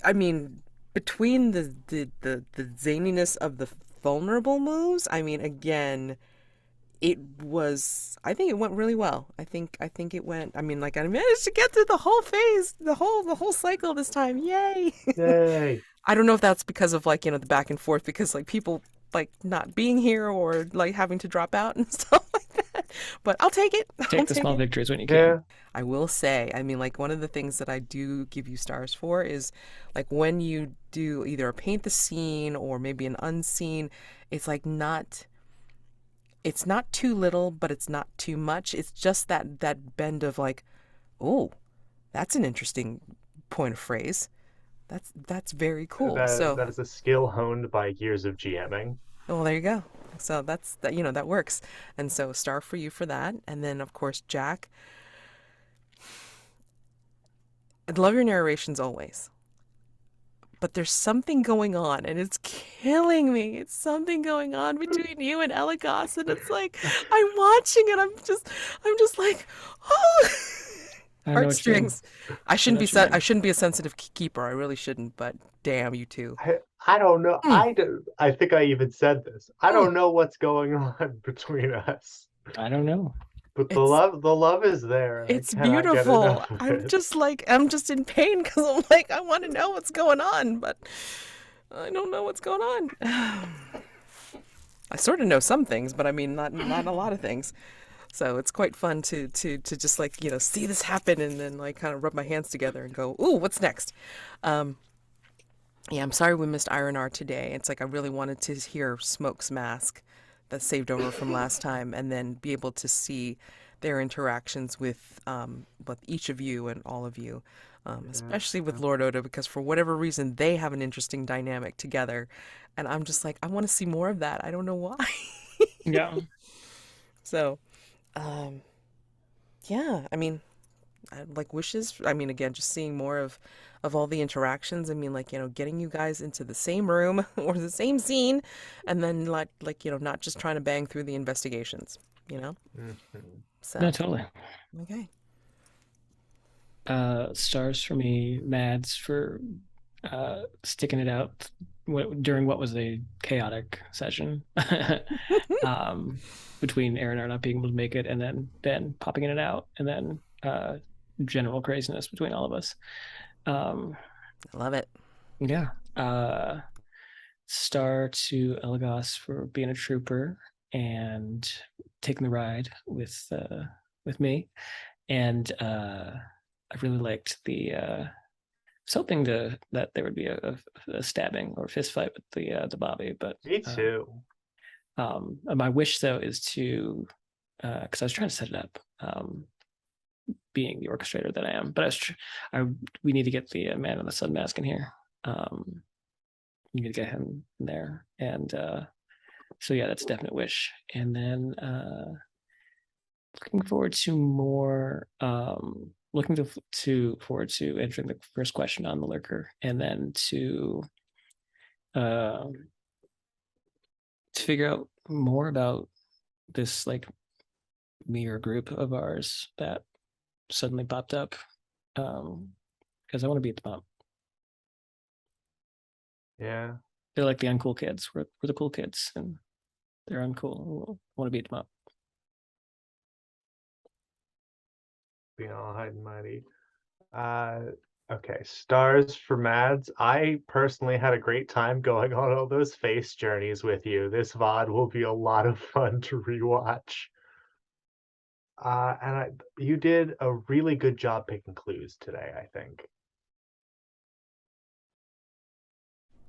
I mean, between the zaniness of the vulnerable moves, I mean, again, I think it went really well. I think it went, I mean, like, I managed to get through the whole phase, the whole cycle this time. Yay. Yay! I don't know if that's because of, like, the back and forth, because, like, people, like, not being here or, like, having to drop out and stuff like that. But I'll take it. Take the small victories when you can. Yeah. I will say, I mean, like, one of the things that I do give you stars for is, like, when you do either a paint the scene or maybe an unseen, it's like it's not too little, but it's not too much. It's just that bend of, like, oh, that's an interesting point of phrase. That's very cool. That is a skill honed by years of GMing. Well, there you go. So that works. And so star for you for that. And then, of course, Jack, I love your narrations always. But there's something going on, and it's killing me. It's something going on between you and Eligos, and it's like, I'm watching it. I'm just like, oh, heartstrings. I shouldn't be a sensitive keeper. I really shouldn't. But damn, you two. I don't know. I think I even said this. I don't know what's going on between us. I don't know. But the love is there. It's beautiful. I'm just in pain because I'm like, I want to know what's going on, but I don't know what's going on. I sort of know some things, but I mean, not a lot of things. So it's quite fun to just, like, see this happen and then, like, kind of rub my hands together and go, ooh, what's next? Yeah, I'm sorry we missed R&R today. It's like I really wanted to hear Smoke's mask that's saved over from last time, and then be able to see their interactions with each of you and all of you, especially with Lord Oda, because for whatever reason they have an interesting dynamic together, and I'm just like, I want to see more of that. I don't know why. Yeah. So, yeah, I mean, like, wishes. I mean, again, just seeing more of all the interactions. I mean, like, getting you guys into the same room or the same scene, and then like not just trying to bang through the investigations. Mm-hmm. So No, totally. okay. Stars for me, Mads for sticking it out during what was a chaotic session between Aaron not being able to make it, and then Ben popping in and out, and then general craziness between all of us. I love it. Yeah. Star to Eligos for being a trooper and taking the ride with me, and I really liked I was hoping that there would be a stabbing or fist fight with the Bobby, but me too. My wish though is to, because I was trying to set it up, being the orchestrator that I am, but we need to get the man in the sun mask in here. You need to get him in there, and so yeah, that's a definite wish. And then looking forward to more. Forward to answering the first question on the Lurker, and then to figure out more about this, like, mirror group of ours that suddenly popped up, because I want to be at the bump. Yeah, They're like the uncool kids. We're the cool kids, and they're uncool. I want to beat them up. being all high and mighty. Okay, stars for Mads. I personally had a great time going on all those face journeys with you. This VOD will be a lot of fun to rewatch. And you did a really good job picking clues today, I think.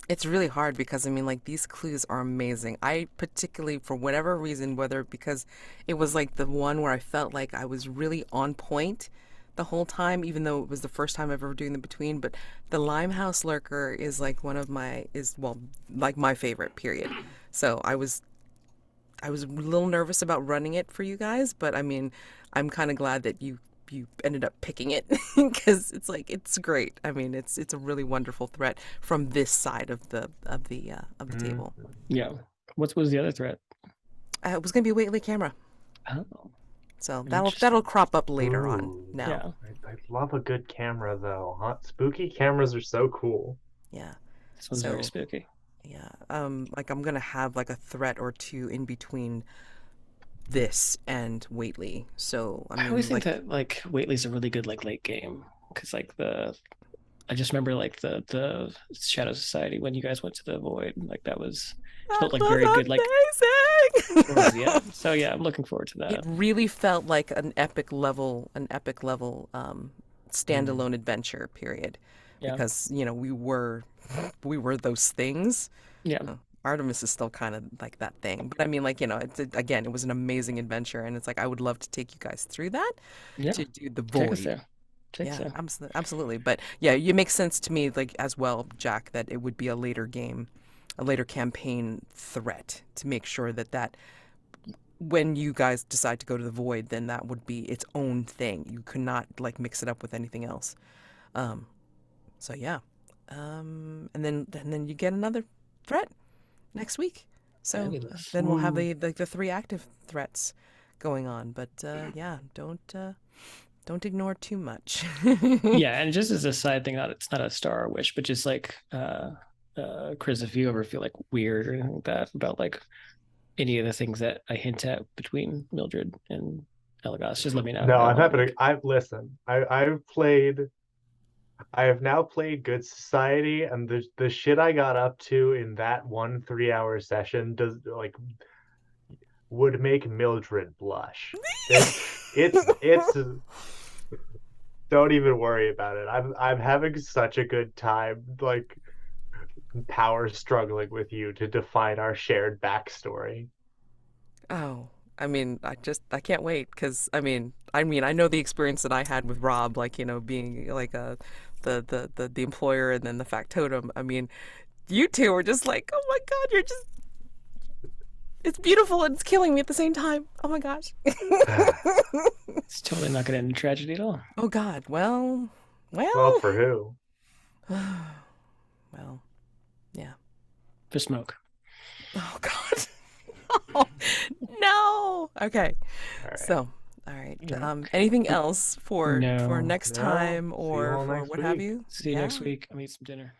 It's really hard because, I mean, like, these clues are amazing. I particularly, for whatever reason, whether because it was like the one where I felt like I was really on point the whole time, even though it was the first time ever doing the between, but the Limehouse Lurker is like like my favorite, period. So I was a little nervous about running it for you guys, but I mean, I'm kind of glad that you ended up picking it because it's like, it's great. I mean, it's a really wonderful threat from this side of the table. Yeah. What was the other threat? It was going to be a Waitley camera. Oh. So that'll crop up later on now. Yeah. I love a good camera though. Huh? Spooky cameras are so cool. Yeah. This one's very spooky. Yeah. Like, I'm gonna have like a threat or two in between this and Whately. So I I mean, always think like, that like Whately's a really good like late game because like I just remember like the Shadow Society when you guys went to the Void, like that was that felt like was very good like amazing. yeah. So yeah, I'm looking forward to It that. really felt like an epic level Mm. standalone adventure period, Yeah. because we were those things. Yeah. Artemis is still kind of like that thing, but I mean, like, again, it was an amazing adventure, and it's like I would love to take you guys through that, Yeah. to do the Take us Void. there. Take us Yeah, there. absolutely. But yeah, it makes sense to me, like, as well, Jack, that it would be a later game, a later campaign threat, to make sure that when you guys decide to go to the Void, then that would be its own thing. You could not like mix it up with anything else. So yeah, and then you get another threat next week. So Fabulous. then we'll have the three active threats going on. But yeah, don't ignore too much. Yeah, and just as a side thing, it's not a star or wish, but just like Chris, if you ever feel like weird or anything like that about like any of the things that I hint at between Mildred and Eligos, just let me know. No, I'm happy to. I have now played Good Society, and the shit I got up to in that 1 3-hour session would make Mildred blush. It's don't even worry about it. I'm having such a good time, like, power struggling with you to define our shared backstory. Oh, I mean, I can't wait, because I know the experience that I had with Rob, like, being like the employer and then the factotum. I mean, you two are just like, oh my God, it's beautiful and it's killing me at the same time. Oh my gosh. It's totally not going to end in tragedy at all. Oh God. Well, Well, for who? well, yeah. For Smoke. Oh God. Oh, no. Okay. All right. So, all right. Yeah. Anything else for No. next No. time, See you or all for next what have week. you? See you next Yeah. week. I'll eat some dinner.